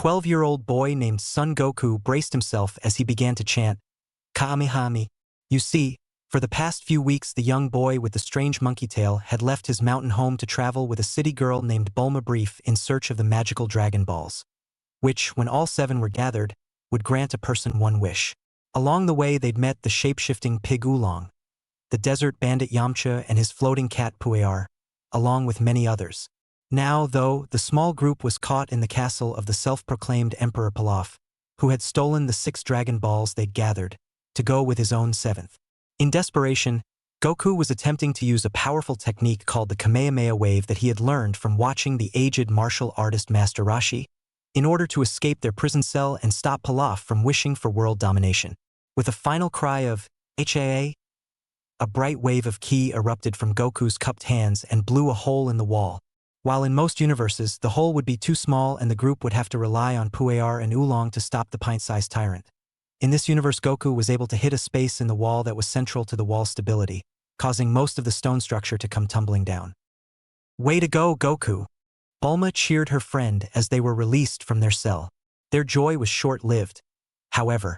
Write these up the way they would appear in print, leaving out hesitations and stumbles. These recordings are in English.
12-year-old boy named Son Goku braced himself as he began to chant, Kamehameha. You see, for the past few weeks the young boy with the strange monkey tail had left his mountain home to travel with a city girl named Bulma Brief in search of the magical Dragon Balls, which, when all 7 were gathered, would grant a person one wish. Along the way they'd met the shape-shifting pig Oolong, the desert bandit Yamcha and his floating cat Puar, along with many others. Now, though, the small group was caught in the castle of the self-proclaimed Emperor Pilaf, who had stolen the 6 Dragon Balls they'd gathered, to go with his own 7th. In desperation, Goku was attempting to use a powerful technique called the Kamehameha Wave that he had learned from watching the aged martial artist Master Roshi, in order to escape their prison cell and stop Pilaf from wishing for world domination. With a final cry of HAA, a bright wave of ki erupted from Goku's cupped hands and blew a hole in the wall. While in most universes, the hole would be too small and the group would have to rely on Puar and Oolong to stop the pint-sized tyrant. In this universe, Goku was able to hit a space in the wall that was central to the wall's stability, causing most of the stone structure to come tumbling down. Way to go, Goku! Bulma cheered her friend as they were released from their cell. Their joy was short-lived, however,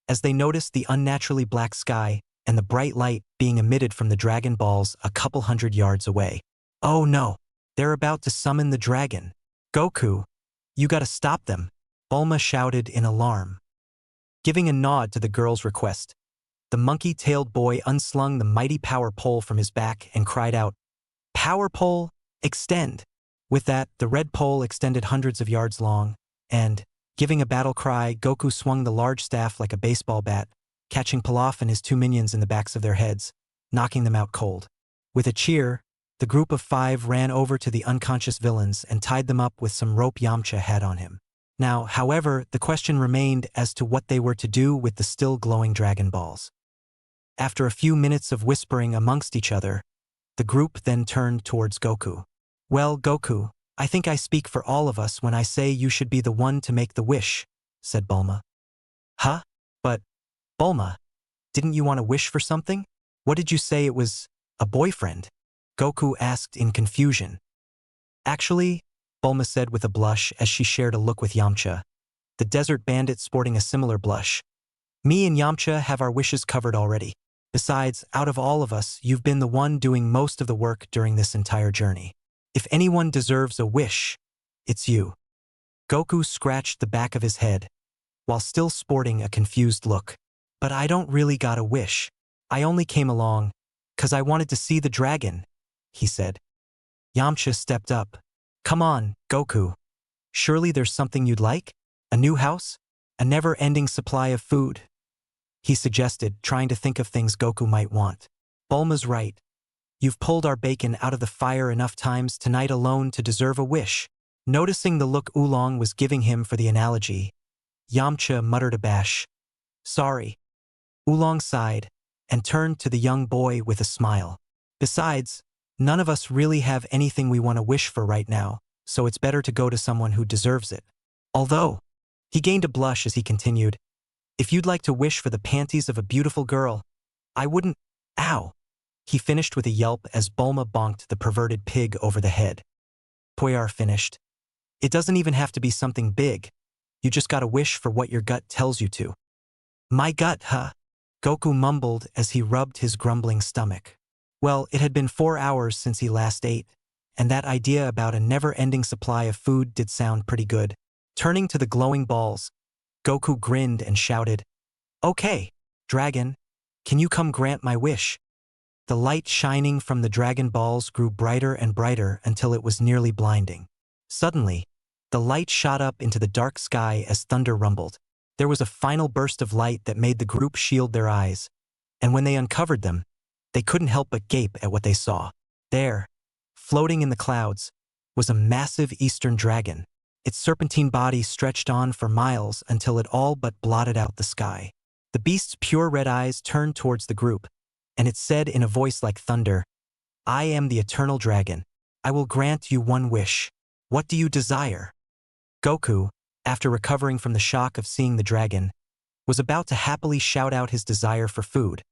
as they noticed the unnaturally black sky and the bright light being emitted from the Dragon Balls a couple hundred yards away. Oh no! They're about to summon the dragon. Goku, you gotta stop them, Bulma shouted in alarm. Giving a nod to the girl's request, the monkey-tailed boy unslung the mighty power pole from his back and cried out, Power pole, extend! With that, the red pole extended hundreds of yards long, and, giving a battle cry, Goku swung the large staff like a baseball bat, catching Pilaf and his 2 minions in the backs of their heads, knocking them out cold. With a cheer, the group of 5 ran over to the unconscious villains and tied them up with some rope Yamcha had on him. Now, however, the question remained as to what they were to do with the still glowing Dragon Balls. After a few minutes of whispering amongst each other, the group then turned towards Goku. Well, Goku, I think I speak for all of us when I say you should be the one to make the wish, said Bulma. Huh? But, Bulma, didn't you want to wish for something? What did you say it was, a boyfriend? Goku asked in confusion. Actually, Bulma said with a blush as she shared a look with Yamcha, the desert bandit sporting a similar blush. Me and Yamcha have our wishes covered already. Besides, out of all of us, you've been the one doing most of the work during this entire journey. If anyone deserves a wish, it's you. Goku scratched the back of his head, while still sporting a confused look. But I don't really got a wish. I only came along 'cause I wanted to see the dragon, he said. Yamcha stepped up. Come on, Goku. Surely there's something you'd like? A new house? A never-ending supply of food? He suggested, trying to think of things Goku might want. Bulma's right. You've pulled our bacon out of the fire enough times tonight alone to deserve a wish. Noticing the look Oolong was giving him for the analogy, Yamcha muttered abashed, Sorry. Oolong sighed and turned to the young boy with a smile. Besides, none of us really have anything we want to wish for right now, so it's better to go to someone who deserves it. Although, he gained a blush as he continued, if you'd like to wish for the panties of a beautiful girl, I wouldn't. Ow! He finished with a yelp as Bulma bonked the perverted pig over the head. Puar finished. It doesn't even have to be something big. You just gotta wish for what your gut tells you to. My gut, huh? Goku mumbled as he rubbed his grumbling stomach. Well, it had been 4 hours since he last ate, and that idea about a never-ending supply of food did sound pretty good. Turning to the glowing balls, Goku grinned and shouted, Okay, dragon, can you come grant my wish? The light shining from the Dragon Balls grew brighter and brighter until it was nearly blinding. Suddenly, the light shot up into the dark sky as thunder rumbled. There was a final burst of light that made the group shield their eyes, and when they uncovered them, they couldn't help but gape at what they saw. There, floating in the clouds, was a massive eastern dragon. Its serpentine body stretched on for miles until it all but blotted out the sky. The beast's pure red eyes turned towards the group, and it said in a voice like thunder, I am the eternal dragon. I will grant you one wish. What do you desire? Goku, after recovering from the shock of seeing the dragon, was about to happily shout out his desire for food,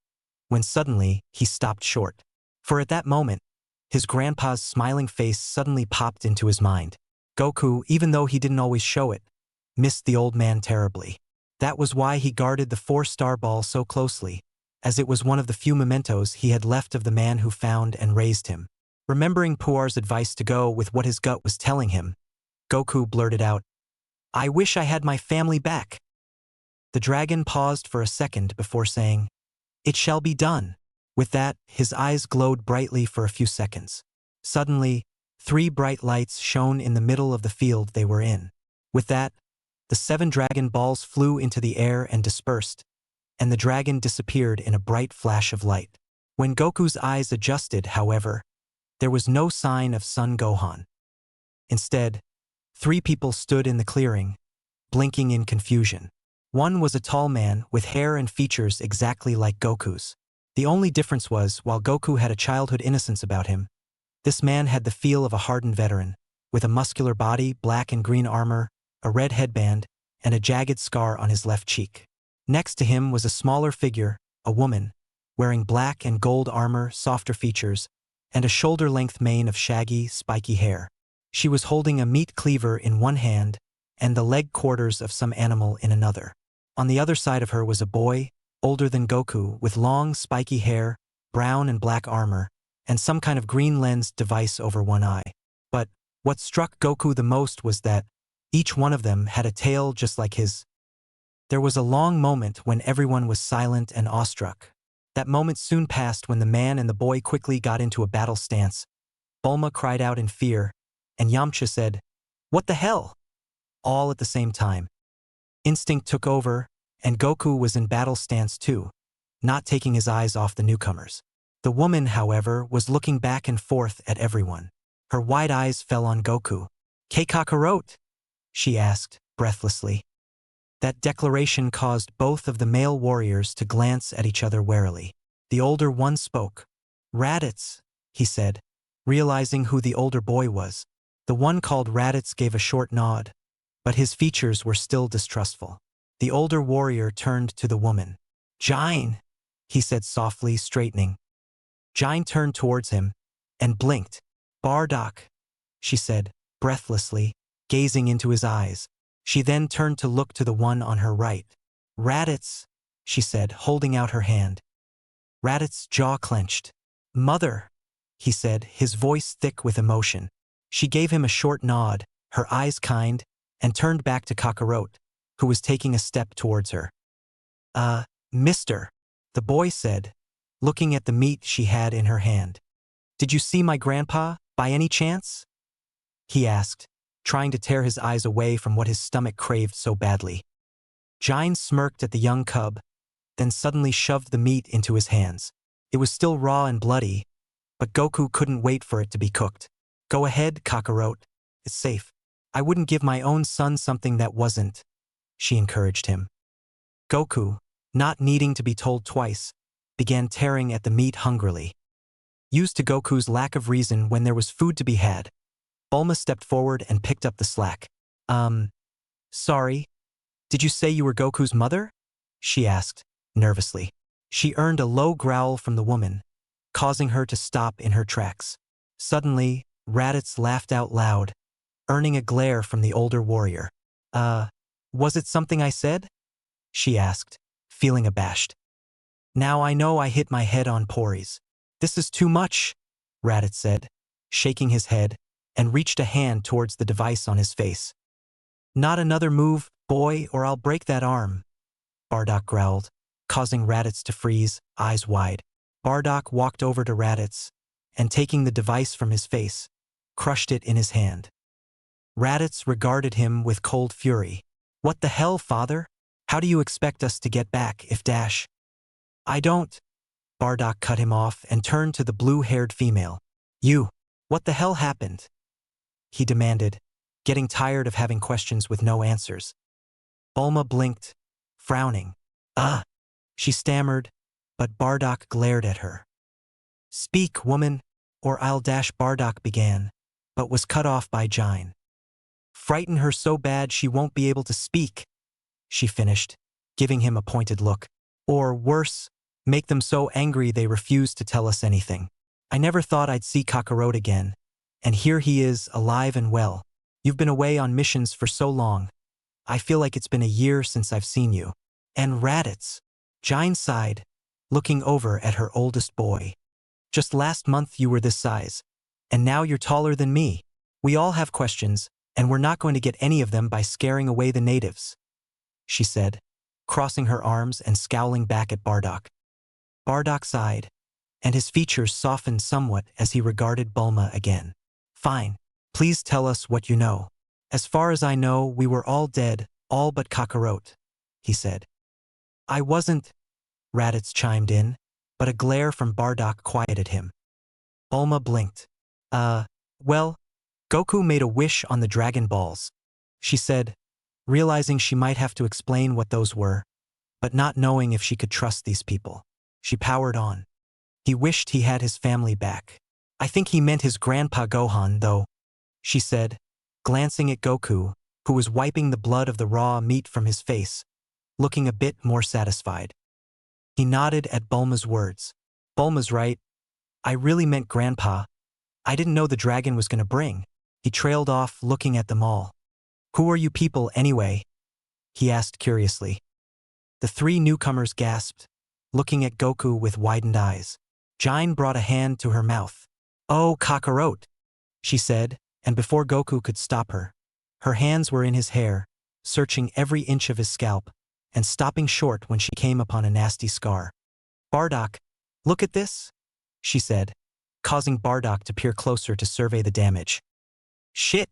when suddenly he stopped short. For at that moment, his grandpa's smiling face suddenly popped into his mind. Goku, even though he didn't always show it, missed the old man terribly. That was why he guarded the 4-star ball so closely, as it was one of the few mementos he had left of the man who found and raised him. Remembering Puar's advice to go with what his gut was telling him, Goku blurted out, "I wish I had my family back." The dragon paused for a second before saying, "It shall be done." With that, his eyes glowed brightly for a few seconds. Suddenly, 3 bright lights shone in the middle of the field they were in. With that, the 7 dragon balls flew into the air and dispersed, and the dragon disappeared in a bright flash of light. When Goku's eyes adjusted, however, there was no sign of Son Gohan. Instead, 3 people stood in the clearing, blinking in confusion. One was a tall man with hair and features exactly like Goku's. The only difference was, while Goku had a childhood innocence about him, this man had the feel of a hardened veteran, with a muscular body, black and green armor, a red headband, and a jagged scar on his left cheek. Next to him was a smaller figure, a woman, wearing black and gold armor, softer features, and a shoulder-length mane of shaggy, spiky hair. She was holding a meat cleaver in one hand and the leg quarters of some animal in another. On the other side of her was a boy, older than Goku, with long, spiky hair, brown and black armor, and some kind of green-lensed device over one eye. But what struck Goku the most was that each one of them had a tail just like his. There was a long moment when everyone was silent and awestruck. That moment soon passed when the man and the boy quickly got into a battle stance. Bulma cried out in fear, and Yamcha said, "What the hell?" all at the same time. Instinct took over, and Goku was in battle stance too, not taking his eyes off the newcomers. The woman, however, was looking back and forth at everyone. Her wide eyes fell on Goku. "Kakarot?" she asked, breathlessly. That declaration caused both of the male warriors to glance at each other warily. The older one spoke. "Raditz," he said, realizing who the older boy was. The one called Raditz gave a short nod, but his features were still distrustful. The older warrior turned to the woman. "Jain," he said softly, straightening. Jain turned towards him and blinked. "Bardock," she said, breathlessly, gazing into his eyes. She then turned to look to the one on her right. "Raditz," she said, holding out her hand. Raditz's jaw clenched. "Mother," he said, his voice thick with emotion. She gave him a short nod, her eyes kind, and turned back to Kakarot, who was taking a step towards her. Mister," the boy said, looking at the meat she had in her hand. "Did you see my grandpa, by any chance?" he asked, trying to tear his eyes away from what his stomach craved so badly. Jain smirked at the young cub, then suddenly shoved the meat into his hands. It was still raw and bloody, but Goku couldn't wait for it to be cooked. "Go ahead, Kakarot. It's safe. I wouldn't give my own son something that wasn't," she encouraged him. Goku, not needing to be told twice, began tearing at the meat hungrily. Used to Goku's lack of reason when there was food to be had, Bulma stepped forward and picked up the slack. Sorry, did you say you were Goku's mother?" she asked, nervously. She earned a low growl from the woman, causing her to stop in her tracks. Suddenly, Raditz laughed out loud, earning a glare from the older warrior. Was it something I said?" she asked, feeling abashed. "Now I know I hit my head on Pori's. This is too much," Raditz said, shaking his head, and reached a hand towards the device on his face. "Not another move, boy, or I'll break that arm," Bardock growled, causing Raditz to freeze, eyes wide. Bardock walked over to Raditz, and taking the device from his face, crushed it in his hand. Raditz regarded him with cold fury. "What the hell, father? How do you expect us to get back if Dash—" "I don't—" Bardock cut him off and turned to the blue-haired female. "You, what the hell happened?" he demanded, getting tired of having questions with no answers. Bulma blinked, frowning. She stammered, but Bardock glared at her. "Speak, woman, or I'll dash," Bardock began, but was cut off by Jain. "Frighten her so bad she won't be able to speak," she finished, giving him a pointed look. "Or worse, make them so angry they refuse to tell us anything. I never thought I'd see Kakarot again, and here he is, alive and well. You've been away on missions for so long. I feel like it's been a year since I've seen you. And Raditz. Jine sighed, looking over at her oldest boy. Just last month you were this size. And now you're taller than me. We all have questions, and we're not going to get any of them by scaring away the natives, she said, crossing her arms and scowling back at Bardock. Bardock sighed, and his features softened somewhat as he regarded Bulma again. Fine. Please tell us what you know. As far as I know, we were all dead, all but Kakarot, he said. I wasn't, Raditz chimed in, but a glare from Bardock quieted him. Bulma blinked. Well, Goku made a wish on the Dragon Balls, she said, realizing she might have to explain what those were, but not knowing if she could trust these people. She powered on. He wished he had his family back. I think he meant his grandpa Gohan, though, she said, glancing at Goku, who was wiping the blood of the raw meat from his face, looking a bit more satisfied. He nodded at Bulma's words. Bulma's right. I really meant Grandpa. I didn't know the dragon was going to bring. He trailed off, looking at them all. Who are you people, anyway? He asked curiously. The three newcomers gasped, looking at Goku with widened eyes. Jine brought a hand to her mouth. Oh, Kakarot, she said, and before Goku could stop her, her hands were in his hair, searching every inch of his scalp, and stopping short when she came upon a nasty scar. Bardock, look at this, she said, causing Bardock to peer closer to survey the damage. Shit,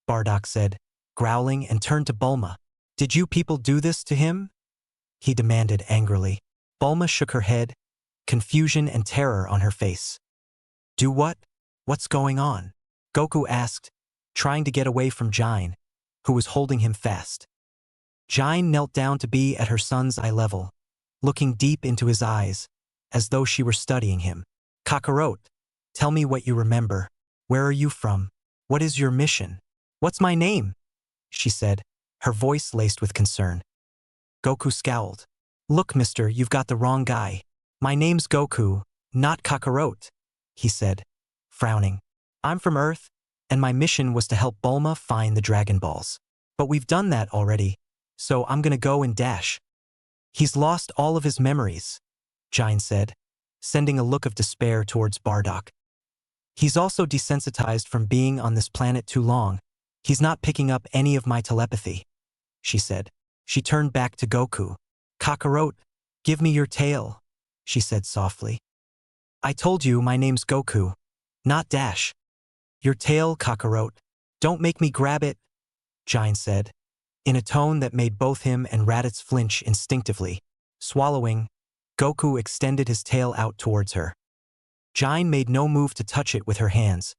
Bardock said, growling, and turned to Bulma. Did you people do this to him? He demanded angrily. Bulma shook her head, confusion and terror on her face. Do what? What's going on? Goku asked, trying to get away from Jine, who was holding him fast. Jine knelt down to be at her son's eye level, looking deep into his eyes, as though she were studying him. Kakarot, tell me what you remember. Where are you from? What is your mission? What's my name? She said, her voice laced with concern. Goku scowled. Look, mister, you've got the wrong guy. My name's Goku, not Kakarot, he said, frowning. I'm from Earth, and my mission was to help Bulma find the Dragon Balls. But we've done that already, so I'm gonna go and dash. He's lost all of his memories, Jine said, sending a look of despair towards Bardock. He's also desensitized from being on this planet too long. He's not picking up any of my telepathy, she said. She turned back to Goku. Kakarot, give me your tail, she said softly. I told you my name's Goku, not Dash. Your tail, Kakarot. Don't make me grab it, Jine said, in a tone that made both him and Raditz flinch instinctively. Swallowing, Goku extended his tail out towards her. Jine made no move to touch it with her hands.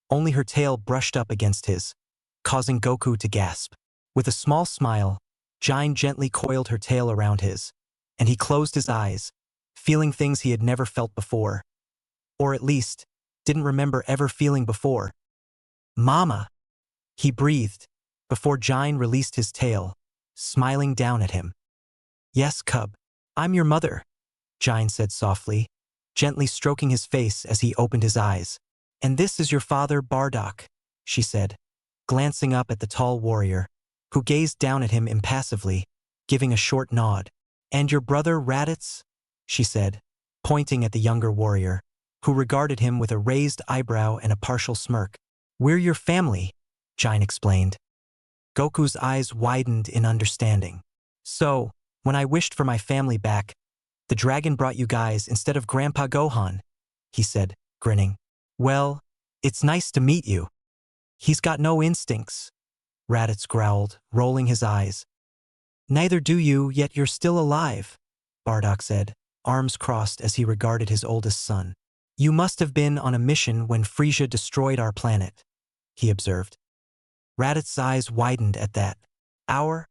Only her tail brushed up against his, causing Goku to gasp. With a small smile, Jine gently coiled her tail around his, and he closed his eyes, feeling things he had never felt before. Or at least, didn't remember ever feeling before. Mama, he breathed, before Jine released his tail, smiling down at him. Yes, cub, I'm your mother, Jine said softly, gently stroking his face as he opened his eyes. And this is your father, Bardock, she said, glancing up at the tall warrior, who gazed down at him impassively, giving a short nod. And your brother, Raditz, she said, pointing at the younger warrior, who regarded him with a raised eyebrow and a partial smirk. We're your family, Jine explained. Goku's eyes widened in understanding. So, when I wished for my family back, the dragon brought you guys instead of Grandpa Gohan, he said, grinning. Well, it's nice to meet you. He's got no instincts, Raditz growled, rolling his eyes. Neither do you, yet you're still alive, Bardock said, arms crossed as he regarded his oldest son. You must have been on a mission when Frieza destroyed our planet, he observed. Raditz's eyes widened at that. Our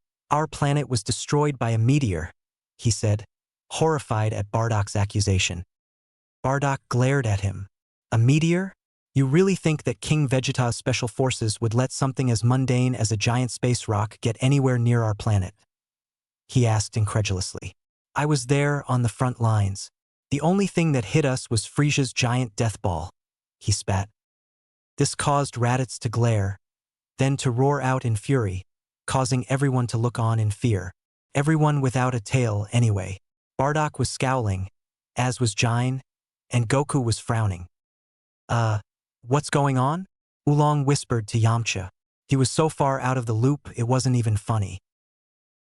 planet was destroyed by a meteor, he said, horrified at Bardock's accusation. Bardock glared at him. A meteor? You really think that King Vegeta's special forces would let something as mundane as a giant space rock get anywhere near our planet? He asked incredulously. I was there on the front lines. The only thing that hit us was Frieza's giant death ball, he spat. This caused Raditz to glare, then to roar out in fury. causing everyone to look on in fear. Everyone without a tail anyway. Bardock was scowling, as was Jine, and Goku was frowning. What's going on? Oolong whispered to Yamcha. He was so far out of the loop it wasn't even funny.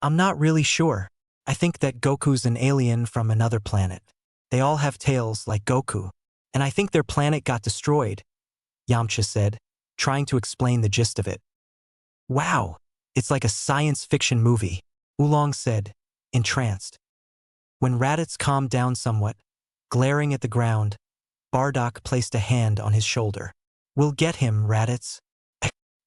I'm not really sure. I think that Goku's an alien from another planet. They all have tails like Goku. And I think their planet got destroyed, Yamcha said, trying to explain the gist of it. Wow, it's like a science fiction movie, Oolong said, entranced. When Raditz calmed down somewhat, glaring at the ground, Bardock placed a hand on his shoulder. We'll get him, Raditz.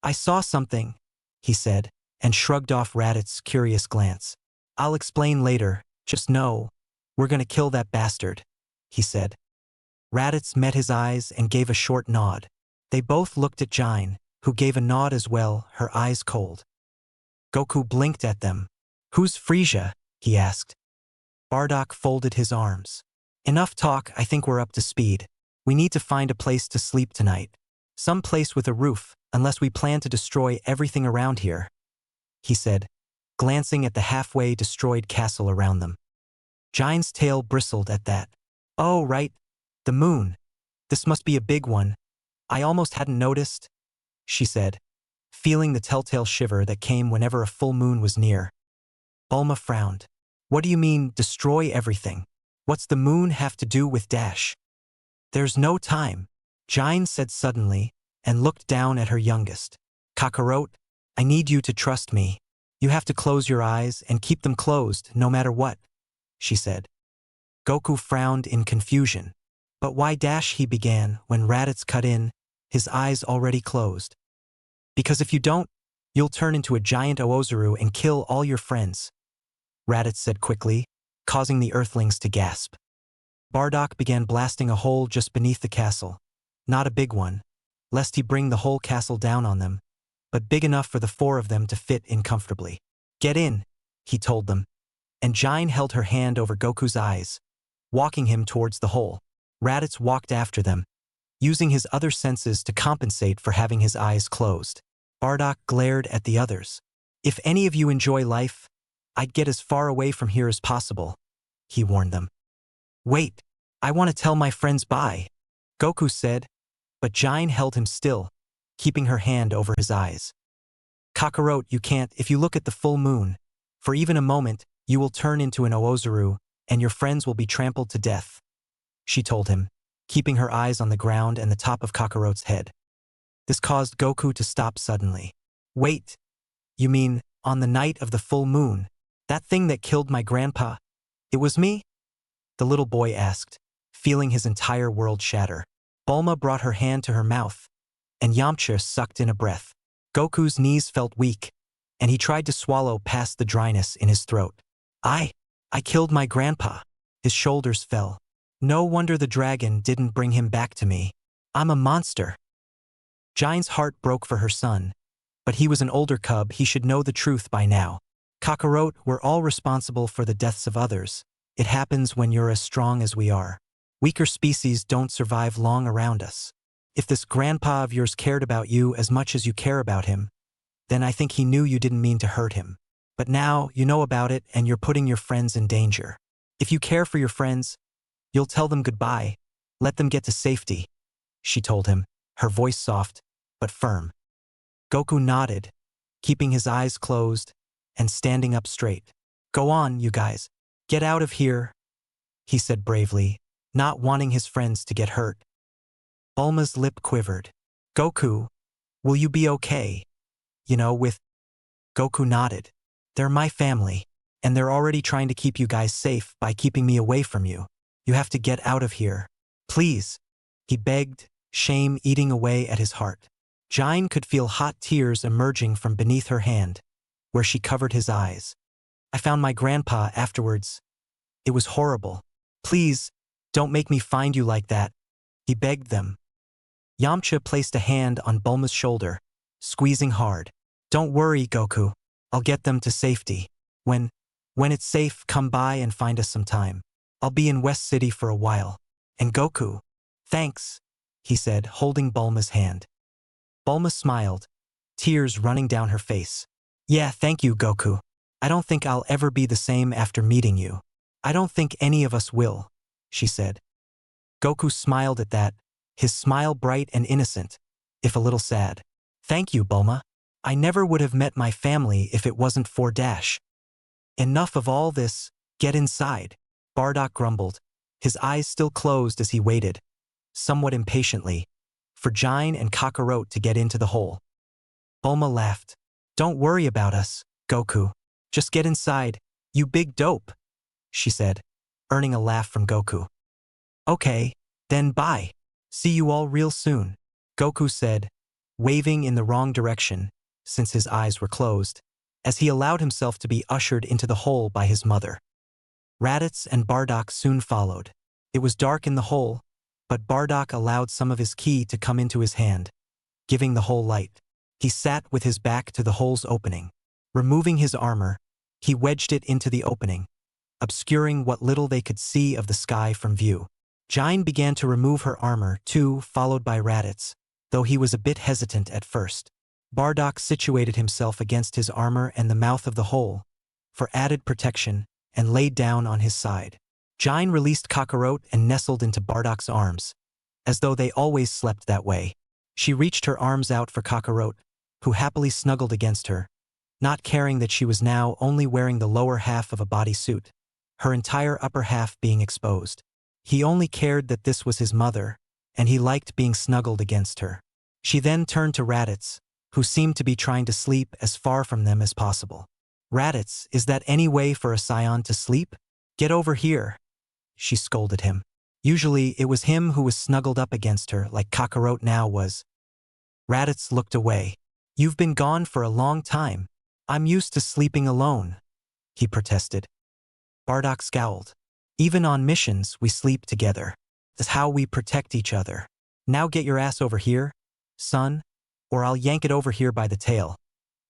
I saw something, he said, and shrugged off Raditz's curious glance. I'll explain later, just know, we're gonna kill that bastard, he said. Raditz met his eyes and gave a short nod. They both looked at Jine, who gave a nod as well, her eyes cold. Goku blinked at them. Who's Frieza? He asked. Bardock folded his arms. Enough talk, I think we're up to speed. We need to find a place to sleep tonight. Some place with a roof, unless we plan to destroy everything around here, he said, glancing at the halfway destroyed castle around them. Jine's tail bristled at that. Oh, right. The moon. This must be a big one. I almost hadn't noticed, she said, feeling the telltale shiver that came whenever a full moon was near. Bulma frowned. What do you mean, destroy everything? What's the moon have to do with Dash? There's no time, Jine said suddenly, and looked down at her youngest. Kakarot, I need you to trust me. You have to close your eyes and keep them closed no matter what, she said. Goku frowned in confusion. But why Dash, he began, when Raditz cut in, his eyes already closed. Because if you don't, you'll turn into a giant Oozaru and kill all your friends, Raditz said quickly, causing the Earthlings to gasp. Bardock began blasting a hole just beneath the castle. Not a big one, lest he bring the whole castle down on them, but big enough for the four of them to fit in comfortably. Get in, he told them, and Jine held her hand over Goku's eyes, walking him towards the hole. Raditz walked after them, using his other senses to compensate for having his eyes closed. Bardock glared at the others. If any of you enjoy life, I'd get as far away from here as possible, he warned them. Wait, I want to tell my friends bye, Goku said, but Jine held him still, keeping her hand over his eyes. Kakarot, you can't. If you look at the full moon, for even a moment, you will turn into an Oozaru, and your friends will be trampled to death, she told him, keeping her eyes on the ground and the top of Kakarot's head. This caused Goku to stop suddenly. Wait, you mean, on the night of the full moon, that thing that killed my grandpa? It was me? The little boy asked, feeling his entire world shatter. Bulma brought her hand to her mouth, and Yamcha sucked in a breath. Goku's knees felt weak, and he tried to swallow past the dryness in his throat. I killed my grandpa. His shoulders fell. No wonder the dragon didn't bring him back to me. I'm a monster. Jine's heart broke for her son, but he was an older cub, he should know the truth by now. Kakarot, we're all responsible for the deaths of others. It happens when you're as strong as we are. Weaker species don't survive long around us. If this grandpa of yours cared about you as much as you care about him, then I think he knew you didn't mean to hurt him. But now you know about it and you're putting your friends in danger. If you care for your friends, you'll tell them goodbye. Let them get to safety, she told him, her voice soft, but firm. Goku nodded, keeping his eyes closed and standing up straight. Go on, you guys. Get out of here, he said bravely, not wanting his friends to get hurt. Bulma's lip quivered. Goku, will you be okay? You know, with... Goku nodded. They're my family, and they're already trying to keep you guys safe by keeping me away from you. You have to get out of here. Please, he begged, shame eating away at his heart. Jine could feel hot tears emerging from beneath her hand, where she covered his eyes. I found my grandpa afterwards. It was horrible. Please, don't make me find you like that, he begged them. Yamcha placed a hand on Bulma's shoulder, squeezing hard. Don't worry, Goku. I'll get them to safety. When it's safe, come by and find us some time. I'll be in West City for a while. And Goku, thanks, he said, holding Bulma's hand. Bulma smiled, tears running down her face. Yeah, thank you, Goku. I don't think I'll ever be the same after meeting you. I don't think any of us will, she said. Goku smiled at that, his smile bright and innocent, if a little sad. Thank you, Bulma. I never would have met my family if it wasn't for Dash. Enough of all this, get inside, Bardock grumbled, his eyes still closed as he waited, somewhat impatiently, for Jine and Kakarot to get into the hole. Bulma laughed. Don't worry about us, Goku. Just get inside, you big dope, she said, earning a laugh from Goku. Okay, then bye. See you all real soon, Goku said, waving in the wrong direction, since his eyes were closed, as he allowed himself to be ushered into the hole by his mother. Raditz and Bardock soon followed. It was dark in the hole, but Bardock allowed some of his ki to come into his hand, giving the hole light. He sat with his back to the hole's opening. Removing his armor, he wedged it into the opening, obscuring what little they could see of the sky from view. Jine began to remove her armor, too, followed by Raditz, though he was a bit hesitant at first. Bardock situated himself against his armor and the mouth of the hole, for added protection, and laid down on his side. Jine released Kakarot and nestled into Bardock's arms, as though they always slept that way. She reached her arms out for Kakarot, who happily snuggled against her, not caring that she was now only wearing the lower half of a bodysuit, her entire upper half being exposed. He only cared that this was his mother, and he liked being snuggled against her. She then turned to Raditz, who seemed to be trying to sleep as far from them as possible. Raditz, is that any way for a Saiyan to sleep? Get over here, she scolded him. Usually it was him who was snuggled up against her like Kakarot now was. Raditz looked away. You've been gone for a long time. I'm used to sleeping alone, he protested. Bardock scowled. Even on missions, we sleep together. That's how we protect each other. Now get your ass over here, son, or I'll yank it over here by the tail,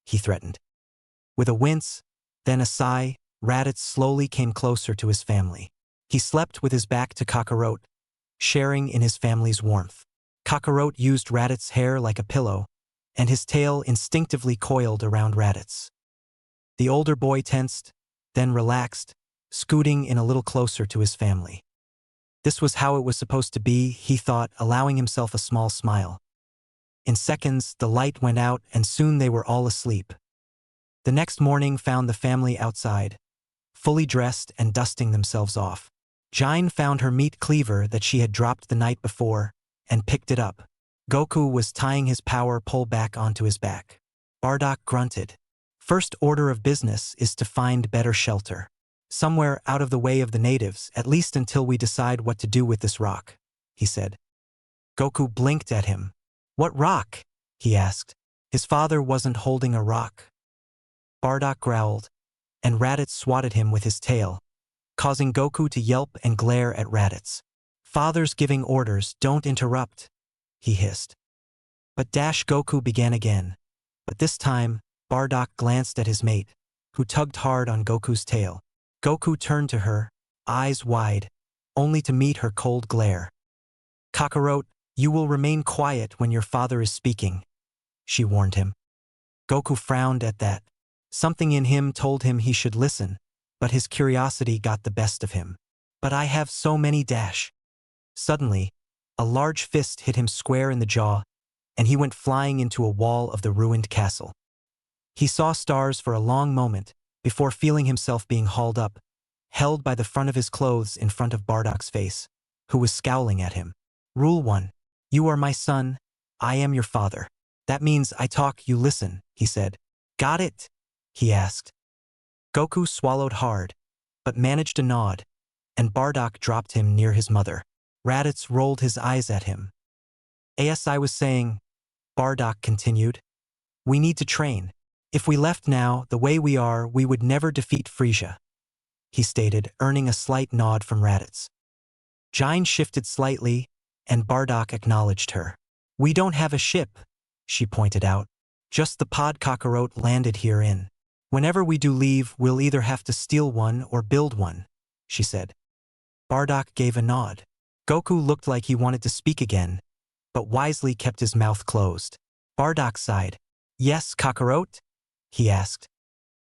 he threatened. With a wince, then a sigh, Raditz slowly came closer to his family. He slept with his back to Kakarot, sharing in his family's warmth. Kakarot used Raditz's hair like a pillow, and his tail instinctively coiled around Raditz. The older boy tensed, then relaxed, scooting in a little closer to his family. This was how it was supposed to be, he thought, allowing himself a small smile. In seconds, the light went out and soon they were all asleep. The next morning found the family outside, fully dressed and dusting themselves off. Jine found her meat cleaver that she had dropped the night before and picked it up. Goku was tying his power pole back onto his back. Bardock grunted. First order of business is to find better shelter. Somewhere out of the way of the natives, at least until we decide what to do with this rock, he said. Goku blinked at him. What rock? He asked. His father wasn't holding a rock. Bardock growled, and Raditz swatted him with his tail, causing Goku to yelp and glare at Raditz. Father's giving orders, don't interrupt, he hissed. But Goku began again. But this time, Bardock glanced at his mate, who tugged hard on Goku's tail. Goku turned to her, eyes wide, only to meet her cold glare. Kakarot, you will remain quiet when your father is speaking, she warned him. Goku frowned at that. Something in him told him he should listen, but his curiosity got the best of him. But I have so many Suddenly, a large fist hit him square in the jaw, and he went flying into a wall of the ruined castle. He saw stars for a long moment, before feeling himself being hauled up, held by the front of his clothes in front of Bardock's face, who was scowling at him. Rule 1. You are my son, I am your father. That means I talk, you listen, he said. Got it? He asked. Goku swallowed hard, but managed a nod, and Bardock dropped him near his mother. Raditz rolled his eyes at him. As I was saying, Bardock continued, we need to train. If we left now, the way we are, we would never defeat Frisia, he stated, earning a slight nod from Raditz. Jine shifted slightly, and Bardock acknowledged her. We don't have a ship, she pointed out. Just the pod Kakarot landed here in. Whenever we do leave, we'll either have to steal one or build one, she said. Bardock gave a nod. Goku looked like he wanted to speak again, but wisely kept his mouth closed. Bardock sighed. Yes, Kakarot? He asked.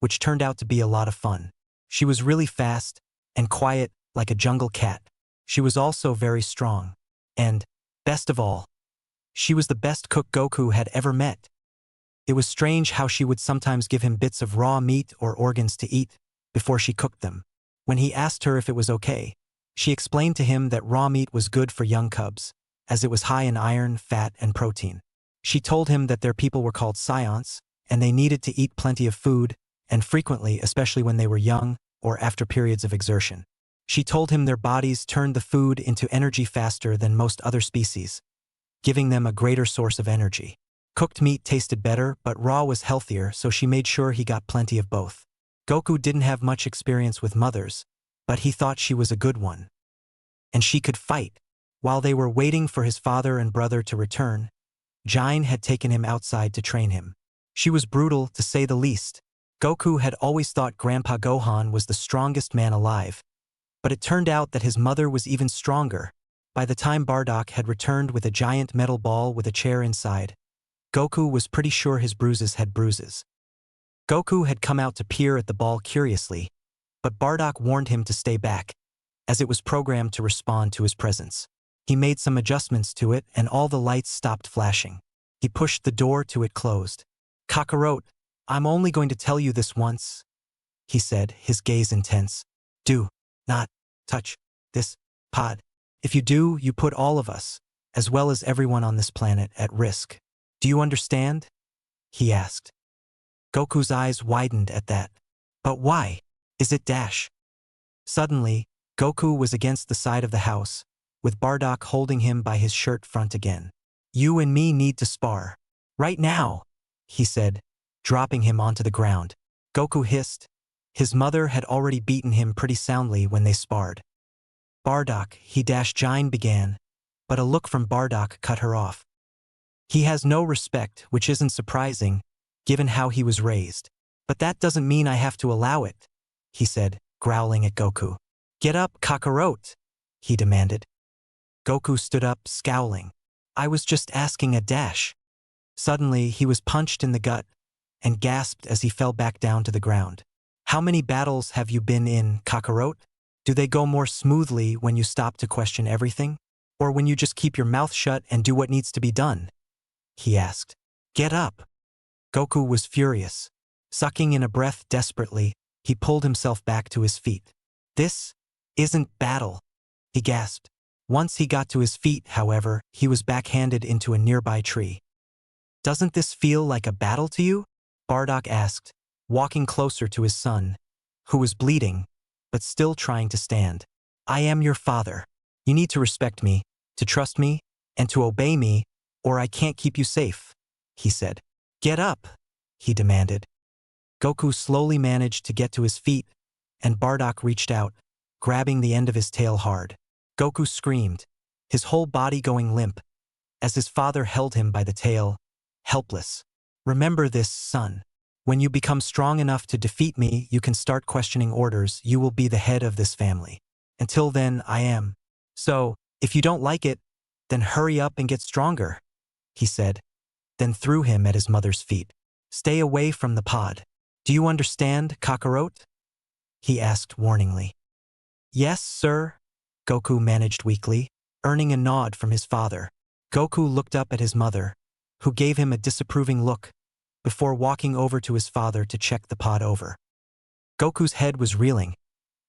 which turned out to be a lot of fun. She was really fast and quiet like a jungle cat. She was also very strong. And, best of all, she was the best cook Goku had ever met. It was strange how she would sometimes give him bits of raw meat or organs to eat before she cooked them. When he asked her if it was okay, she explained to him that raw meat was good for young cubs, as it was high in iron, fat, and protein. She told him that their people were called scions, and they needed to eat plenty of food, and frequently, especially when they were young or after periods of exertion. She told him their bodies turned the food into energy faster than most other species, giving them a greater source of energy. Cooked meat tasted better, but raw was healthier, so she made sure he got plenty of both. Goku didn't have much experience with mothers, but he thought she was a good one. And she could fight. While they were waiting for his father and brother to return, Jine had taken him outside to train him. She was brutal, to say the least. Goku had always thought Grandpa Gohan was the strongest man alive, but it turned out that his mother was even stronger. By the time Bardock had returned with a giant metal ball with a chair inside, Goku was pretty sure his bruises had bruises. Goku had come out to peer at the ball curiously, but Bardock warned him to stay back. as it was programmed to respond to his presence. He made some adjustments to it and all the lights stopped flashing. He pushed the door to it closed. "Kakarot, I'm only going to tell you this once," he said, his gaze intense. "Do not touch this pod. If you do, you put all of us, as well as everyone on this planet, at risk. Do you understand?" he asked. Goku's eyes widened at that. "But why? Is it dash?" Suddenly, Goku was against the side of the house, with Bardock holding him by his shirt front again. "You and me need to spar. Right now," he said, dropping him onto the ground. Goku hissed. His mother had already beaten him pretty soundly when they sparred. "Bardock," Jine began, but a look from Bardock cut her off. "He has no respect, which isn't surprising, given how he was raised. But that doesn't mean I have to allow it," he said, growling at Goku. "Get up, Kakarot," he demanded. Goku stood up, scowling. "I was just asking a dash." Suddenly, he was punched in the gut and gasped as he fell back down to the ground. "How many battles have you been in, Kakarot? Do they go more smoothly when you stop to question everything? Or when you just keep your mouth shut and do what needs to be done?" he asked. "Get up." Goku was furious. Sucking in a breath desperately, he pulled himself back to his feet. "This isn't battle," he gasped. Once he got to his feet, however, he was backhanded into a nearby tree. "Doesn't this feel like a battle to you?" Bardock asked, walking closer to his son, who was bleeding, but still trying to stand. "I am your father. You need to respect me, to trust me, and to obey me, or I can't keep you safe," he said. "Get up," he demanded. Goku slowly managed to get to his feet, and Bardock reached out, grabbing the end of his tail hard. Goku screamed, his whole body going limp, as his father held him by the tail, helpless. "Remember this, son. When you become strong enough to defeat me, you can start questioning orders. You will be the head of this family. Until then, I am. So, if you don't like it, then hurry up and get stronger," he said, then threw him at his mother's feet. "Stay away from the pod. Do you understand, Kakarot?" he asked warningly. "Yes, sir," Goku managed weakly, earning a nod from his father. Goku looked up at his mother, who gave him a disapproving look, before walking over to his father to check the pod over. Goku's head was reeling,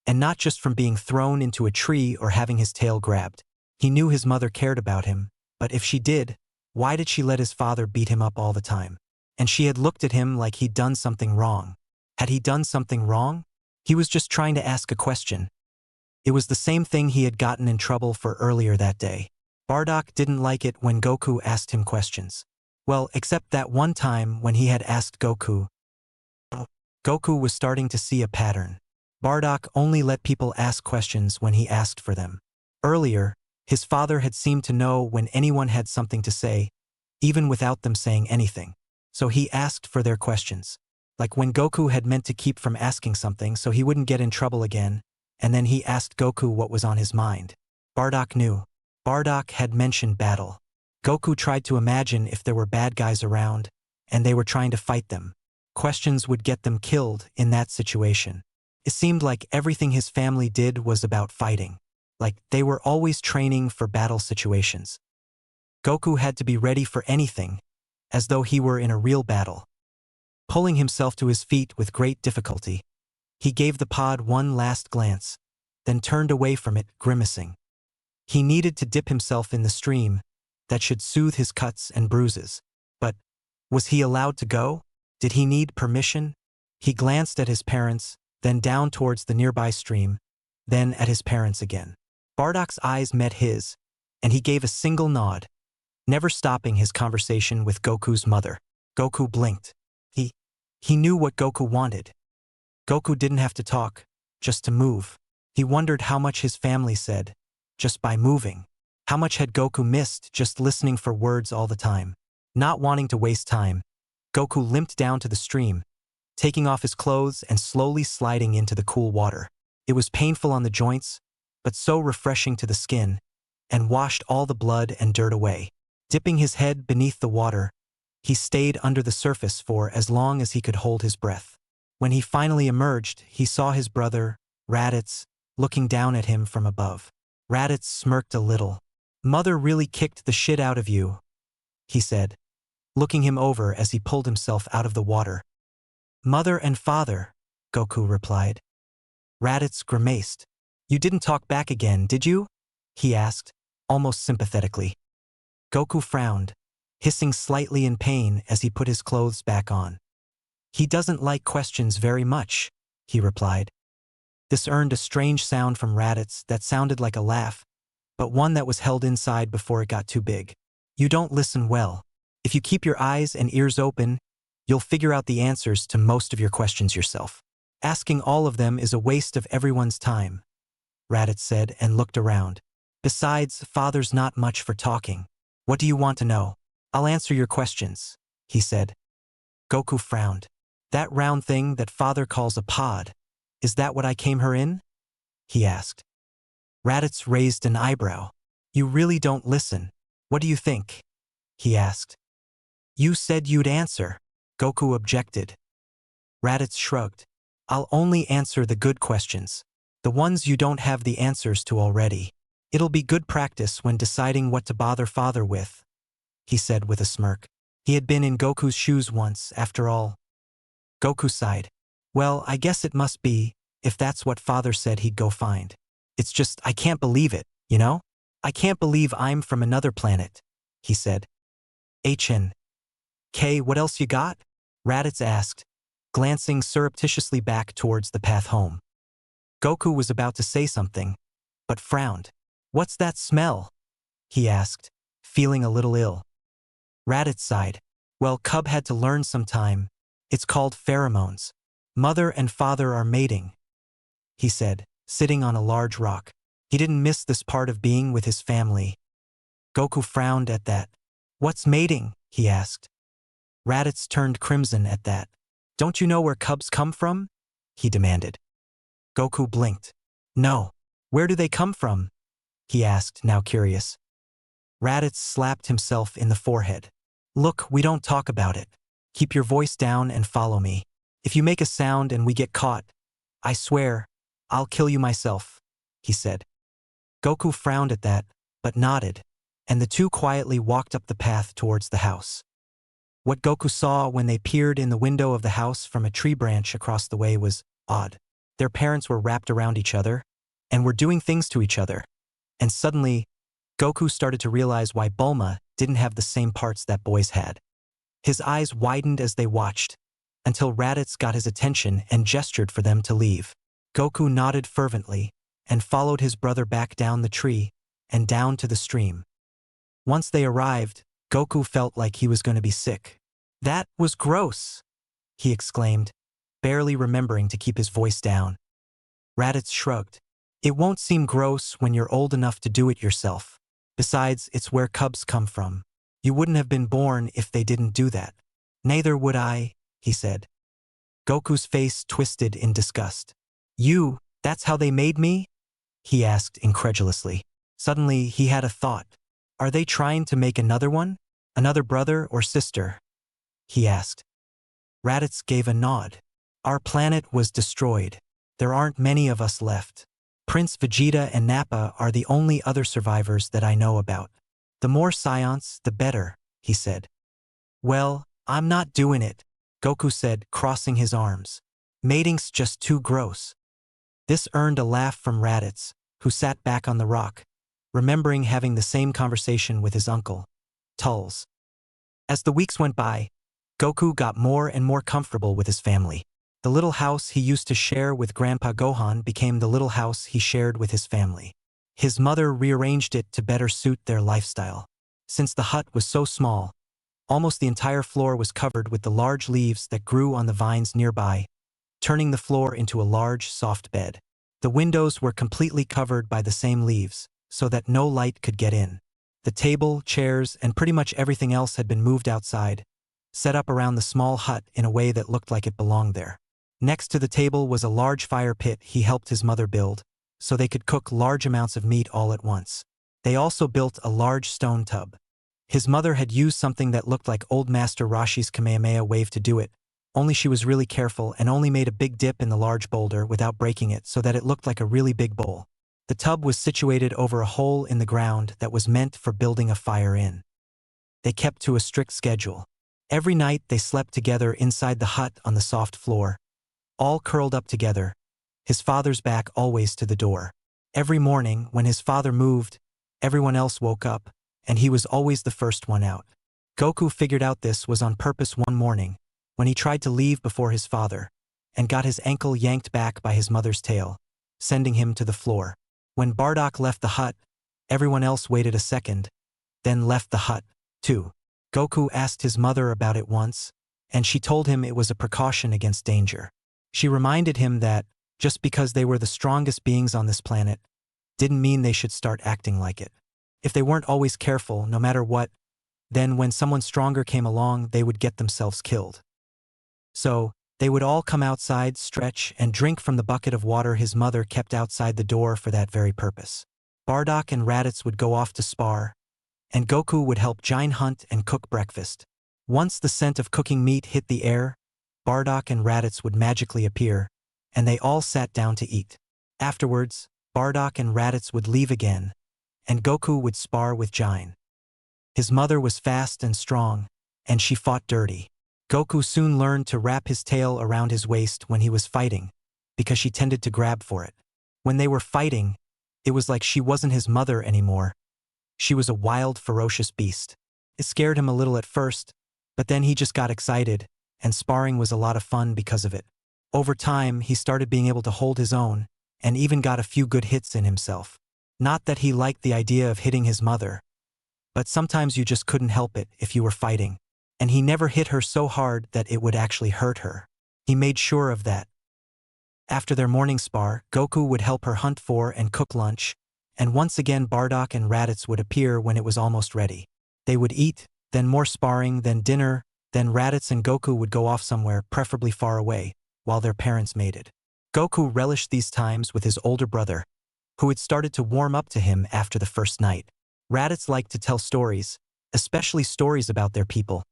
and not just from being thrown into a tree or having his tail grabbed. He knew his mother cared about him, but if she did, why did she let his father beat him up all the time? And she had looked at him like he'd done something wrong. Had he done something wrong? He was just trying to ask a question. It was the same thing he had gotten in trouble for earlier that day. Bardock didn't like it when Goku asked him questions. Well, except that one time when he had asked Goku. Goku was starting to see a pattern. Bardock only let people ask questions when he asked for them. Earlier, his father had seemed to know when anyone had something to say, even without them saying anything. So he asked for their questions. Like when Goku had meant to keep from asking something so he wouldn't get in trouble again, and then he asked Goku what was on his mind. Bardock knew. Bardock had mentioned battle. Goku tried to imagine if there were bad guys around, and they were trying to fight them. Questions would get them killed in that situation. It seemed like everything his family did was about fighting. Like they were always training for battle situations. Goku had to be ready for anything, as though he were in a real battle. Pulling himself to his feet with great difficulty, he gave the pod one last glance, then turned away from it, grimacing. He needed to dip himself in the stream that should soothe his cuts and bruises. But was he allowed to go? Did he need permission? He glanced at his parents, then down towards the nearby stream, then at his parents again. Bardock's eyes met his, and he gave a single nod, never stopping his conversation with Goku's mother. Goku blinked. He knew what Goku wanted. Goku didn't have to talk, just to move. He wondered how much his family said, just by moving. How much had Goku missed just listening for words all the time? Not wanting to waste time, Goku limped down to the stream, taking off his clothes and slowly sliding into the cool water. It was painful on the joints, but so refreshing to the skin, and washed all the blood and dirt away. Dipping his head beneath the water, he stayed under the surface for as long as he could hold his breath. When he finally emerged, he saw his brother, Raditz, looking down at him from above. Raditz smirked a little. Mother really kicked the shit out of you, he said, looking him over as he pulled himself out of the water. Mother and father, Goku replied. Raditz grimaced. You didn't talk back again, did you? He asked, almost sympathetically. Goku frowned, hissing slightly in pain as he put his clothes back on. He doesn't like questions very much, he replied. This earned a strange sound from Raditz that sounded like a laugh, but one that was held inside before it got too big. You don't listen well. If you keep your eyes and ears open, you'll figure out the answers to most of your questions yourself. Asking all of them is a waste of everyone's time, Raditz said and looked around. Besides, father's not much for talking. What do you want to know? I'll answer your questions, he said. Goku frowned. That round thing that father calls a pod, is that what I came here in? He asked. Raditz raised an eyebrow. You really don't listen. What do you think? He asked. You said you'd answer, Goku objected. Raditz shrugged. I'll only answer the good questions, the ones you don't have the answers to already. It'll be good practice when deciding what to bother father with, he said with a smirk. He had been in Goku's shoes once, after all. Goku sighed. Well, I guess it must be, if that's what father said he'd go find. It's just, I can't believe it, you know? I can't believe I'm from another planet, he said. K, what else you got? Raditz asked, glancing surreptitiously back towards the path home. Goku was about to say something, but frowned. What's that smell? He asked, feeling a little ill. Raditz sighed. Well, Cub had to learn sometime. It's called pheromones. Mother and father are mating, he said, sitting on a large rock. He didn't miss this part of being with his family. Goku frowned at that. What's mating? He asked. Raditz turned crimson at that. Don't you know where cubs come from? He demanded. Goku blinked. No. Where do they come from? He asked, now curious. Raditz slapped himself in the forehead. Look, we don't talk about it. Keep your voice down and follow me. If you make a sound and we get caught, I swear, I'll kill you myself, he said. Goku frowned at that, but nodded, and the two quietly walked up the path towards the house. What Goku saw when they peered in the window of the house from a tree branch across the way was odd. Their parents were wrapped around each other, and were doing things to each other. And suddenly, Goku started to realize why Bulma didn't have the same parts that boys had. His eyes widened as they watched, until Raditz got his attention and gestured for them to leave. Goku nodded fervently, and followed his brother back down the tree, and down to the stream. Once they arrived, Goku felt like he was going to be sick. That was gross, he exclaimed, barely remembering to keep his voice down. Raditz shrugged. It won't seem gross when you're old enough to do it yourself. Besides, it's where cubs come from. You wouldn't have been born if they didn't do that. Neither would I, he said. Goku's face twisted in disgust. That's how they made me? He asked incredulously. Suddenly, he had a thought. Are they trying to make another one? Another brother or sister? He asked. Raditz gave a nod. Our planet was destroyed. There aren't many of us left. Prince Vegeta and Nappa are the only other survivors that I know about. The more science, the better, he said. Well, I'm not doing it, Goku said, crossing his arms. Mating's just too gross. This earned a laugh from Raditz, who sat back on the rock, remembering having the same conversation with his uncle, Tulls. As the weeks went by, Goku got more and more comfortable with his family. The little house he used to share with Grandpa Gohan became the little house he shared with his family. His mother rearranged it to better suit their lifestyle. Since the hut was so small, almost the entire floor was covered with the large leaves that grew on the vines nearby, turning the floor into a large, soft bed. The windows were completely covered by the same leaves, so that no light could get in. The table, chairs, and pretty much everything else had been moved outside, set up around the small hut in a way that looked like it belonged there. Next to the table was a large fire pit he helped his mother build, so they could cook large amounts of meat all at once. They also built a large stone tub. His mother had used something that looked like old Master Roshi's Kamehameha wave to do it, only she was really careful and only made a big dip in the large boulder without breaking it so that it looked like a really big bowl. The tub was situated over a hole in the ground that was meant for building a fire in. They kept to a strict schedule. Every night they slept together inside the hut on the soft floor, all curled up together, his father's back always to the door. Every morning, when his father moved, everyone else woke up, and he was always the first one out. Goku figured out this was on purpose one morning, when he tried to leave before his father, and got his ankle yanked back by his mother's tail, sending him to the floor. When Bardock left the hut, everyone else waited a second, then left the hut, too. Goku asked his mother about it once, and she told him it was a precaution against danger. She reminded him that, just because they were the strongest beings on this planet, didn't mean they should start acting like it. If they weren't always careful, no matter what, then when someone stronger came along, they would get themselves killed. So, they would all come outside, stretch, and drink from the bucket of water his mother kept outside the door for that very purpose. Bardock and Raditz would go off to spar, and Goku would help Giant hunt and cook breakfast. Once the scent of cooking meat hit the air, Bardock and Raditz would magically appear, and they all sat down to eat. Afterwards, Bardock and Raditz would leave again, and Goku would spar with Giant. His mother was fast and strong, and she fought dirty. Goku soon learned to wrap his tail around his waist when he was fighting, because she tended to grab for it. When they were fighting, it was like she wasn't his mother anymore. She was a wild, ferocious beast. It scared him a little at first, but then he just got excited, and sparring was a lot of fun because of it. Over time, he started being able to hold his own, and even got a few good hits in himself. Not that he liked the idea of hitting his mother, but sometimes you just couldn't help it if you were fighting. And he never hit her so hard that it would actually hurt her. He made sure of that. After their morning spar, Goku would help her hunt for and cook lunch, and once again Bardock and Raditz would appear when it was almost ready. They would eat, then more sparring, then dinner, then Raditz and Goku would go off somewhere, preferably far away, while their parents mated. Goku relished these times with his older brother, who had started to warm up to him after the first night. Raditz liked to tell stories, especially stories about their people.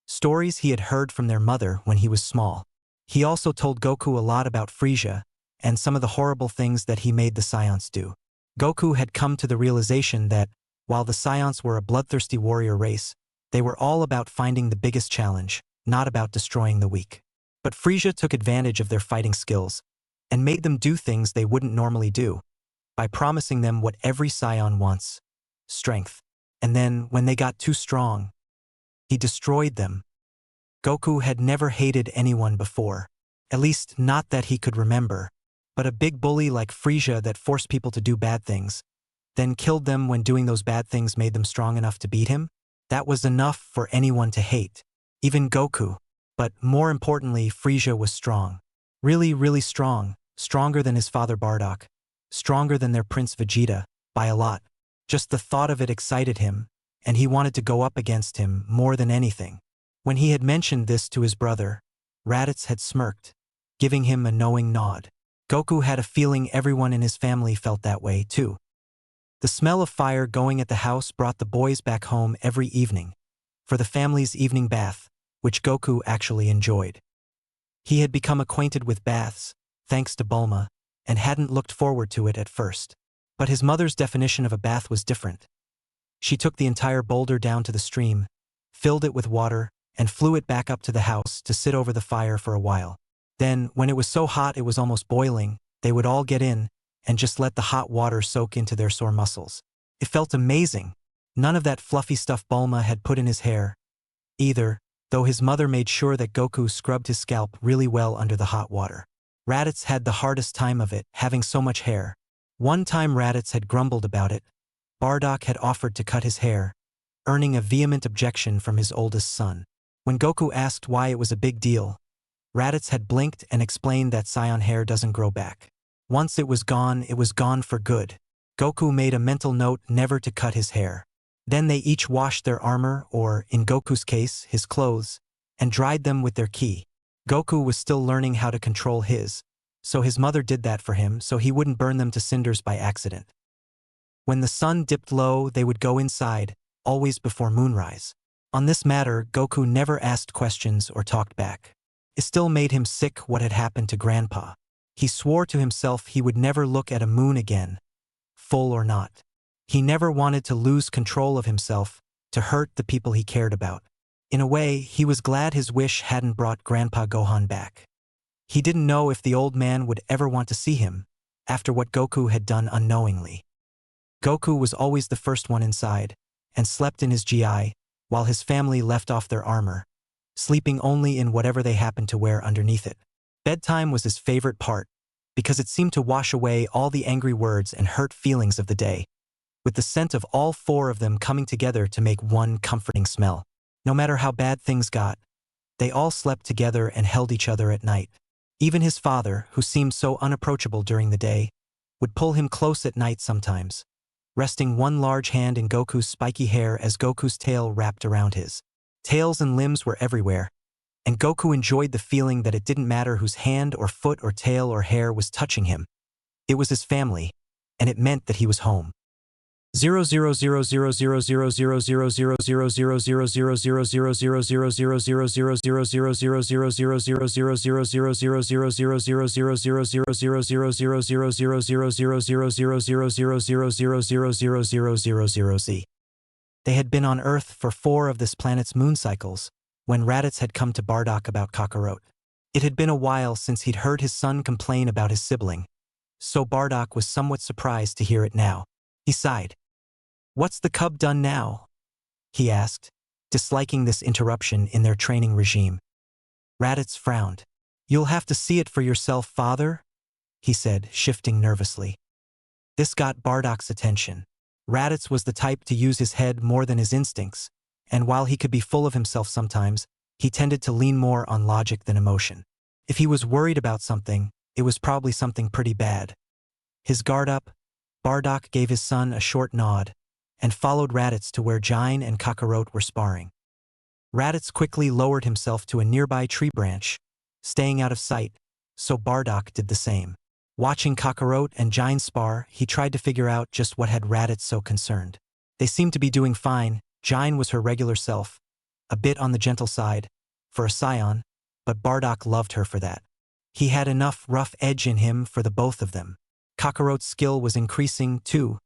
Stories he had heard from their mother when he was small. He also told Goku a lot about Frieza, and some of the horrible things that he made the Saiyans do. Goku had come to the realization that, while the Saiyans were a bloodthirsty warrior race, they were all about finding the biggest challenge, not about destroying the weak. But Frieza took advantage of their fighting skills, and made them do things they wouldn't normally do, by promising them what every Saiyan wants: strength. And then, when they got too strong, he destroyed them. Goku had never hated anyone before, at least not that he could remember, but a big bully like Frieza that forced people to do bad things, then killed them when doing those bad things made them strong enough to beat him? That was enough for anyone to hate, even Goku. But more importantly, Frieza was strong. Really, really strong, stronger than his father Bardock, stronger than their Prince Vegeta, by a lot. Just the thought of it excited him, and he wanted to go up against him more than anything. When he had mentioned this to his brother, Raditz had smirked, giving him a knowing nod. Goku had a feeling everyone in his family felt that way too. The smell of fire going at the house brought the boys back home every evening, for the family's evening bath, which Goku actually enjoyed. He had become acquainted with baths, thanks to Bulma, and hadn't looked forward to it at first. But his mother's definition of a bath was different. She took the entire boulder down to the stream, filled it with water, and flew it back up to the house to sit over the fire for a while. Then, when it was so hot it was almost boiling, they would all get in, and just let the hot water soak into their sore muscles. It felt amazing. None of that fluffy stuff Bulma had put in his hair, either, though his mother made sure that Goku scrubbed his scalp really well under the hot water. Raditz had the hardest time of it, having so much hair. One time Raditz had grumbled about it. Bardock had offered to cut his hair, earning a vehement objection from his oldest son. When Goku asked why it was a big deal, Raditz had blinked and explained that Saiyan hair doesn't grow back. Once it was gone for good. Goku made a mental note never to cut his hair. Then they each washed their armor, or, in Goku's case, his clothes, and dried them with their ki. Goku was still learning how to control his, so his mother did that for him so he wouldn't burn them to cinders by accident. When the sun dipped low, they would go inside, always before moonrise. On this matter, Goku never asked questions or talked back. It still made him sick what had happened to Grandpa. He swore to himself he would never look at a moon again, full or not. He never wanted to lose control of himself, to hurt the people he cared about. In a way, he was glad his wish hadn't brought Grandpa Gohan back. He didn't know if the old man would ever want to see him, after what Goku had done unknowingly. Goku was always the first one inside, and slept in his GI, while his family left off their armor, sleeping only in whatever they happened to wear underneath it. Bedtime was his favorite part, because it seemed to wash away all the angry words and hurt feelings of the day, with the scent of all four of them coming together to make one comforting smell. No matter how bad things got, they all slept together and held each other at night. Even his father, who seemed so unapproachable during the day, would pull him close at night sometimes, resting one large hand in Goku's spiky hair as Goku's tail wrapped around his. Tails and limbs were everywhere, and Goku enjoyed the feeling that it didn't matter whose hand or foot or tail or hair was touching him. It was his family, and it meant that he was home. 000000000000000000000000000000000000000000000000000000000000000000000000000000000000000000000000000000000000000000000000000000000000000000000000000000000000000000000000000000000000000000000000000000000000000000000000000000000000000000000000000000000000000000000000000000000000000000000000000000000000000000000000000000000000000000000000000000000000000000000000000000000000000000000000000000000000000 Bardock about Kakarot. It had been a while since he'd heard his son complain about his sibling, so Bardock was somewhat surprised to hear it now. He sighed. "What's the cub done now?" he asked, disliking this interruption in their training regime. Raditz frowned. "You'll have to see it for yourself, father," he said, shifting nervously. This got Bardock's attention. Raditz was the type to use his head more than his instincts, and while he could be full of himself sometimes, he tended to lean more on logic than emotion. If he was worried about something, it was probably something pretty bad. His guard up, Bardock gave his son a short nod, and followed Raditz to where Jine and Kakarot were sparring. Raditz quickly lowered himself to a nearby tree branch, staying out of sight, so Bardock did the same. Watching Kakarot and Jine spar, he tried to figure out just what had Raditz so concerned. They seemed to be doing fine. Jine was her regular self, a bit on the gentle side, for a scion, but Bardock loved her for that. He had enough rough edge in him for the both of them. Kakarot's skill was increasing, too.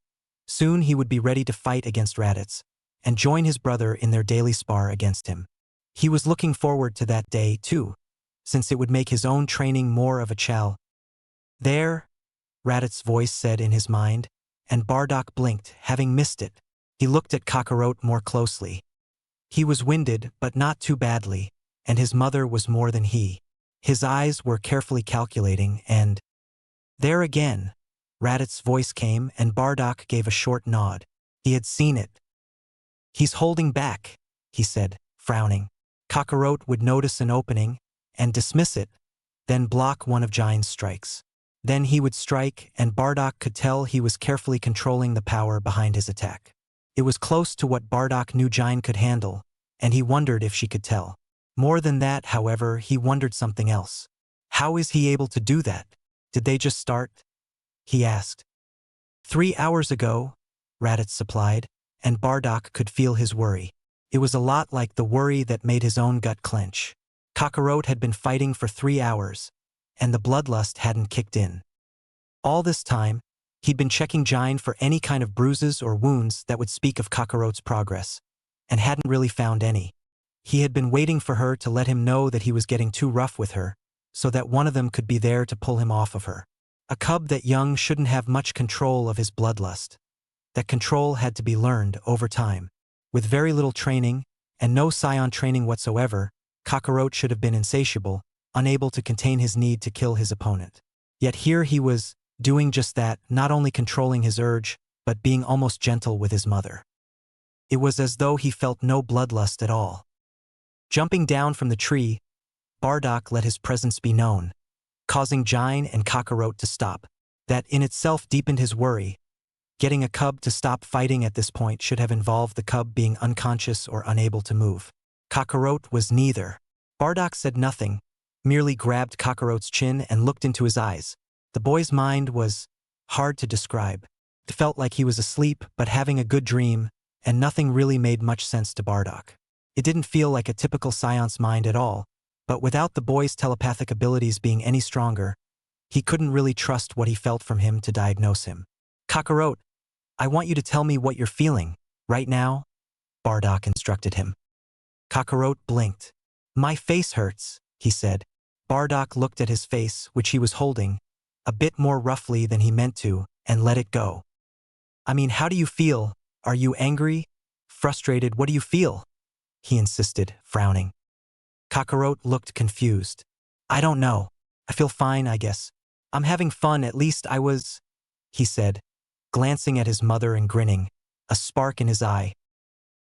Soon he would be ready to fight against Raditz, and join his brother in their daily spar against him. He was looking forward to that day, too, since it would make his own training more of a challenge. "There," Raditz's voice said in his mind, and Bardock blinked, having missed it. He looked at Kakarot more closely. He was winded, but not too badly, and his mother was more than he. His eyes were carefully calculating, and "There again," Raditz's voice came, and Bardock gave a short nod. He had seen it. "He's holding back," he said, frowning. Kakarot would notice an opening and dismiss it, then block one of Jine's strikes. Then he would strike, and Bardock could tell he was carefully controlling the power behind his attack. It was close to what Bardock knew Jine could handle, and he wondered if she could tell. More than that, however, he wondered something else. How is he able to do that? Did they just start? He asked. 3 hours ago, Raditz supplied, and Bardock could feel his worry. It was a lot like the worry that made his own gut clench. Kakarot had been fighting for 3 hours, and the bloodlust hadn't kicked in. All this time, he'd been checking Jine for any kind of bruises or wounds that would speak of Kakarot's progress, and hadn't really found any. He had been waiting for her to let him know that he was getting too rough with her, so that one of them could be there to pull him off of her. A cub that young shouldn't have much control of his bloodlust. That control had to be learned over time. With very little training, and no scion training whatsoever, Kakarot should have been insatiable, unable to contain his need to kill his opponent. Yet here he was, doing just that, not only controlling his urge, but being almost gentle with his mother. It was as though he felt no bloodlust at all. Jumping down from the tree, Bardock let his presence be known, causing Jine and Kakarot to stop. That in itself deepened his worry. Getting a cub to stop fighting at this point should have involved the cub being unconscious or unable to move. Kakarot was neither. Bardock said nothing, merely grabbed Kakarot's chin and looked into his eyes. The boy's mind was hard to describe. It felt like he was asleep but having a good dream, and nothing really made much sense to Bardock. It didn't feel like a typical scion's mind at all, But without the boy's telepathic abilities being any stronger, he couldn't really trust what he felt from him to diagnose him. Kakarot, I want you to tell me what you're feeling, right now, Bardock instructed him. Kakarot blinked. My face hurts, he said. Bardock looked at his face, which he was holding, a bit more roughly than he meant to, and let it go. I mean, how do you feel? Are you angry? Frustrated? What do you feel? He insisted, frowning. Kakarot looked confused. I don't know. I feel fine, I guess. I'm having fun, at least I was, he said, glancing at his mother and grinning, a spark in his eye.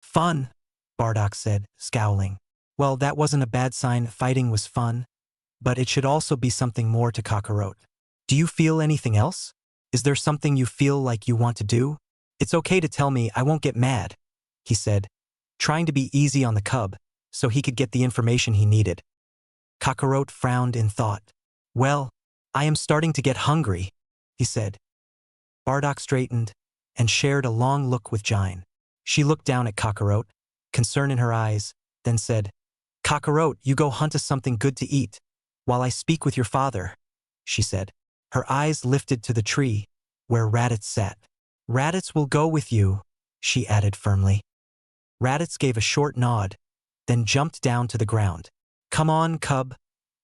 Fun, Bardock said, scowling. Well, that wasn't a bad sign. Fighting was fun. But it should also be something more to Kakarot. Do you feel anything else? Is there something you feel like you want to do? It's okay to tell me, I won't get mad, he said, trying to be easy on the cub so he could get the information he needed. Kakarot frowned in thought. Well, I am starting to get hungry, he said. Bardock straightened and shared a long look with Jine. She looked down at Kakarot, concern in her eyes, then said, Kakarot, you go hunt us something good to eat, while I speak with your father, she said. Her eyes lifted to the tree, where Raditz sat. Raditz will go with you, she added firmly. Raditz gave a short nod, then jumped down to the ground. Come on, cub.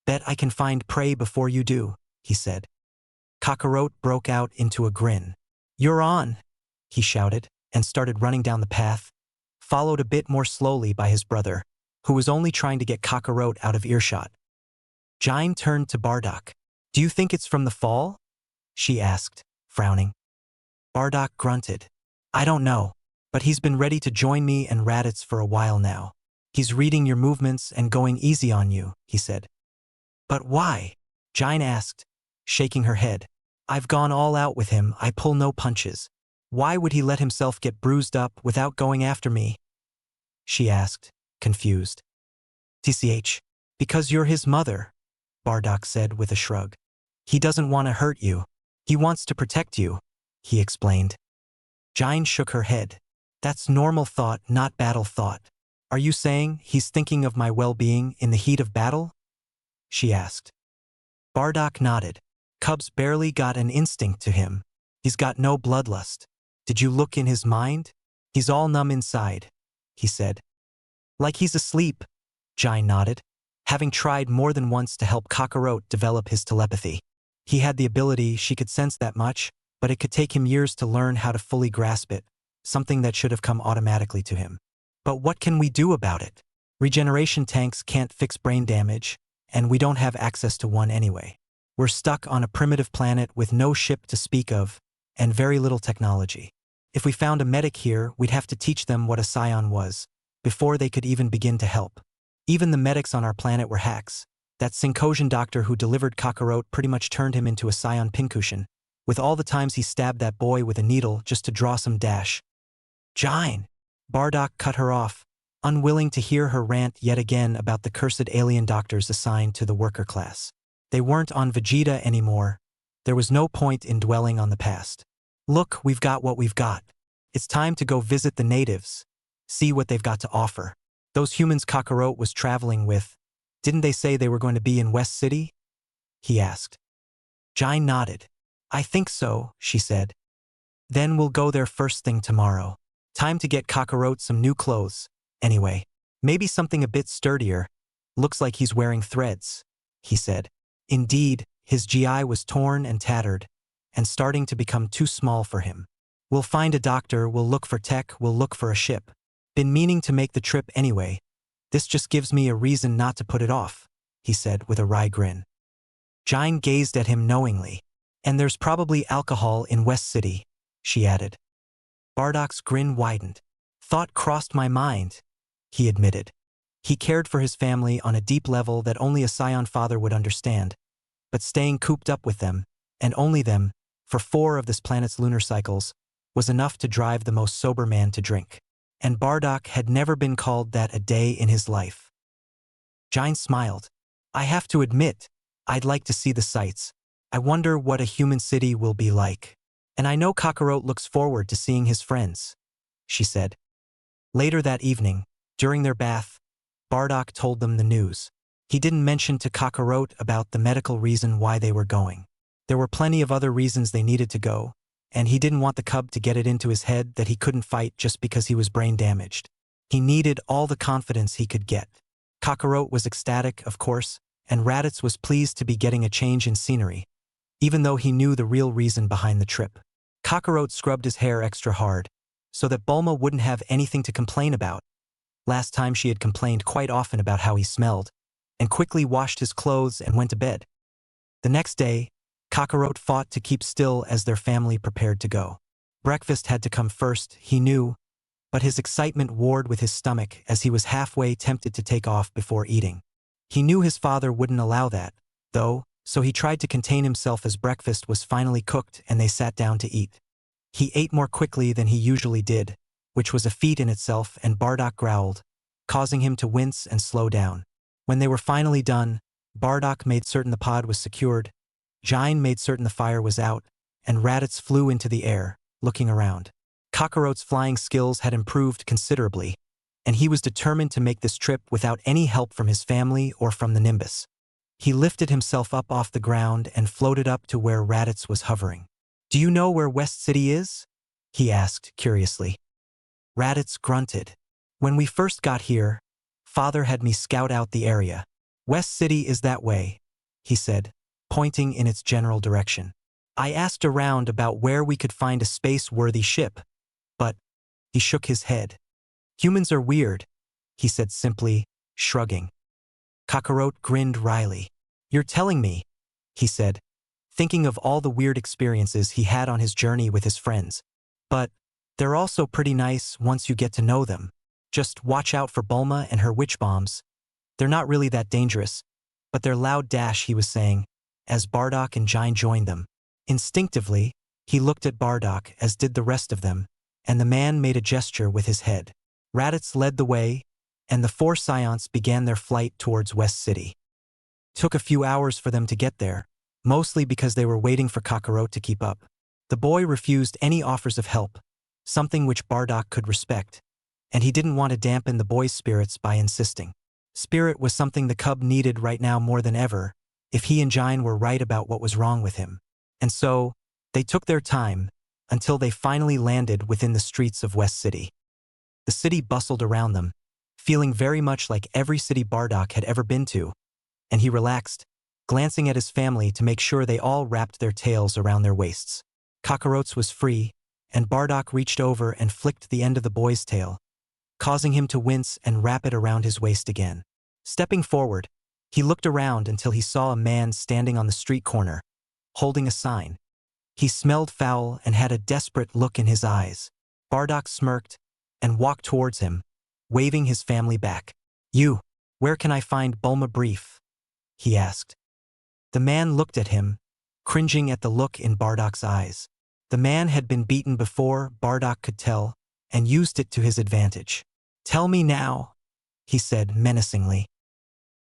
Bet I can find prey before you do, he said. Kakarot broke out into a grin. You're on, he shouted, and started running down the path, followed a bit more slowly by his brother, who was only trying to get Kakarot out of earshot. Jine turned to Bardock. Do you think it's from the fall? She asked, frowning. Bardock grunted. I don't know, but he's been ready to join me and Raditz for a while now. He's reading your movements and going easy on you, he said. But why? Jine asked, shaking her head. I've gone all out with him, I pull no punches. Why would he let himself get bruised up without going after me? She asked, confused. TCH, because you're his mother, Bardock said with a shrug. He doesn't want to hurt you. He wants to protect you, he explained. Jine shook her head. That's normal thought, not battle thought. Are you saying he's thinking of my well-being in the heat of battle? She asked. Bardock nodded. Cubs barely got an instinct to him. He's got no bloodlust. Did you look in his mind? He's all numb inside, he said. Like he's asleep, Jine nodded, having tried more than once to help Kakarot develop his telepathy. He had the ability, she could sense that much, but it could take him years to learn how to fully grasp it, something that should have come automatically to him. But what can we do about it? Regeneration tanks can't fix brain damage, and we don't have access to one anyway. We're stuck on a primitive planet with no ship to speak of, and very little technology. If we found a medic here, we'd have to teach them what a scion was, before they could even begin to help. Even the medics on our planet were hacks. That Syncosian doctor who delivered Kakarot pretty much turned him into a scion pincushion, with all the times he stabbed that boy with a needle just to draw some dash. Jine! Bardock cut her off, unwilling to hear her rant yet again about the cursed alien doctors assigned to the worker class. They weren't on Vegeta anymore. There was no point in dwelling on the past. Look, we've got what we've got. It's time to go visit the natives, see what they've got to offer. Those humans Kakarot was traveling with, didn't they say they were going to be in West City? He asked. Jine nodded. I think so, she said. Then we'll go there first thing tomorrow. Time to get Kakarot some new clothes. Anyway, maybe something a bit sturdier. Looks like he's wearing threads, he said. Indeed, his GI was torn and tattered, and starting to become too small for him. We'll find a doctor, we'll look for tech, we'll look for a ship. Been meaning to make the trip anyway. This just gives me a reason not to put it off, he said with a wry grin. Jine gazed at him knowingly. And there's probably alcohol in West City, she added. Bardock's grin widened. Thought crossed my mind, he admitted. He cared for his family on a deep level that only a scion father would understand, but staying cooped up with them, and only them, for 4 of this planet's lunar cycles, was enough to drive the most sober man to drink. And Bardock had never been called that a day in his life. Jine smiled. I have to admit, I'd like to see the sights. I wonder what a human city will be like. And I know Kakarot looks forward to seeing his friends, she said. Later that evening, during their bath, Bardock told them the news. He didn't mention to Kakarot about the medical reason why they were going. There were plenty of other reasons they needed to go, and he didn't want the cub to get it into his head that he couldn't fight just because he was brain damaged. He needed all the confidence he could get. Kakarot was ecstatic, of course, and Raditz was pleased to be getting a change in scenery, even though he knew the real reason behind the trip. Kakarot scrubbed his hair extra hard, so that Bulma wouldn't have anything to complain about. Last time she had complained quite often about how he smelled, and quickly washed his clothes and went to bed. The next day, Kakarot fought to keep still as their family prepared to go. Breakfast had to come first, he knew, but his excitement warred with his stomach as he was halfway tempted to take off before eating. He knew his father wouldn't allow that, though, so he tried to contain himself as breakfast was finally cooked and they sat down to eat. He ate more quickly than he usually did, which was a feat in itself, and Bardock growled, causing him to wince and slow down. When they were finally done, Bardock made certain the pod was secured, Jine made certain the fire was out, and Raditz flew into the air, looking around. Kakarot's flying skills had improved considerably, and he was determined to make this trip without any help from his family or from the Nimbus. He lifted himself up off the ground and floated up to where Raditz was hovering. "Do you know where West City is?" he asked curiously. Raditz grunted. "When we first got here, Father had me scout out the area. West City is that way," he said, pointing in its general direction. "I asked around about where we could find a space-worthy ship, but—" he shook his head. "Humans are weird," he said simply, shrugging. Kakarot grinned wryly. "You're telling me," he said, thinking of all the weird experiences he had on his journey with his friends. "But they're also pretty nice once you get to know them. Just watch out for Bulma and her witch bombs. They're not really that dangerous, but they're loud," he was saying, as Bardock and Jine joined them. Instinctively, he looked at Bardock, as did the rest of them, and the man made a gesture with his head. Raditz led the way, and the four Scions began their flight towards West City. It took a few hours for them to get there, mostly because they were waiting for Kakarot to keep up. The boy refused any offers of help, something which Bardock could respect, and he didn't want to dampen the boy's spirits by insisting. Spirit was something the cub needed right now more than ever, if he and Jine were right about what was wrong with him. And so, they took their time, until they finally landed within the streets of West City. The city bustled around them, feeling very much like every city Bardock had ever been to, and he relaxed, glancing at his family to make sure they all wrapped their tails around their waists. Kakarot's was free, and Bardock reached over and flicked the end of the boy's tail, causing him to wince and wrap it around his waist again. Stepping forward, he looked around until he saw a man standing on the street corner, holding a sign. He smelled foul and had a desperate look in his eyes. Bardock smirked and walked towards him, waving his family back. "You, where can I find Bulma Brief?" he asked. The man looked at him, cringing at the look in Bardock's eyes. The man had been beaten before, Bardock could tell, and used it to his advantage. "Tell me now," he said menacingly.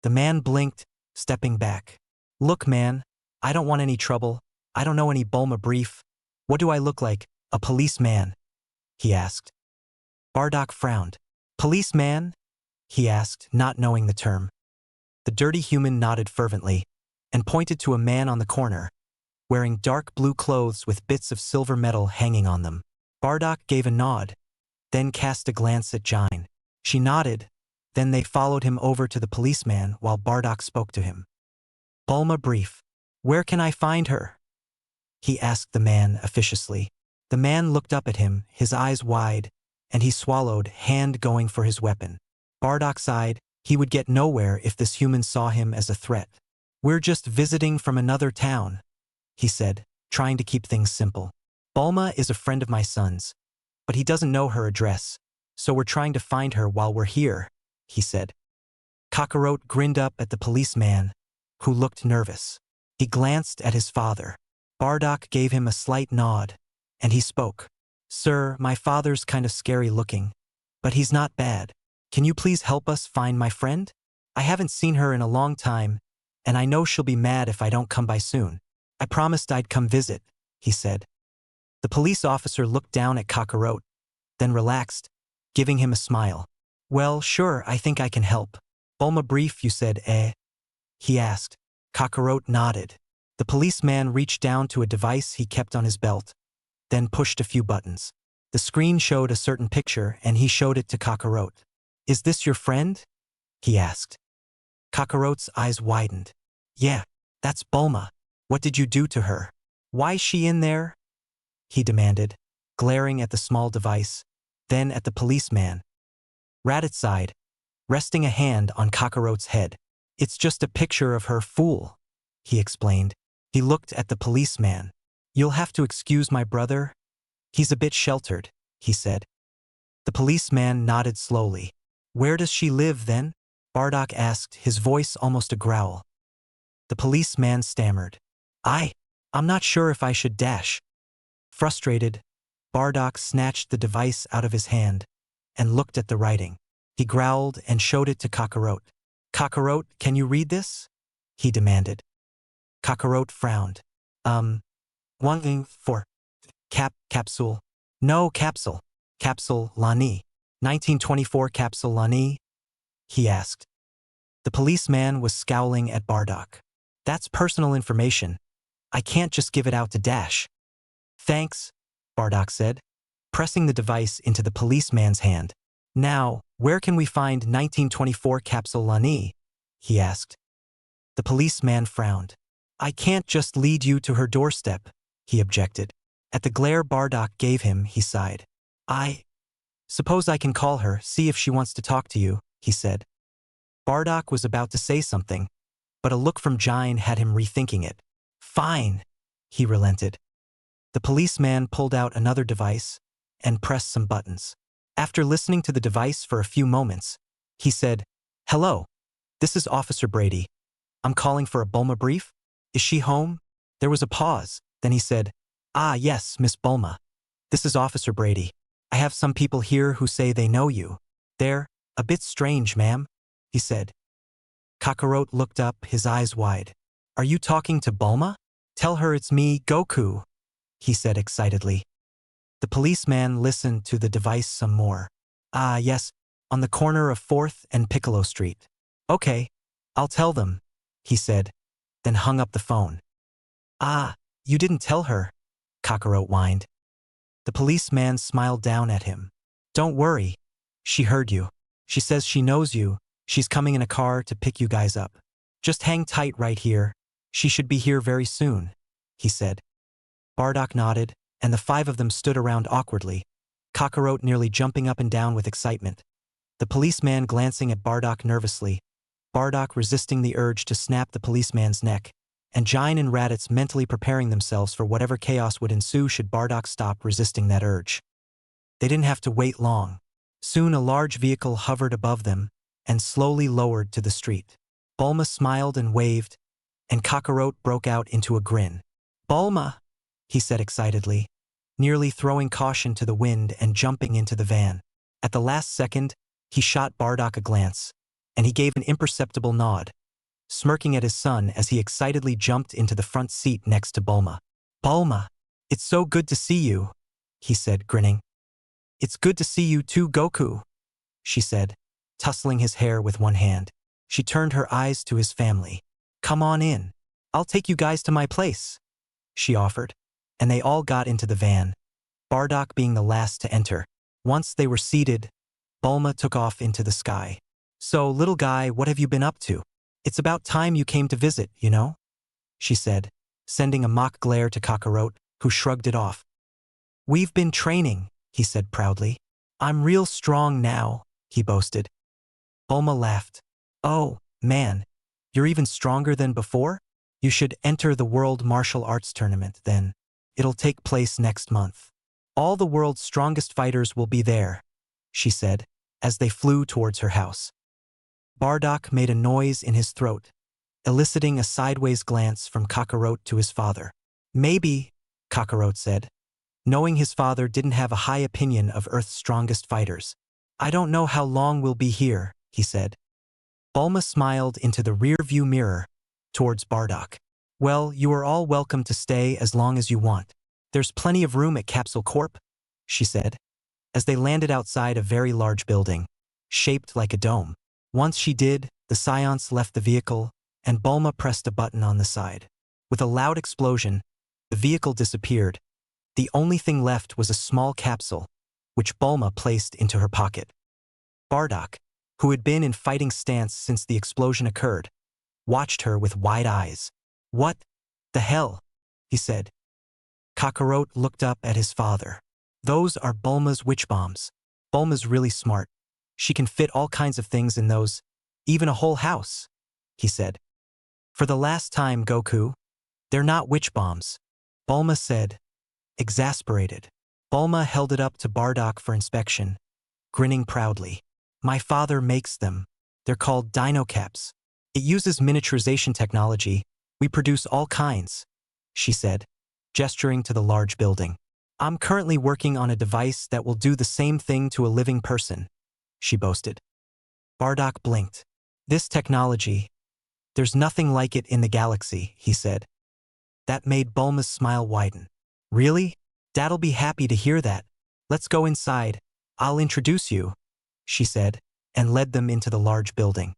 The man blinked, stepping back. "Look, man, I don't want any trouble. I don't know any Bulma Brief. What do I look like, a policeman?" he asked. Bardock frowned. "Policeman?" he asked, not knowing the term. The dirty human nodded fervently, and pointed to a man on the corner, wearing dark blue clothes with bits of silver metal hanging on them. Bardock gave a nod, then cast a glance at Jine. She nodded, then they followed him over to the policeman while Bardock spoke to him. "Bulma Brief, where can I find her?" he asked the man officiously. The man looked up at him, his eyes wide, and he swallowed, hand going for his weapon. Bardock sighed. He would get nowhere if this human saw him as a threat. "We're just visiting from another town," he said, trying to keep things simple. "Bulma is a friend of my son's, but he doesn't know her address, so we're trying to find her while we're here," he said. Kakarot grinned up at the policeman, who looked nervous. He glanced at his father. Bardock gave him a slight nod, and he spoke. "Sir, my father's kind of scary looking, but he's not bad. Can you please help us find my friend? I haven't seen her in a long time, and I know she'll be mad if I don't come by soon. I promised I'd come visit," he said. The police officer looked down at Kakarot, then relaxed, giving him a smile. "Well, sure, I think I can help. Bulma Brief, you said, eh? he asked. Kakarot nodded. The policeman reached down to a device he kept on his belt, then pushed a few buttons. The screen showed a certain picture and he showed it to Kakarot. Is this your friend? He asked. Kakarot's eyes widened. Yeah, that's Bulma. What did you do to her? Why's she in there? He demanded, glaring at the small device, then at the policeman. Raditz sighed, resting a hand on Kakarot's head. It's just a picture of her, fool, he explained. He looked at the policeman. You'll have to excuse my brother. He's a bit sheltered, he said. The policeman nodded slowly. Where does she live then? Bardock asked, his voice almost a growl. The policeman stammered. I'm not sure if I should dash. Frustrated, Bardock snatched the device out of his hand and looked at the writing. He growled and showed it to Kakarot. Kakarot, can you read this? He demanded. Kakarot frowned. One for capsule. No, capsule. Capsule Lani. 1924 capsule Lani? He asked. The policeman was scowling at Bardock. That's personal information. I can't just give it out to Dash. Thanks, Bardock said, pressing the device into the policeman's hand. Now, where can we find 1924 capsule Lani? He asked. The policeman frowned. I can't just lead you to her doorstep, he objected. At the glare Bardock gave him, he sighed. I suppose I can call her, see if she wants to talk to you, he said. Bardock was about to say something, but a look from Jine had him rethinking it. Fine, he relented. The policeman pulled out another device and pressed some buttons. After listening to the device for a few moments, he said, Hello, this is Officer Brady. I'm calling for a Bulma brief. Is she home? There was a pause. Then he said, Ah, yes, Miss Bulma. This is Officer Brady. I have some people here who say they know you. They're a bit strange, ma'am, he said. Kakarot looked up, his eyes wide. Are you talking to Bulma? Tell her it's me, Goku, he said excitedly. The policeman listened to the device some more. Ah, yes, on the corner of 4th and Piccolo Street. Okay, I'll tell them, he said, then hung up the phone. Ah, you didn't tell her, Kakarot whined. The policeman smiled down at him. Don't worry, she heard you. She says she knows you. She's coming in a car to pick you guys up. Just hang tight right here. She should be here very soon, he said. Bardock nodded, and the 5 of them stood around awkwardly, Kakarot nearly jumping up and down with excitement. The policeman glancing at Bardock nervously, Bardock resisting the urge to snap the policeman's neck, and Jine and Raditz mentally preparing themselves for whatever chaos would ensue should Bardock stop resisting that urge. They didn't have to wait long. Soon a large vehicle hovered above them and slowly lowered to the street. Bulma smiled and waved, and Kakarot broke out into a grin. Bulma, he said excitedly, nearly throwing caution to the wind and jumping into the van. At the last second, he shot Bardock a glance, and he gave an imperceptible nod, smirking at his son as he excitedly jumped into the front seat next to Bulma. Bulma, it's so good to see you, he said, grinning. It's good to see you too, Goku, she said, tussling his hair with one hand. She turned her eyes to his family. Come on in. I'll take you guys to my place, she offered, and they all got into the van, Bardock being the last to enter. Once they were seated, Bulma took off into the sky. So, little guy, what have you been up to? It's about time you came to visit, you know, she said, sending a mock glare to Kakarot, who shrugged it off. We've been training, he said proudly. I'm real strong now, he boasted. Bulma laughed. Oh, man, you're even stronger than before? You should enter the World Martial Arts Tournament, then. It'll take place next month. All the world's strongest fighters will be there, she said, as they flew towards her house. Bardock made a noise in his throat, eliciting a sideways glance from Kakarot to his father. Maybe, Kakarot said, knowing his father didn't have a high opinion of Earth's strongest fighters. I don't know how long we'll be here, he said. Bulma smiled into the rear-view mirror towards Bardock. Well, you are all welcome to stay as long as you want. There's plenty of room at Capsule Corp, she said, as they landed outside a very large building, shaped like a dome. Once she did, the Scions left the vehicle and Bulma pressed a button on the side. With a loud explosion, the vehicle disappeared. The only thing left was a small capsule, which Bulma placed into her pocket. Bardock, who had been in fighting stance since the explosion occurred, watched her with wide eyes. "What the hell?" he said. Kakarot looked up at his father. "Those are Bulma's witch bombs. Bulma's really smart. She can fit all kinds of things in those, even a whole house," he said. "For the last time, Goku, they're not witch bombs," Bulma said, exasperated. Bulma held it up to Bardock for inspection, grinning proudly. "My father makes them. They're called dino caps. It uses miniaturization technology. We produce all kinds," she said, gesturing to the large building. "I'm currently working on a device that will do the same thing to a living person," she boasted. Bardock blinked. "This technology, there's nothing like it in the galaxy," he said. That made Bulma's smile widen. "Really? Dad'll be happy to hear that. Let's go inside. I'll introduce you," she said, and led them into the large building.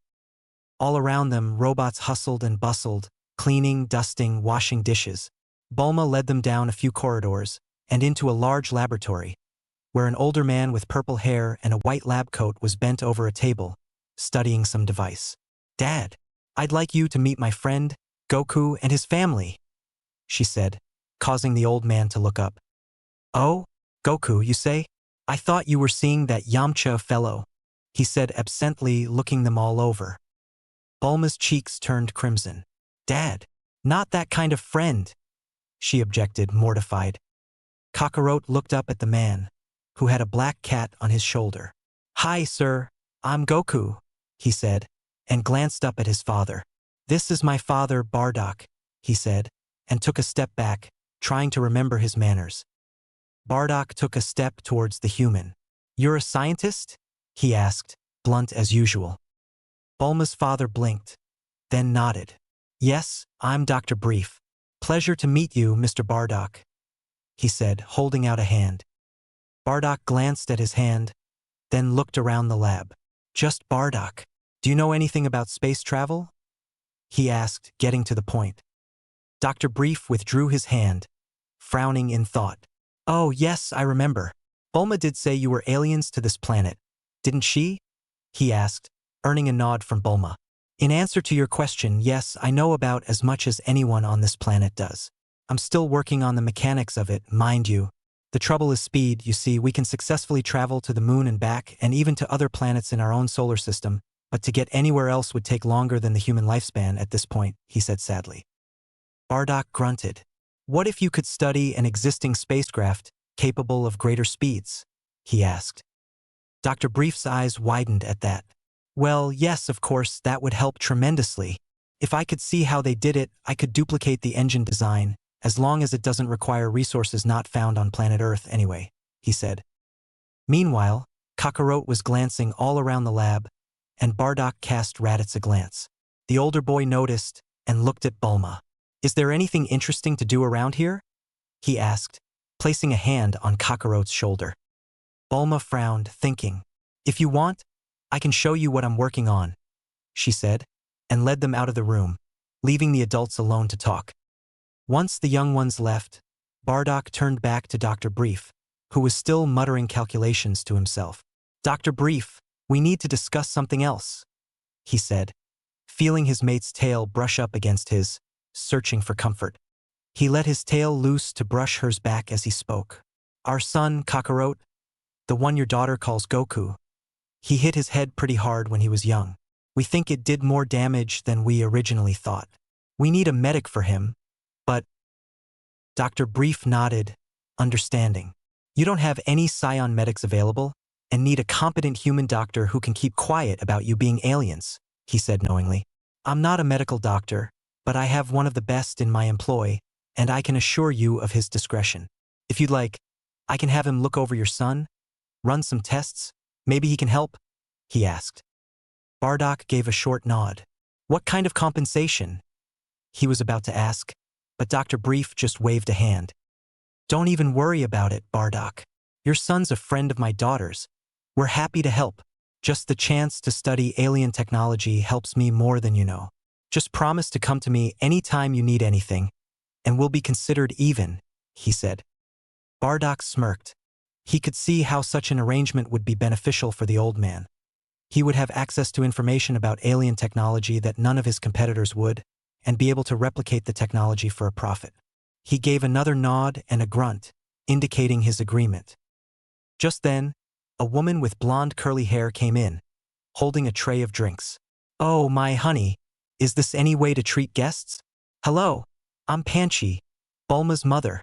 All around them, robots hustled and bustled, cleaning, dusting, washing dishes. Bulma led them down a few corridors and into a large laboratory, where an older man with purple hair and a white lab coat was bent over a table, studying some device. "Dad, I'd like you to meet my friend, Goku, and his family," she said, causing the old man to look up. "Oh, Goku, you say? I thought you were seeing that Yamcha fellow," he said absently, looking them all over. Bulma's cheeks turned crimson. "Dad, not that kind of friend," she objected, mortified. Kakarot looked up at the man, who had a black cat on his shoulder. "Hi, sir, I'm Goku," he said, and glanced up at his father. "This is my father, Bardock," he said, and took a step back, trying to remember his manners. Bardock took a step towards the human. "You're a scientist?" he asked, blunt as usual. Bulma's father blinked, then nodded. "Yes, I'm Dr. Brief. Pleasure to meet you, Mr. Bardock," he said, holding out a hand. Bardock glanced at his hand, then looked around the lab. "Just Bardock. Do you know anything about space travel?" he asked, getting to the point. Dr. Brief withdrew his hand, frowning in thought. "Oh, yes, I remember. Bulma did say you were aliens to this planet, didn't she?" he asked, earning a nod from Bulma. "In answer to your question, yes, I know about as much as anyone on this planet does. I'm still working on the mechanics of it, mind you. The trouble is speed, you see. We can successfully travel to the moon and back, and even to other planets in our own solar system, but to get anywhere else would take longer than the human lifespan at this point," he said sadly. Bardock grunted. "What if you could study an existing spacecraft capable of greater speeds?" he asked. Dr. Brief's eyes widened at that. "Well, yes, of course, that would help tremendously. If I could see how they did it, I could duplicate the engine design, as long as it doesn't require resources not found on planet Earth anyway," he said. Meanwhile, Kakarot was glancing all around the lab, and Bardock cast Raditz a glance. The older boy noticed and looked at Bulma. "Is there anything interesting to do around here?" he asked, placing a hand on Kakarot's shoulder. Bulma frowned, thinking. "If you want, I can show you what I'm working on," she said, and led them out of the room, leaving the adults alone to talk. Once the young ones left, Bardock turned back to Dr. Brief, who was still muttering calculations to himself. "Dr. Brief, we need to discuss something else," he said, feeling his mate's tail brush up against his, searching for comfort. He let his tail loose to brush hers back as he spoke. "Our son, Kakarot, the one your daughter calls Goku, he hit his head pretty hard when he was young. We think it did more damage than we originally thought. We need a medic for him, but—" Dr. Brief nodded, understanding. "You don't have any Scion medics available, and need a competent human doctor who can keep quiet about you being aliens," he said knowingly. "I'm not a medical doctor, but I have one of the best in my employ, and I can assure you of his discretion. If you'd like, I can have him look over your son, run some tests. Maybe he can help?" he asked. Bardock gave a short nod. "What kind of compensation?" he was about to ask, but Dr. Brief just waved a hand. "Don't even worry about it, Bardock. Your son's a friend of my daughter's. We're happy to help. Just the chance to study alien technology helps me more than you know." Just promise to come to me anytime you need anything, and we'll be considered even, he said. Bardock smirked. He could see how such an arrangement would be beneficial for the old man. He would have access to information about alien technology that none of his competitors would, and be able to replicate the technology for a profit. He gave another nod and a grunt, indicating his agreement. Just then, a woman with blonde curly hair came in, holding a tray of drinks. "Oh, my honey, is this any way to treat guests? Hello, I'm Panchi, Bulma's mother,"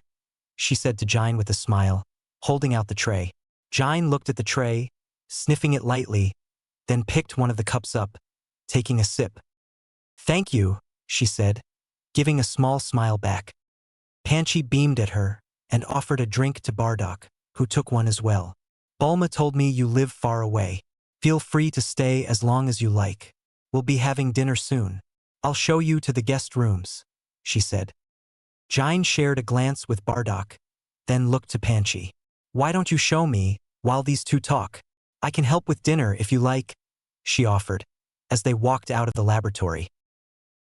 she said to Jine with a smile, holding out the tray. Jine looked at the tray, sniffing it lightly, then picked one of the cups up, taking a sip. "Thank you," she said, giving a small smile back. Panchi beamed at her and offered a drink to Bardock, who took one as well. "Bulma told me you live far away. Feel free to stay as long as you like. We'll be having dinner soon. I'll show you to the guest rooms," she said. Jine shared a glance with Bardock, then looked to Panchi. "Why don't you show me while these two talk? I can help with dinner if you like," she offered, as they walked out of the laboratory.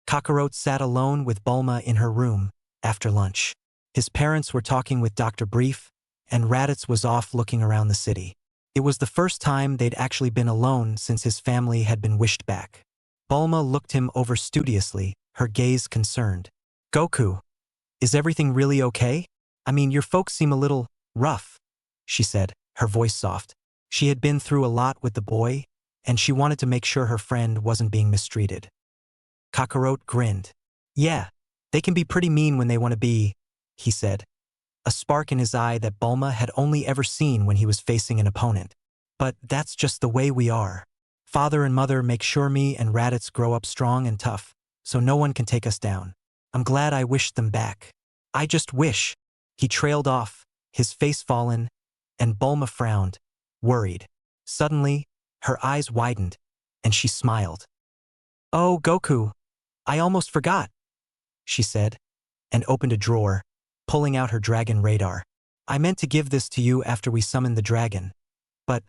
Kakarot sat alone with Bulma in her room after lunch. His parents were talking with Dr. Brief, and Raditz was off looking around the city. It was the first time they'd actually been alone since his family had been wished back. Bulma looked him over studiously, her gaze concerned. "Goku, is everything really okay? I mean, your folks seem a little rough," she said, her voice soft. She had been through a lot with the boy, and she wanted to make sure her friend wasn't being mistreated. Kakarot grinned. "Yeah, they can be pretty mean when they want to be," he said, a spark in his eye that Bulma had only ever seen when he was facing an opponent. "But that's just the way we are. Father and mother make sure me and Raditz grow up strong and tough, so no one can take us down. I'm glad I wished them back. I just wish." He trailed off, his face fallen, and Bulma frowned, worried. Suddenly, her eyes widened, and she smiled. "Oh, Goku, I almost forgot," she said, and opened a drawer, pulling out her dragon radar. "I meant to give this to you after we summoned the dragon. But,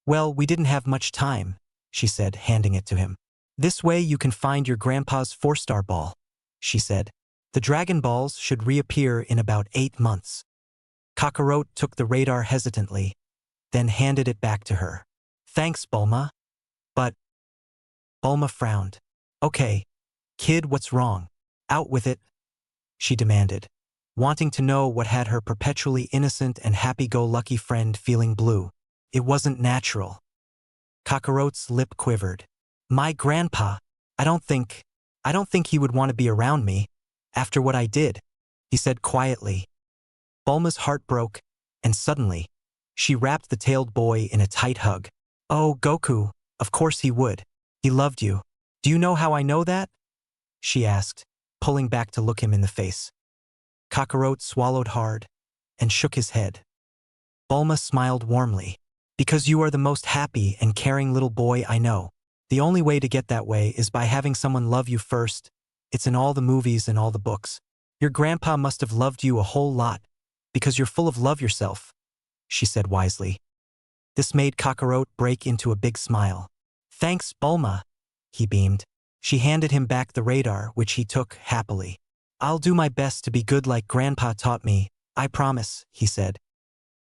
well, we didn't have much time," she said, handing it to him. "This way you can find your grandpa's 4-star ball," she said. "The Dragon Balls should reappear in about 8 months. Kakarot took the radar hesitantly, then handed it back to her. "Thanks, Bulma. But..." Bulma frowned. "Okay, kid, what's wrong? Out with it," she demanded, wanting to know what had her perpetually innocent and happy-go-lucky friend feeling blue. It wasn't natural. Kakarot's lip quivered. "My grandpa, I don't think he would want to be around me, after what I did," he said quietly. Bulma's heart broke, and suddenly, she wrapped the tailed boy in a tight hug. "Oh, Goku, of course he would. He loved you. Do you know how I know that?" she asked, pulling back to look him in the face. Kakarot swallowed hard and shook his head. Bulma smiled warmly. "Because you are the most happy and caring little boy I know. The only way to get that way is by having someone love you first. It's in all the movies and all the books. Your grandpa must have loved you a whole lot, because you're full of love yourself," she said wisely. This made Kakarot break into a big smile. "Thanks, Bulma," he beamed. She handed him back the radar, which he took happily. "I'll do my best to be good like Grandpa taught me, I promise," he said.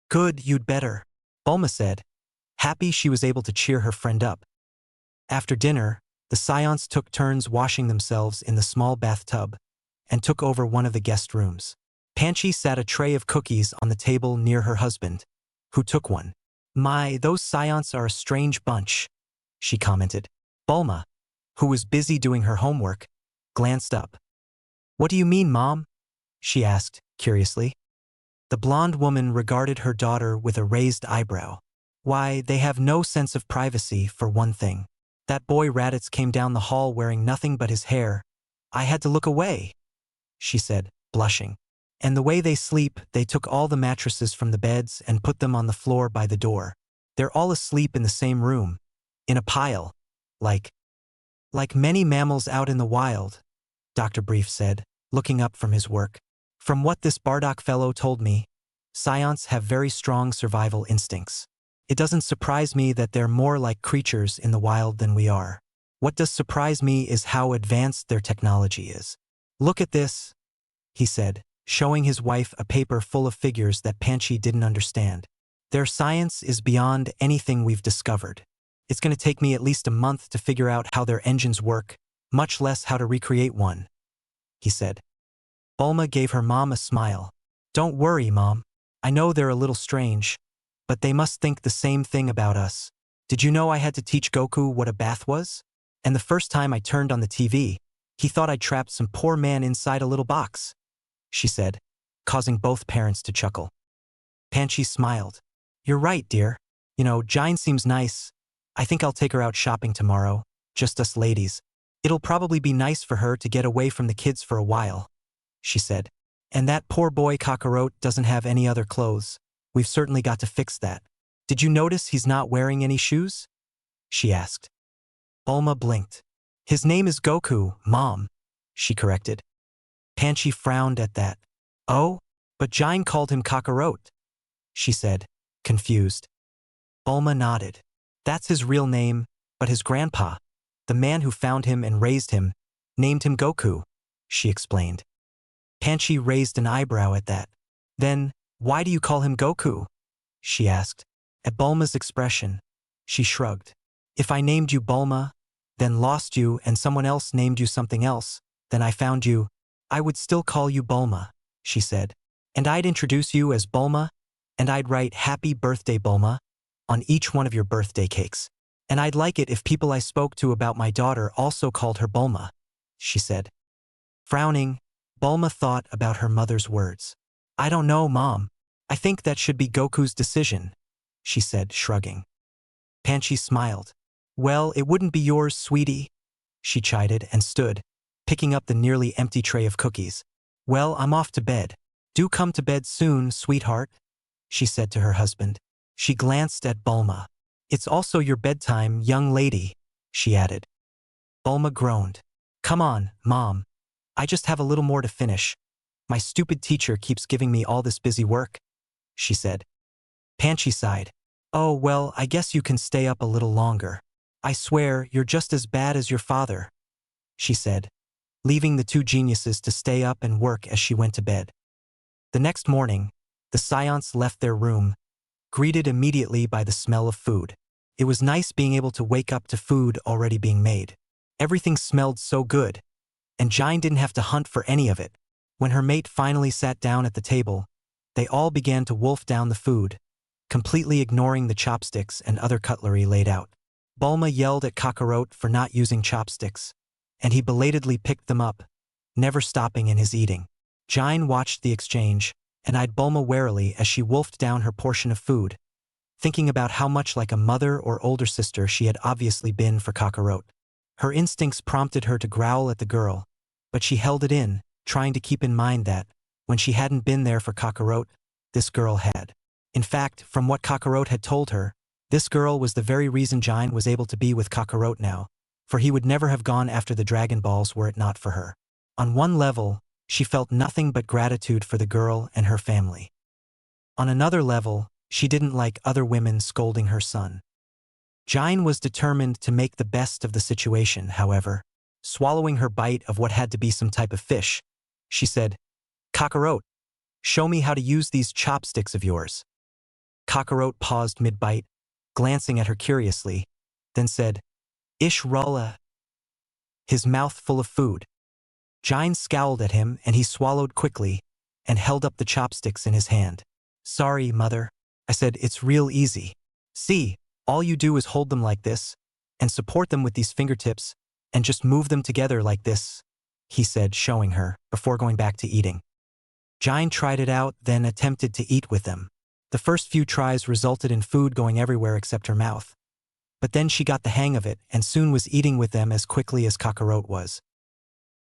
"Good, you'd better," Bulma said, happy she was able to cheer her friend up. After dinner, the Scions took turns washing themselves in the small bathtub and took over one of the guest rooms. Panchi sat a tray of cookies on the table near her husband, who took one. "My, those Scions are a strange bunch," she commented. Bulma, who was busy doing her homework, glanced up. "What do you mean, Mom?" she asked, curiously. The blonde woman regarded her daughter with a raised eyebrow. "Why, they have no sense of privacy, for one thing. That boy Raditz came down the hall wearing nothing but his hair. I had to look away," she said, blushing. "And the way they sleep, they took all the mattresses from the beds and put them on the floor by the door. They're all asleep in the same room, in a pile, like many mammals out in the wild," Dr. Brief said, looking up from his work. "From what this Bardock fellow told me, Scions have very strong survival instincts. It doesn't surprise me that they're more like creatures in the wild than we are." What does surprise me is how advanced their technology is. Look at this, he said, showing his wife a paper full of figures that Panchi didn't understand. Their science is beyond anything we've discovered. It's going to take me at least a month to figure out how their engines work, much less how to recreate one, he said. Bulma gave her mom a smile. Don't worry, Mom. I know they're a little strange, but they must think the same thing about us. Did you know I had to teach Goku what a bath was? And the first time I turned on the TV, he thought I'd trapped some poor man inside a little box, she said, causing both parents to chuckle. Panchi smiled. You're right, dear. You know, Jine seems nice. I think I'll take her out shopping tomorrow, just us ladies. It'll probably be nice for her to get away from the kids for a while, she said. And that poor boy Kakarot doesn't have any other clothes. We've certainly got to fix that. Did you notice he's not wearing any shoes? She asked. Bulma blinked. His name is Goku, Mom, she corrected. Panchi frowned at that. Oh, but Jine called him Kakarot, she said, confused. Bulma nodded. That's his real name, but his grandpa, the man who found him and raised him, named him Goku, she explained. Panchi raised an eyebrow at that. Then, why do you call him Goku? She asked. At Bulma's expression, she shrugged. If I named you Bulma, then lost you and someone else named you something else, then I found you, I would still call you Bulma, she said. And I'd introduce you as Bulma, and I'd write Happy Birthday Bulma on each one of your birthday cakes. And I'd like it if people I spoke to about my daughter also called her Bulma, she said. Frowning, Bulma thought about her mother's words. I don't know, Mom. I think that should be Goku's decision, she said, shrugging. Panchi smiled. Well, it wouldn't be yours, sweetie, she chided and stood, picking up the nearly empty tray of cookies. Well, I'm off to bed. Do come to bed soon, sweetheart, she said to her husband. She glanced at Bulma. It's also your bedtime, young lady, she added. Bulma groaned. Come on, Mom. I just have a little more to finish. My stupid teacher keeps giving me all this busy work, she said. Panchi sighed. Oh, well, I guess you can stay up a little longer. I swear, you're just as bad as your father, she said, leaving the two geniuses to stay up and work as she went to bed. The next morning, the Scions left their room, greeted immediately by the smell of food. It was nice being able to wake up to food already being made. Everything smelled so good, and Jine didn't have to hunt for any of it. When her mate finally sat down at the table, they all began to wolf down the food, completely ignoring the chopsticks and other cutlery laid out. Bulma yelled at Kakarot for not using chopsticks, and he belatedly picked them up, never stopping in his eating. Jine watched the exchange and eyed Bulma warily as she wolfed down her portion of food, thinking about how much like a mother or older sister she had obviously been for Kakarot. Her instincts prompted her to growl at the girl, but she held it in, trying to keep in mind that, when she hadn't been there for Kakarot, this girl had. In fact, from what Kakarot had told her, this girl was the very reason Jine was able to be with Kakarot now, for he would never have gone after the Dragon Balls were it not for her. On one level, she felt nothing but gratitude for the girl and her family. On another level, she didn't like other women scolding her son. Jine was determined to make the best of the situation, however. Swallowing her bite of what had to be some type of fish, she said, Kakarot, show me how to use these chopsticks of yours. Kakarot paused mid-bite, glancing at her curiously, then said, Ish Rulla, his mouth full of food. Jine scowled at him and he swallowed quickly and held up the chopsticks in his hand. Sorry, mother, I said, it's real easy. See, all you do is hold them like this and support them with these fingertips and just move them together like this, he said, showing her, before going back to eating. Jine tried it out, then attempted to eat with them. The first few tries resulted in food going everywhere except her mouth. But then she got the hang of it and soon was eating with them as quickly as Kakarot was.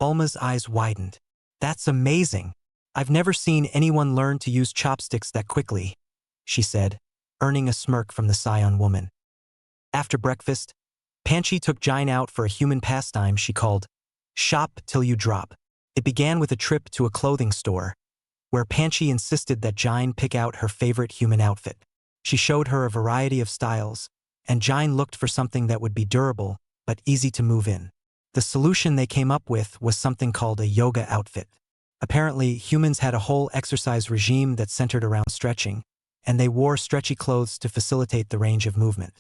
Bulma's eyes widened. That's amazing. I've never seen anyone learn to use chopsticks that quickly, she said, earning a smirk from the Scion woman. After breakfast, Panchi took Jine out for a human pastime she called Shop Till You Drop. It began with a trip to a clothing store, where Panchi insisted that Jine pick out her favorite human outfit. She showed her a variety of styles, and Jine looked for something that would be durable, but easy to move in. The solution they came up with was something called a yoga outfit. Apparently, humans had a whole exercise regime that centered around stretching, and they wore stretchy clothes to facilitate the range of movement.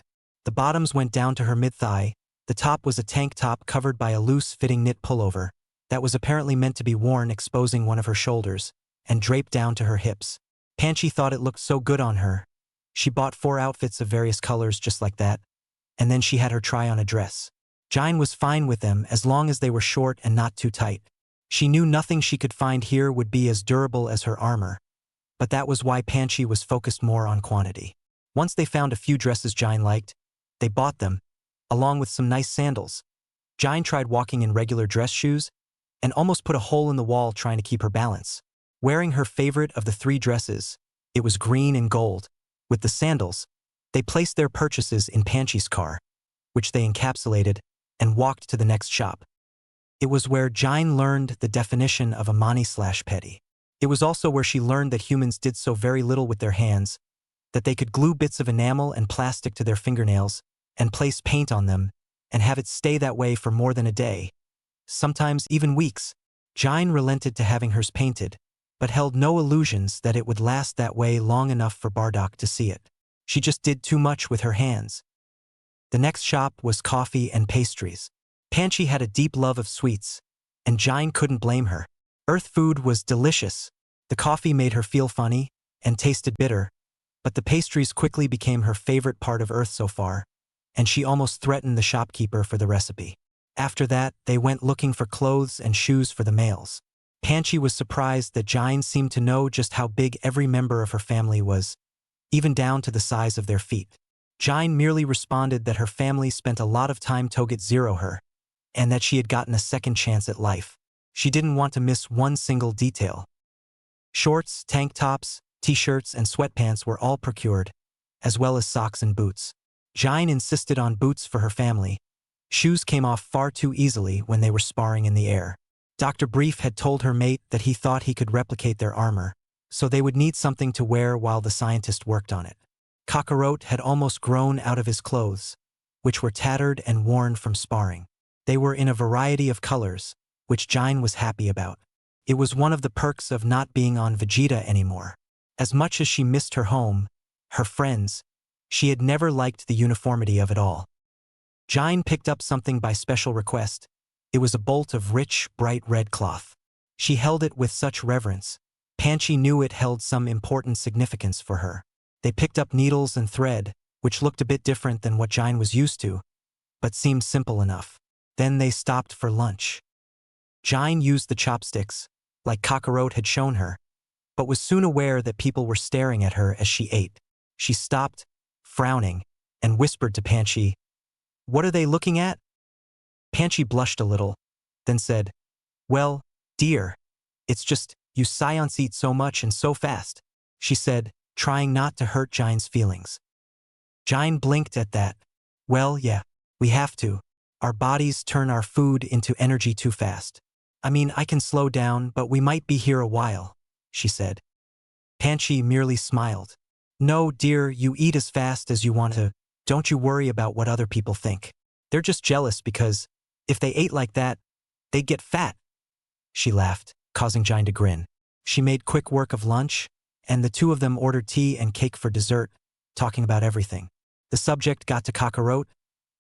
The bottoms went down to her mid-thigh, the top was a tank top covered by a loose-fitting knit pullover that was apparently meant to be worn exposing one of her shoulders, and draped down to her hips. Panchi thought it looked so good on her. She bought 4 outfits of various colors just like that, and then she had her try on a dress. Jine was fine with them as long as they were short and not too tight. She knew nothing she could find here would be as durable as her armor, but that was why Panchi was focused more on quantity. Once they found a few dresses Jine liked, they bought them, along with some nice sandals. Jine tried walking in regular dress shoes and almost put a hole in the wall trying to keep her balance. Wearing her favorite of the 3 dresses, it was green and gold. With the sandals, they placed their purchases in Panchi's car, which they encapsulated, and walked to the next shop. It was where Jine learned the definition of a mani/pedi. It was also where she learned that humans did so very little with their hands, that they could glue bits of enamel and plastic to their fingernails, and place paint on them, and have it stay that way for more than a day, sometimes even weeks. Jine relented to having hers painted, but held no illusions that it would last that way long enough for Bardock to see it. She just did too much with her hands. The next shop was coffee and pastries. Panchi had a deep love of sweets, and Jine couldn't blame her. Earth food was delicious. The coffee made her feel funny and tasted bitter, but the pastries quickly became her favorite part of Earth so far, and she almost threatened the shopkeeper for the recipe. After that, they went looking for clothes and shoes for the males. Panchi was surprised that Jine seemed to know just how big every member of her family was, even down to the size of their feet. Jine merely responded that her family spent a lot of time Toget Zero her, and that she had gotten a second chance at life. She didn't want to miss one single detail. Shorts, tank tops, t-shirts, and sweatpants were all procured, as well as socks and boots. Jine insisted on boots for her family. Shoes came off far too easily when they were sparring in the air. Dr. Brief had told her mate that he thought he could replicate their armor, so they would need something to wear while the scientist worked on it. Kakarot had almost grown out of his clothes, which were tattered and worn from sparring. They were in a variety of colors, which Jine was happy about. It was one of the perks of not being on Vegeta anymore. As much as she missed her home, her friends, she had never liked the uniformity of it all. Jine picked up something by special request. It was a bolt of rich, bright red cloth. She held it with such reverence. Panchi knew it held some important significance for her. They picked up needles and thread, which looked a bit different than what Jine was used to, but seemed simple enough. Then they stopped for lunch. Jine used the chopsticks, like Kakarot had shown her, but was soon aware that people were staring at her as she ate. She stopped, frowning, and whispered to Panchi, "What are they looking at?" Panchi blushed a little, then said, "Well, dear, it's just, you scions eat so much and so fast," she said, trying not to hurt Jine's feelings. Jine blinked at that. "Well, yeah, we have to. Our bodies turn our food into energy too fast. I mean, I can slow down, but we might be here a while," she said. Panchi merely smiled. "No, dear, you eat as fast as you want to. Don't you worry about what other people think. They're just jealous because, if they ate like that, they'd get fat." She laughed, causing Jine to grin. She made quick work of lunch, and the two of them ordered tea and cake for dessert, talking about everything. The subject got to Kakarot,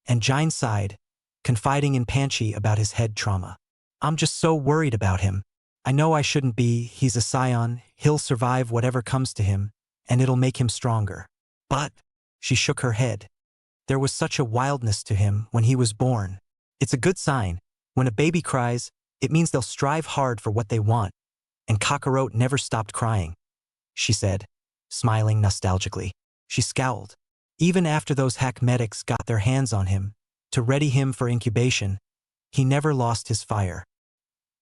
and Jine sighed, confiding in Panchi about his head trauma. "I'm just so worried about him. I know I shouldn't be, he's a scion, he'll survive whatever comes to him, and it'll make him stronger. But," she shook her head, "there was such a wildness to him when he was born. It's a good sign. When a baby cries, it means they'll strive hard for what they want. And Kakarot never stopped crying," she said, smiling nostalgically. She scowled. Even after those hack medics got their hands on him, to ready him for incubation, he never lost his fire.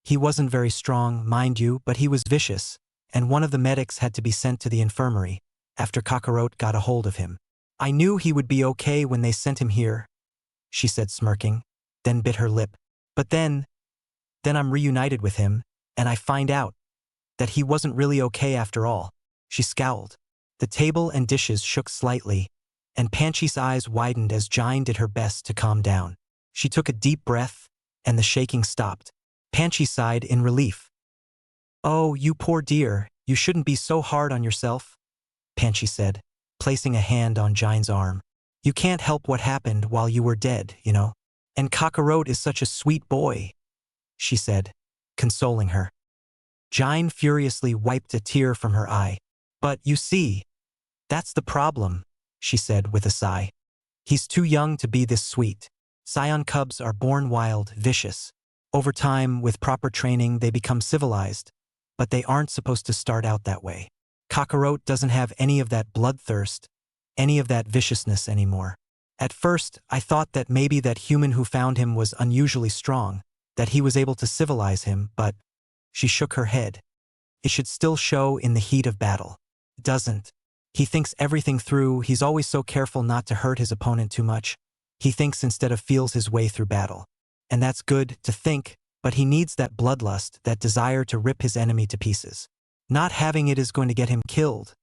He wasn't very strong, mind you, but he was vicious, and one of the medics had to be sent to the infirmary after Kakarot got a hold of him. "I knew he would be okay when they sent him here," she said smirking, then bit her lip. "But then I'm reunited with him, and I find out that he wasn't really okay after all." She scowled. The table and dishes shook slightly, and Panchi's eyes widened as Jine did her best to calm down. She took a deep breath, and the shaking stopped. Panchi sighed in relief. "Oh, you poor dear, you shouldn't be so hard on yourself," Panchi said, placing a hand on Jine's arm. "You can't help what happened while you were dead, you know. And Kakarot is such a sweet boy," she said, consoling her. Jine furiously wiped a tear from her eye. "But you see, that's the problem," she said with a sigh. "He's too young to be this sweet. Scion cubs are born wild, vicious. Over time, with proper training, they become civilized, but they aren't supposed to start out that way. Kakarot doesn't have any of that bloodthirst, any of that viciousness anymore. At first, I thought that maybe that human who found him was unusually strong, that he was able to civilize him, but..." She shook her head. "It should still show in the heat of battle. It doesn't. He thinks everything through, he's always so careful not to hurt his opponent too much. He thinks instead of feels his way through battle. And that's good to think, but he needs that bloodlust, that desire to rip his enemy to pieces. Not having it is going to get him killed,"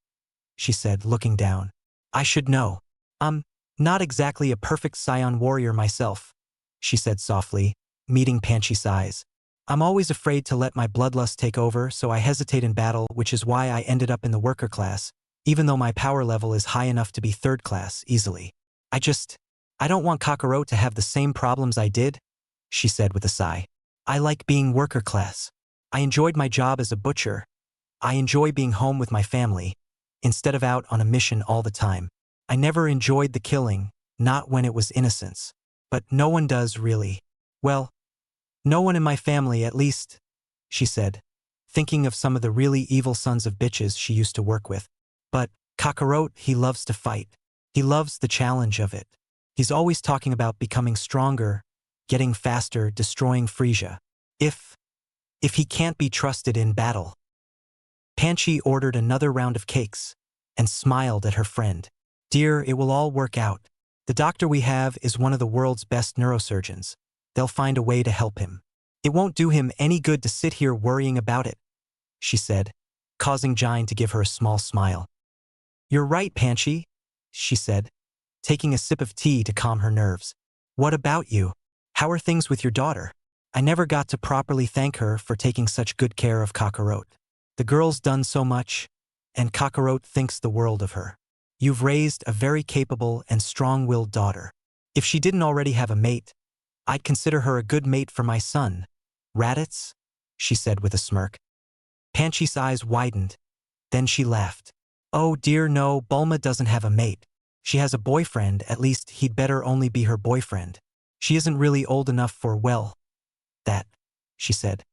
she said, looking down. "I should know. I'm not exactly a perfect Scion warrior myself," she said softly, meeting Panchi's eyes. "I'm always afraid to let my bloodlust take over, so I hesitate in battle, which is why I ended up in the worker class, even though my power level is high enough to be third class easily. I don't want Kakarot to have the same problems I did," she said with a sigh. "I like being worker class. I enjoyed my job as a butcher. I enjoy being home with my family, instead of out on a mission all the time. I never enjoyed the killing, not when it was innocence. But no one does really. Well, no one in my family at least," she said, thinking of some of the really evil sons of bitches she used to work with. "But Kakarot, he loves to fight. He loves the challenge of it. He's always talking about becoming stronger, getting faster, destroying Frisia. If he can't be trusted in battle." Panchi ordered another round of cakes and smiled at her friend. "Dear, it will all work out. The doctor we have is one of the world's best neurosurgeons. They'll find a way to help him. It won't do him any good to sit here worrying about it," she said, causing Jine to give her a small smile. "You're right, Panchi," she said, taking a sip of tea to calm her nerves. "What about you? How are things with your daughter? I never got to properly thank her for taking such good care of Kakarot. The girl's done so much, and Kakarot thinks the world of her. You've raised a very capable and strong-willed daughter. If she didn't already have a mate, I'd consider her a good mate for my son. Raditz?" she said with a smirk. Panchi's eyes widened. Then she laughed. "Oh dear no, Bulma doesn't have a mate. She has a boyfriend, at least he'd better only be her boyfriend. She isn't really old enough for, well, that," she said.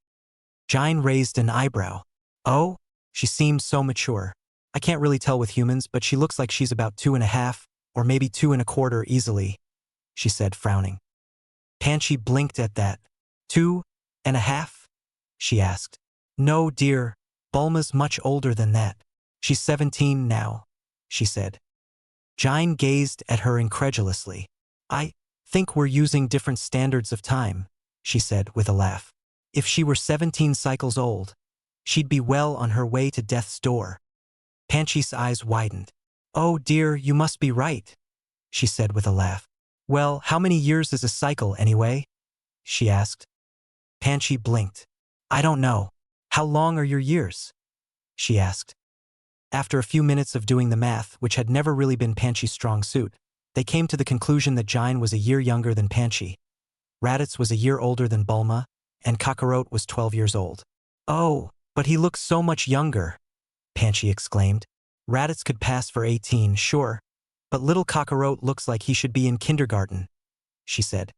Jine raised an eyebrow. "Oh?" She seemed so mature. "I can't really tell with humans, but she looks like she's about 2.5, or maybe 2.25 easily," she said, frowning. Panchi blinked at that. 2.5? she asked. "No, dear, Bulma's much older than that. She's 17 now," she said. Jine gazed at her incredulously. "I think we're using different standards of time," she said with a laugh. "If she were 17 cycles old, she'd be well on her way to death's door." Panchi's eyes widened. "Oh dear, you must be right," she said with a laugh. "Well, how many years is a cycle anyway?" she asked. Panchi blinked. "I don't know. How long are your years?" she asked. After a few minutes of doing the math, which had never really been Panchi's strong suit, they came to the conclusion that Jine was a year younger than Panchi. Raditz was a year older than Bulma, and Kakarot was 12 years old. "Oh, but he looks so much younger," Panchi exclaimed. "Raditz could pass for 18, sure, but little Kakarot looks like he should be in kindergarten," she said.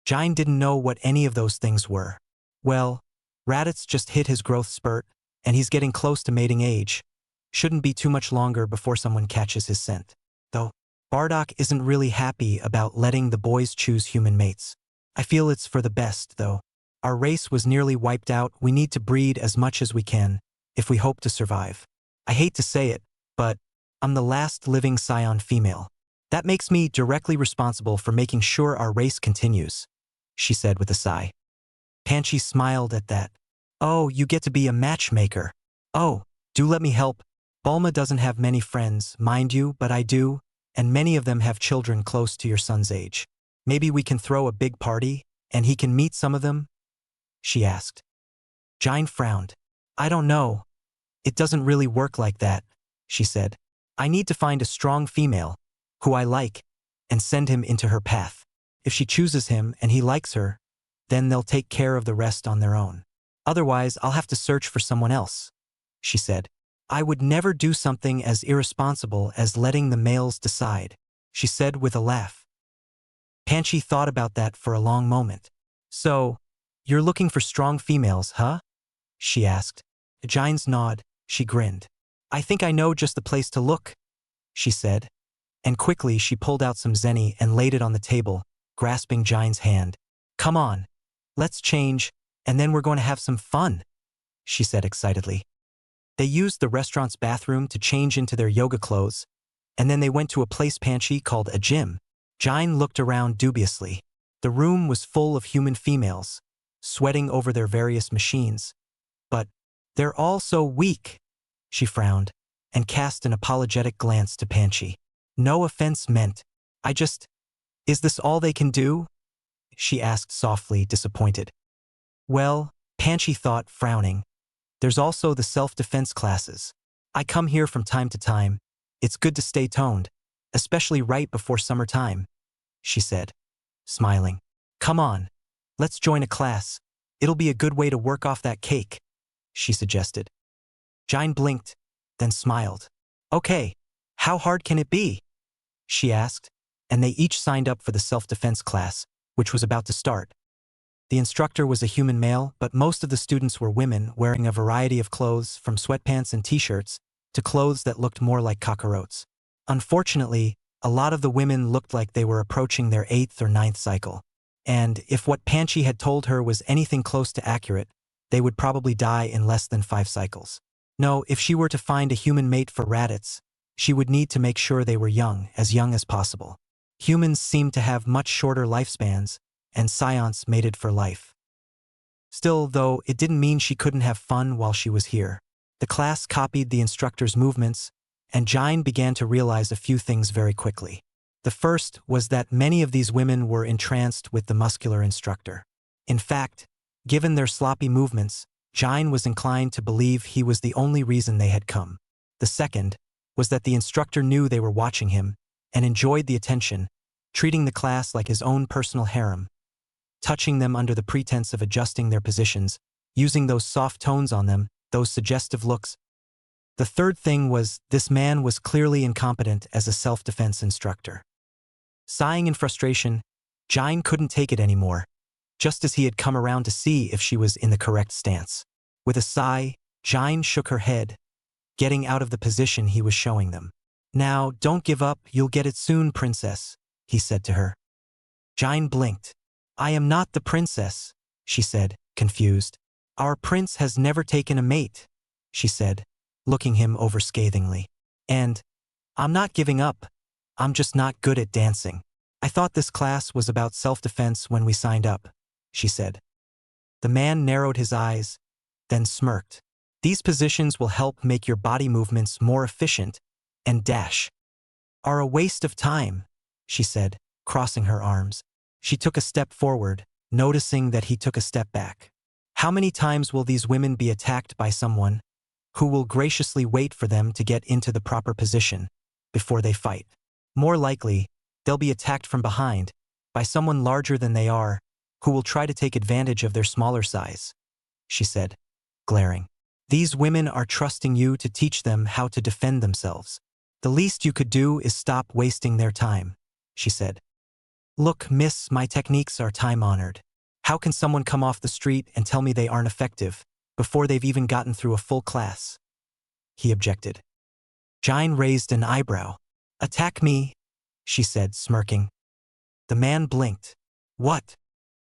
Jine didn't know what any of those things were. "Well, Raditz just hit his growth spurt, and he's getting close to mating age. Shouldn't be too much longer before someone catches his scent. Though, Bardock isn't really happy about letting the boys choose human mates. I feel it's for the best, though. Our race was nearly wiped out. We need to breed as much as we can, if we hope to survive. I hate to say it, but I'm the last living Scion female. That makes me directly responsible for making sure our race continues," she said with a sigh. Panchi smiled at that. "Oh, you get to be a matchmaker. Oh, do let me help. Bulma doesn't have many friends, mind you, but I do, and many of them have children close to your son's age." Maybe we can throw a big party, and he can meet some of them? She asked. Jine frowned. I don't know. It doesn't really work like that, she said. I need to find a strong female, who I like, and send him into her path. If she chooses him and he likes her, then they'll take care of the rest on their own. Otherwise, I'll have to search for someone else, she said. I would never do something as irresponsible as letting the males decide, she said with a laugh. Panchi thought about that for a long moment. So, you're looking for strong females, huh? She asked. Jine's nod, she grinned. I think I know just the place to look, she said. And quickly she pulled out some zenny and laid it on the table, grasping Jine's hand. Come on, let's change, and then we're going to have some fun, she said excitedly. They used the restaurant's bathroom to change into their yoga clothes, and then they went to a place Panchi called a gym. Jine looked around dubiously. The room was full of human females, sweating over their various machines. But they're all so weak, she frowned, and cast an apologetic glance to Panchi. No offense meant. Is this all they can do? She asked softly, disappointed. Well, Panchi thought, frowning. There's also the self-defense classes. I come here from time to time. It's good to stay toned, especially right before summertime, she said, smiling. Come on, let's join a class. It'll be a good way to work off that cake, she suggested. Jine blinked, then smiled. Okay, how hard can it be? She asked, and they each signed up for the self-defense class, which was about to start. The instructor was a human male, but most of the students were women wearing a variety of clothes from sweatpants and t-shirts to clothes that looked more like cockroaches. Unfortunately, a lot of the women looked like they were approaching their 8th or 9th cycle. And if what Panchi had told her was anything close to accurate, they would probably die in less than 5 cycles. No, if she were to find a human mate for Raditz, she would need to make sure they were young as possible. Humans seemed to have much shorter lifespans, and science mated for life. Still, though, it didn't mean she couldn't have fun while she was here. The class copied the instructor's movements, and Jine began to realize a few things very quickly. The first was that many of these women were entranced with the muscular instructor. In fact, given their sloppy movements, Jine was inclined to believe he was the only reason they had come. The second was that the instructor knew they were watching him and enjoyed the attention, treating the class like his own personal harem, touching them under the pretense of adjusting their positions, using those soft tones on them, those suggestive looks. The third thing was this man was clearly incompetent as a self-defense instructor. Sighing in frustration, Jine couldn't take it anymore, just as he had come around to see if she was in the correct stance. With a sigh, Jine shook her head, getting out of the position he was showing them. Now, don't give up, you'll get it soon, princess, he said to her. Jine blinked. I am not the princess, she said, confused. Our prince has never taken a mate, she said, looking him over scathingly. And I'm not giving up. I'm just not good at dancing. I thought this class was about self-defense when we signed up, she said. The man narrowed his eyes, then smirked. These positions will help make your body movements more efficient and are a waste of time, she said, crossing her arms. She took a step forward, noticing that he took a step back. How many times will these women be attacked by someone who will graciously wait for them to get into the proper position before they fight? More likely, they'll be attacked from behind by someone larger than they are who will try to take advantage of their smaller size, she said, glaring. These women are trusting you to teach them how to defend themselves. The least you could do is stop wasting their time, she said. Look, miss, my techniques are time-honored. How can someone come off the street and tell me they aren't effective before they've even gotten through a full class? He objected. Jine raised an eyebrow. Attack me, she said, smirking. The man blinked. What?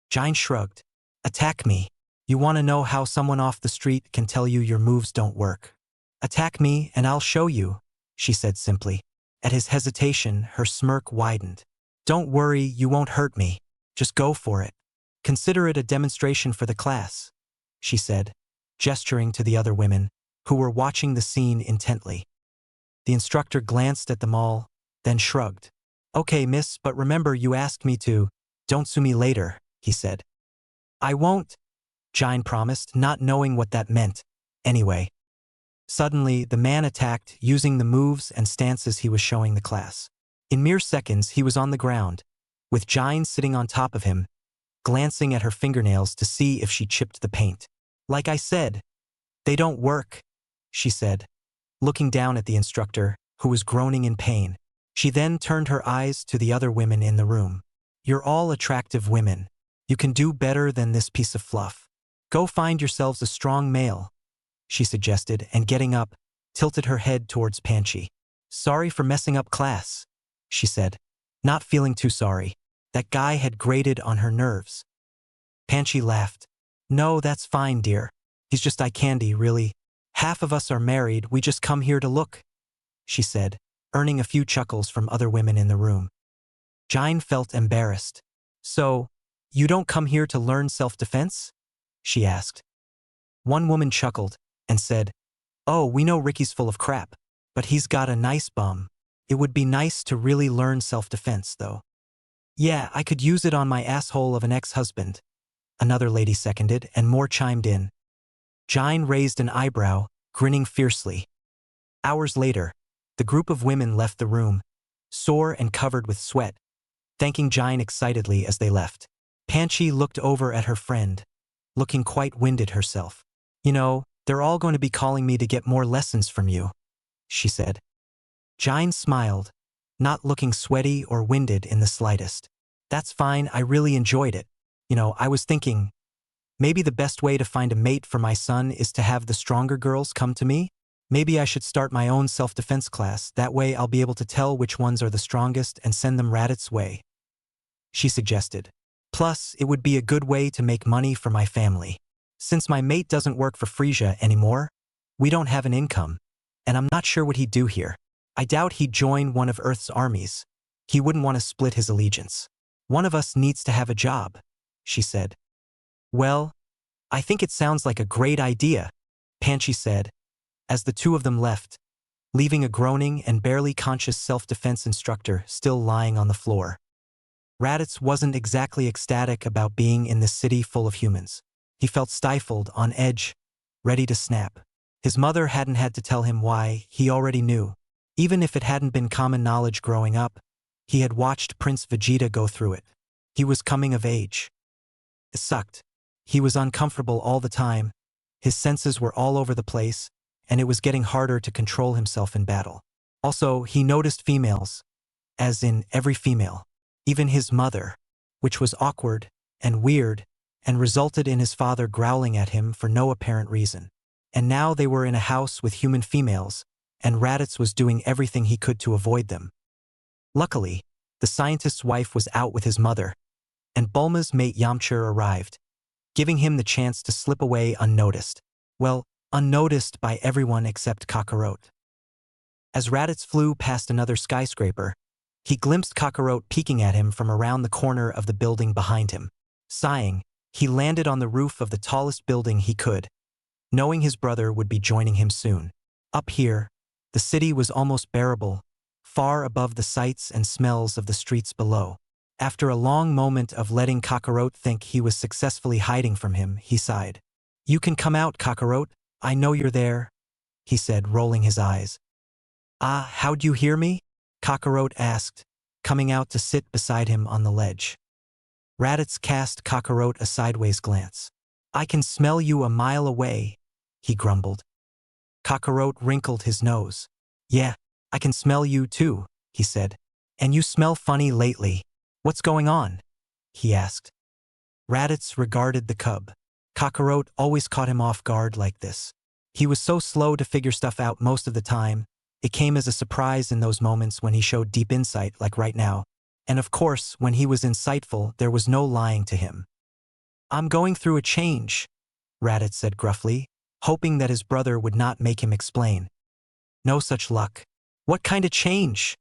Jine shrugged. Attack me. You want to know how someone off the street can tell you your moves don't work? Attack me and I'll show you, she said simply. At his hesitation, her smirk widened. Don't worry, you won't hurt me. Just go for it. Consider it a demonstration for the class, she said, gesturing to the other women, who were watching the scene intently. The instructor glanced at them all, then shrugged. Okay, miss, but remember you asked me to. Don't sue me later, he said. I won't, Jine promised, not knowing what that meant. Anyway. Suddenly, the man attacked, using the moves and stances he was showing the class. In mere seconds, he was on the ground, with Jine sitting on top of him, glancing at her fingernails to see if she chipped the paint. Like I said, they don't work, she said, looking down at the instructor, who was groaning in pain. She then turned her eyes to the other women in the room. You're all attractive women. You can do better than this piece of fluff. Go find yourselves a strong male, she suggested, and getting up, tilted her head towards Panchi. Sorry for messing up class, she said, not feeling too sorry. That guy had grated on her nerves. Panchi laughed. No, that's fine, dear. He's just eye candy, really. Half of us are married, we just come here to look, she said, earning a few chuckles from other women in the room. Jine felt embarrassed. So, you don't come here to learn self-defense? She asked. One woman chuckled and said, Oh, we know Ricky's full of crap, but he's got a nice bum. It would be nice to really learn self-defense, though. Yeah, I could use it on my asshole of an ex-husband, another lady seconded, and more chimed in. Jine raised an eyebrow, grinning fiercely. Hours later, the group of women left the room, sore and covered with sweat, thanking Jine excitedly as they left. Panchi looked over at her friend, looking quite winded herself. You know, they're all going to be calling me to get more lessons from you, she said. Jine smiled, not looking sweaty or winded in the slightest. That's fine, I really enjoyed it. You know, I was thinking, maybe the best way to find a mate for my son is to have the stronger girls come to me? Maybe I should start my own self-defense class, that way I'll be able to tell which ones are the strongest and send them Radit's way, she suggested. Plus, it would be a good way to make money for my family. Since my mate doesn't work for Frisia anymore, we don't have an income, and I'm not sure what he'd do here. I doubt he'd join one of Earth's armies. He wouldn't want to split his allegiance. One of us needs to have a job, she said. Well, I think it sounds like a great idea, Panchi said, as the two of them left, leaving a groaning and barely conscious self-defense instructor still lying on the floor. Raditz wasn't exactly ecstatic about being in this city full of humans. He felt stifled, on edge, ready to snap. His mother hadn't had to tell him why, he already knew. Even if it hadn't been common knowledge growing up, he had watched Prince Vegeta go through it. He was coming of age. It sucked. He was uncomfortable all the time. His senses were all over the place, and it was getting harder to control himself in battle. Also, he noticed females, as in every female, even his mother, which was awkward and weird and resulted in his father growling at him for no apparent reason. And now they were in a house with human females, and Raditz was doing everything he could to avoid them. Luckily, the scientist's wife was out with his mother, and Bulma's mate Yamcha arrived, giving him the chance to slip away unnoticed. Well, unnoticed by everyone except Kakarot. As Raditz flew past another skyscraper, he glimpsed Kakarot peeking at him from around the corner of the building behind him. Sighing, he landed on the roof of the tallest building he could, knowing his brother would be joining him soon. Up here, the city was almost bearable, far above the sights and smells of the streets below. After a long moment of letting Kakarot think he was successfully hiding from him, he sighed. You can come out, Kakarot. I know you're there, he said, rolling his eyes. Ah, how'd you hear me? Kakarot asked, coming out to sit beside him on the ledge. Raditz cast Kakarot a sideways glance. I can smell you a mile away, he grumbled. Kakarot wrinkled his nose. Yeah, I can smell you too, he said. And you smell funny lately. What's going on? He asked. Raditz regarded the cub. Kakarot always caught him off guard like this. He was so slow to figure stuff out most of the time, it came as a surprise in those moments when he showed deep insight like right now. And of course, when he was insightful, there was no lying to him. I'm going through a change, Raditz said gruffly, hoping that his brother would not make him explain. No such luck. What kind of change?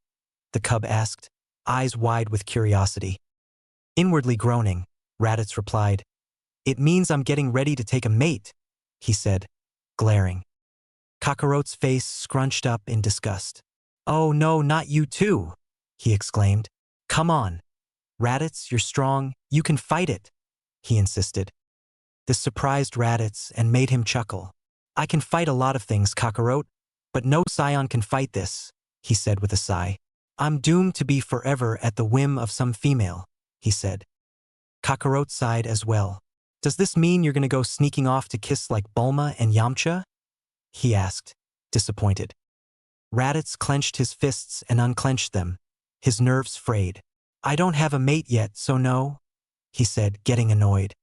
The cub asked, eyes wide with curiosity. Inwardly groaning, Raditz replied, It means I'm getting ready to take a mate, he said, glaring. Kakarot's face scrunched up in disgust. Oh no, not you too, he exclaimed. Come on. Raditz, you're strong, you can fight it, he insisted. This surprised Raditz and made him chuckle. I can fight a lot of things, Kakarot, but no scion can fight this, he said with a sigh. I'm doomed to be forever at the whim of some female, he said. Kakarot sighed as well. Does this mean you're gonna go sneaking off to kiss like Bulma and Yamcha? He asked, disappointed. Raditz clenched his fists and unclenched them, his nerves frayed. I don't have a mate yet, so no, he said, getting annoyed.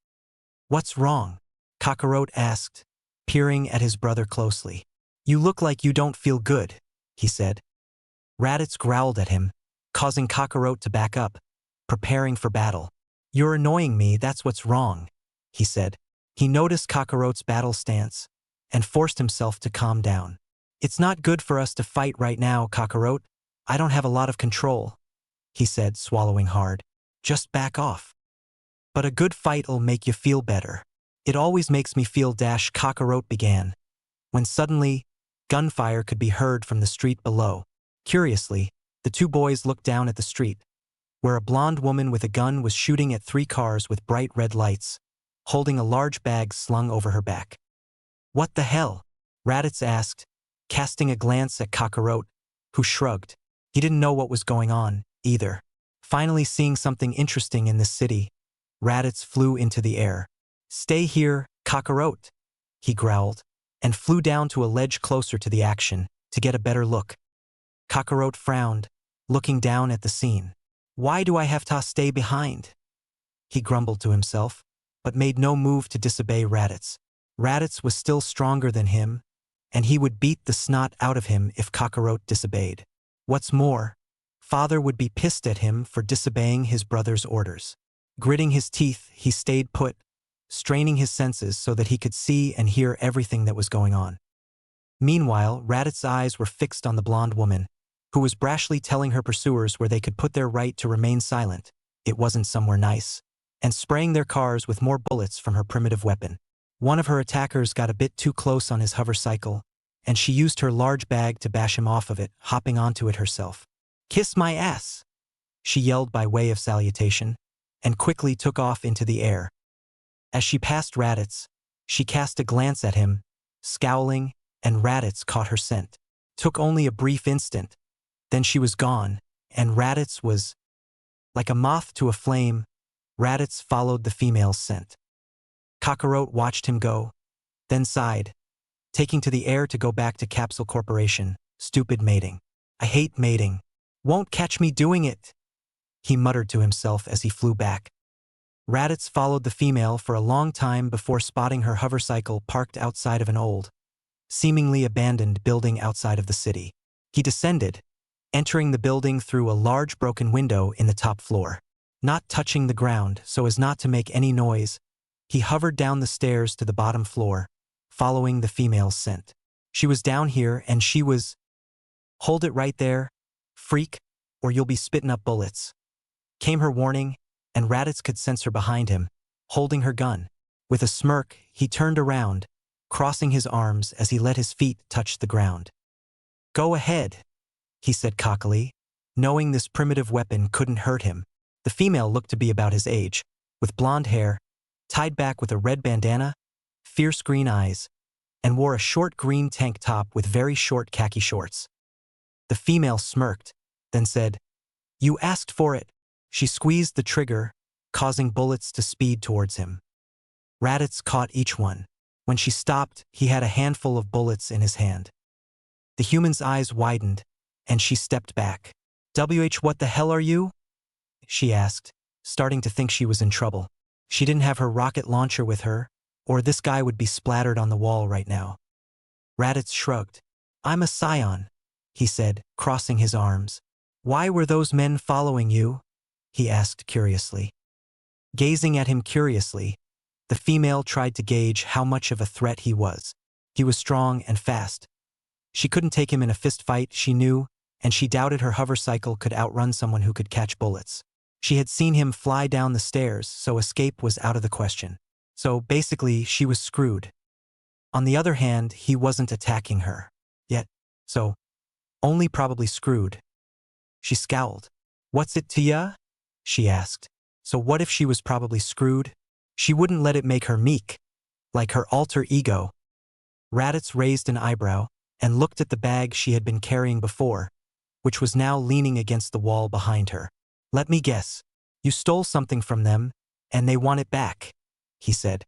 What's wrong? Kakarot asked, peering at his brother closely. You look like you don't feel good, he said. Raditz growled at him, causing Kakarot to back up, preparing for battle. You're annoying me, that's what's wrong, he said. He noticed Kakarot's battle stance and forced himself to calm down. It's not good for us to fight right now, Kakarot. I don't have a lot of control, he said, swallowing hard. Just back off. But a good fight'll make you feel better. It always makes me feel. Kakarot began, when suddenly, gunfire could be heard from the street below. Curiously, the two boys looked down at the street, where a blonde woman with a gun was shooting at 3 cars with bright red lights, holding a large bag slung over her back. What the hell? Raditz asked, casting a glance at Kakarot, who shrugged. He didn't know what was going on, either. Finally seeing something interesting in this city, Raditz flew into the air. Stay here, Kakarot, he growled, and flew down to a ledge closer to the action to get a better look. Kakarot frowned, looking down at the scene. Why do I have to stay behind? He grumbled to himself, but made no move to disobey Raditz. Raditz was still stronger than him, and he would beat the snot out of him if Kakarot disobeyed. What's more, Father would be pissed at him for disobeying his brother's orders. Gritting his teeth, he stayed put, straining his senses so that he could see and hear everything that was going on. Meanwhile, Raditz's eyes were fixed on the blonde woman, who was brashly telling her pursuers where they could put their right to remain silent, it wasn't somewhere nice, and spraying their cars with more bullets from her primitive weapon. One of her attackers got a bit too close on his hovercycle, and she used her large bag to bash him off of it, hopping onto it herself. Kiss my ass, she yelled by way of salutation, and quickly took off into the air. As she passed Raditz, she cast a glance at him, scowling, and Raditz caught her scent. Took only a brief instant, then she was gone, and Raditz was like a moth to a flame. Raditz followed the female's scent. Kakarot watched him go, then sighed, taking to the air to go back to Capsule Corporation. Stupid mating. I hate mating. Won't catch me doing it, he muttered to himself as he flew back. Raditz followed the female for a long time before spotting her hovercycle parked outside of an old, seemingly abandoned building outside of the city. He descended, entering the building through a large broken window in the top floor. Not touching the ground so as not to make any noise, he hovered down the stairs to the bottom floor, following the female's scent. She was down here and she was… Hold it right there, freak, or you'll be spitting up bullets, came her warning, and Raditz could sense her behind him, holding her gun. With a smirk, he turned around, crossing his arms as he let his feet touch the ground. Go ahead, he said cockily, knowing this primitive weapon couldn't hurt him. The female looked to be about his age, with blonde hair, tied back with a red bandana, fierce green eyes, and wore a short green tank top with very short khaki shorts. The female smirked, then said, You asked for it. She squeezed the trigger, causing bullets to speed towards him. Raditz caught each one. When she stopped, he had a handful of bullets in his hand. The human's eyes widened, and she stepped back. What the hell are you? She asked, starting to think she was in trouble. She didn't have her rocket launcher with her, or this guy would be splattered on the wall right now. Raditz shrugged. I'm a scion, he said, crossing his arms. Why were those men following you? He asked curiously. Gazing at him curiously, the female tried to gauge how much of a threat he was. He was strong and fast. She couldn't take him in a fist fight, she knew, and she doubted her hovercycle could outrun someone who could catch bullets. She had seen him fly down the stairs, so escape was out of the question. So basically, she was screwed. On the other hand, he wasn't attacking her yet, so only probably screwed. She scowled. What's it to ya? she asked. So what if she was probably screwed? She wouldn't let it make her meek, like her alter ego. Raditz raised an eyebrow and looked at the bag she had been carrying before, which was now leaning against the wall behind her. Let me guess. You stole something from them, and they want it back, he said.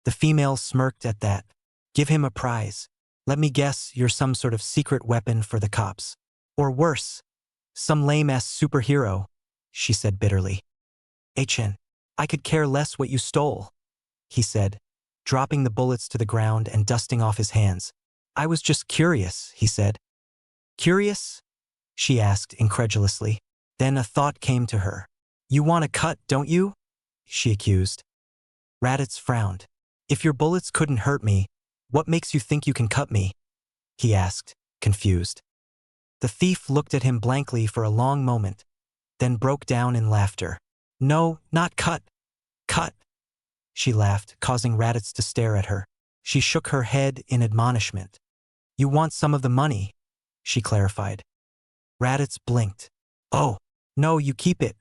The female smirked at that. Give him a prize. Let me guess you're some sort of secret weapon for the cops. Or worse, some lame-ass superhero, she said bitterly. HN, I could care less what you stole, he said, dropping the bullets to the ground and dusting off his hands. I was just curious, he said. Curious? She asked incredulously. Then a thought came to her. You want a cut, don't you? She accused. Raditz frowned. If your bullets couldn't hurt me, what makes you think you can cut me? He asked, confused. The thief looked at him blankly for a long moment, then broke down in laughter. No, not cut. Cut. She laughed, causing Raditz to stare at her. She shook her head in admonishment. You want some of the money, she clarified. Raditz blinked. Oh, no, you keep it,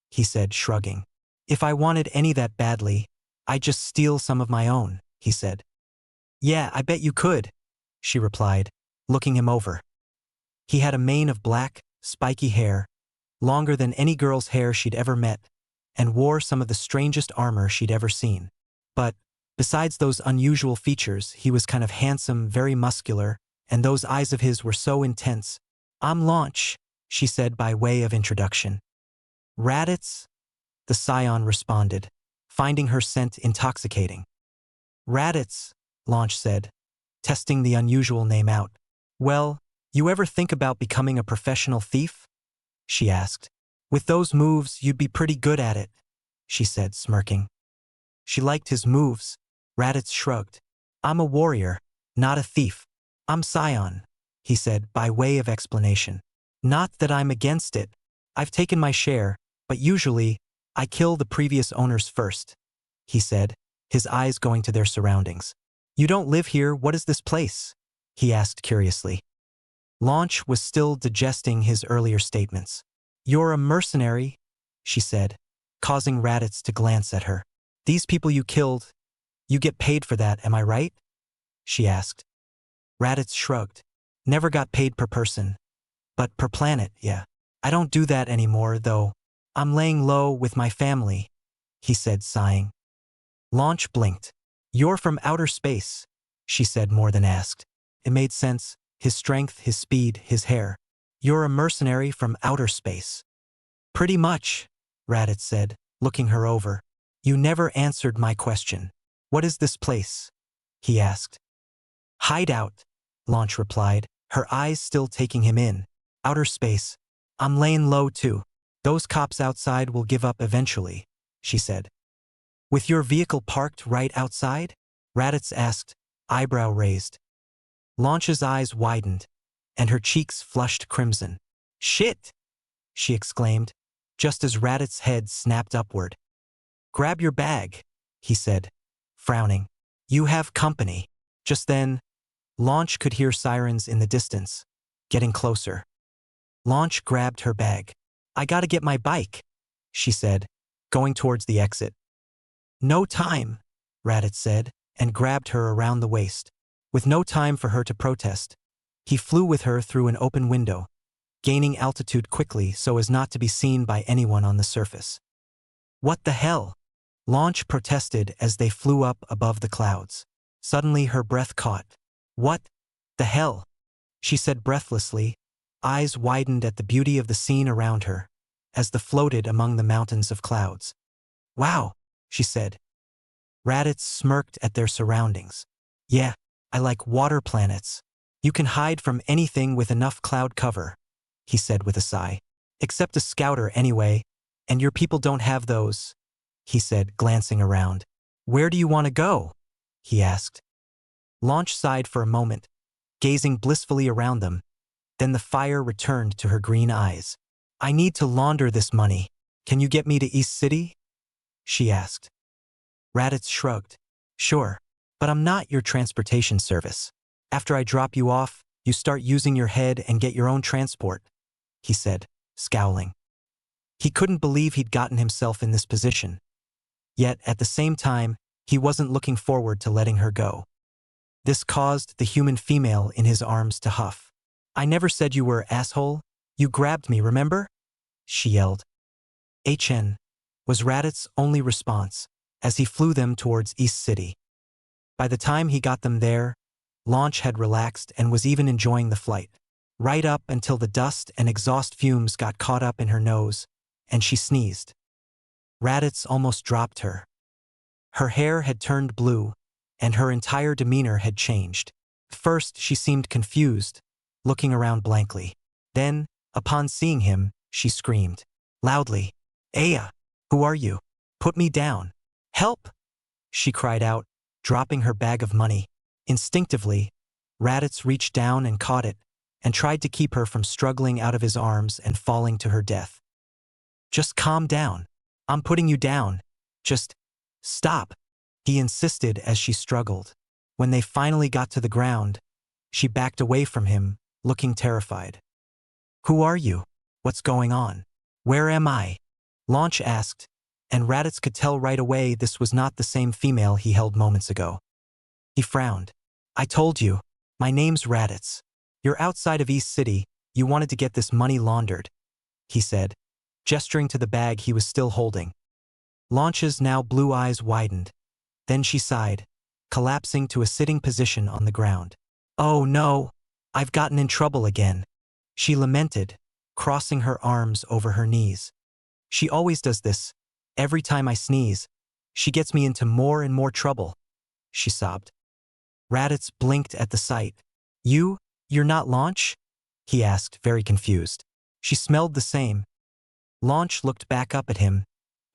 he said, shrugging. If I wanted any that badly, I'd just steal some of my own, he said. Yeah, I bet you could, she replied, looking him over. He had a mane of black, spiky hair, longer than any girl's hair she'd ever met, and wore some of the strangest armor she'd ever seen. But, besides those unusual features, he was kind of handsome, very muscular, and those eyes of his were so intense. I'm Launch, she said by way of introduction. Raditz? The scion responded, finding her scent intoxicating. Raditz, Launch said, testing the unusual name out. Well, you ever think about becoming a professional thief? She asked. With those moves, you'd be pretty good at it, she said, smirking. She liked his moves. Raditz shrugged. I'm a warrior, not a thief. I'm Scion, he said by way of explanation. Not that I'm against it. I've taken my share, but usually, I kill the previous owners first, he said, his eyes going to their surroundings. You don't live here, what is this place? He asked curiously. Launch was still digesting his earlier statements. You're a mercenary, she said, causing Raditz to glance at her. These people you killed, you get paid for that, am I right? She asked. Raditz shrugged. Never got paid per person. But per planet, yeah. I don't do that anymore, though. I'm laying low with my family, he said, sighing. Launch blinked. You're from outer space, she said more than asked. It made sense. His strength, his speed, his hair. You're a mercenary from outer space. Pretty much, Raditz said, looking her over. You never answered my question. What is this place? He asked. Hideout, Launch replied, her eyes still taking him in. Outer space. I'm laying low too. Those cops outside will give up eventually, she said. With your vehicle parked right outside? Raditz asked, eyebrow raised. Launch's eyes widened, and her cheeks flushed crimson. Shit! She exclaimed, just as Raditz's head snapped upward. Grab your bag, he said, frowning. You have company. Just then, Launch could hear sirens in the distance, getting closer. Launch grabbed her bag. I gotta get my bike, she said, going towards the exit. No time, Raditz said, and grabbed her around the waist. With no time for her to protest, he flew with her through an open window, gaining altitude quickly so as not to be seen by anyone on the surface. What the hell? Launch protested as they flew up above the clouds. Suddenly her breath caught. What the hell? She said breathlessly, eyes widened at the beauty of the scene around her, as they floated among the mountains of clouds. Wow, she said. Raditz smirked at their surroundings. Yeah, I like water planets. You can hide from anything with enough cloud cover, he said with a sigh. Except a scouter anyway, and your people don't have those, he said, glancing around. Where do you want to go? He asked. Launch sighed for a moment, gazing blissfully around them. Then the fire returned to her green eyes. I need to launder this money. Can you get me to East City? She asked. Raditz shrugged. Sure, but I'm not your transportation service. After I drop you off, you start using your head and get your own transport, he said, scowling. He couldn't believe he'd gotten himself in this position. Yet, at the same time, he wasn't looking forward to letting her go. This caused the human female in his arms to huff. "I never said you were, asshole. You grabbed me, remember?" she yelled. "HN," was Raditz' only response, as he flew them towards East City. By the time he got them there, Launch had relaxed and was even enjoying the flight. Right up until the dust and exhaust fumes got caught up in her nose, and she sneezed. Raditz almost dropped her. Her hair had turned blue, and her entire demeanor had changed. First, she seemed confused, looking around blankly. Then, upon seeing him, she screamed loudly, "Aya, who are you? Put me down. Help!" she cried out, dropping her bag of money. Instinctively, Raditz reached down and caught it, and tried to keep her from struggling out of his arms and falling to her death. "Just calm down. I'm putting you down. Just stop," he insisted as she struggled. When they finally got to the ground, she backed away from him, looking terrified. "Who are you? What's going on? Where am I?" Launch asked, and Raditz could tell right away this was not the same female he held moments ago. He frowned. "I told you. My name's Raditz. You're outside of East City. You wanted to get this money laundered," he said, gesturing to the bag he was still holding. Launch's now blue eyes widened. Then she sighed, collapsing to a sitting position on the ground. "Oh no, I've gotten in trouble again," she lamented, crossing her arms over her knees. "She always does this. Every time I sneeze, she gets me into more and more trouble," she sobbed. Raditz blinked at the sight. You're not Launch?" he asked, very confused. She smelled the same. Launch looked back up at him,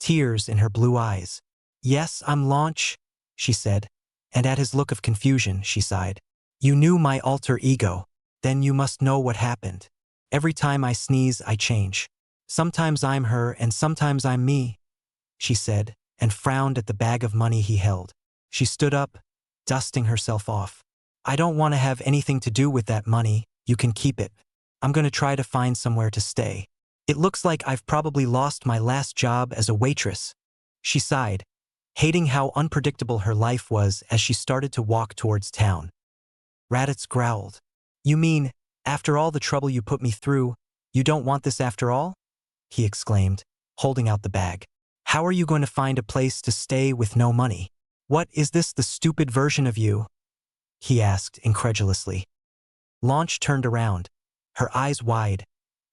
tears in her blue eyes. "Yes, I'm Launch," she said, and at his look of confusion, she sighed. "You knew my alter ego. Then you must know what happened. Every time I sneeze, I change. Sometimes I'm her and sometimes I'm me," she said, and frowned at the bag of money he held. She stood up, dusting herself off. "I don't want to have anything to do with that money. You can keep it. I'm going to try to find somewhere to stay. It looks like I've probably lost my last job as a waitress," she sighed, hating how unpredictable her life was as she started to walk towards town. Raditz growled. "You mean, after all the trouble you put me through, you don't want this after all?" he exclaimed, holding out the bag. "How are you going to find a place to stay with no money? What, is this the stupid version of you?" he asked incredulously. Launch turned around, her eyes wide,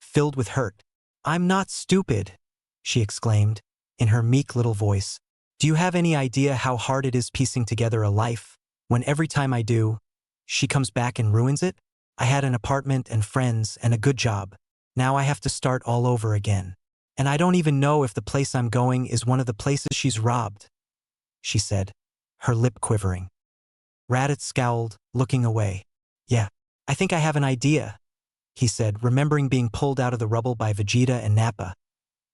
filled with hurt. "I'm not stupid," she exclaimed, in her meek little voice. "Do you have any idea how hard it is piecing together a life, when every time I do, she comes back and ruins it? I had an apartment and friends and a good job. Now I have to start all over again. And I don't even know if the place I'm going is one of the places she's robbed," she said, her lip quivering. Raditz scowled, looking away. "Yeah, I think I have an idea," he said, remembering being pulled out of the rubble by Vegeta and Nappa,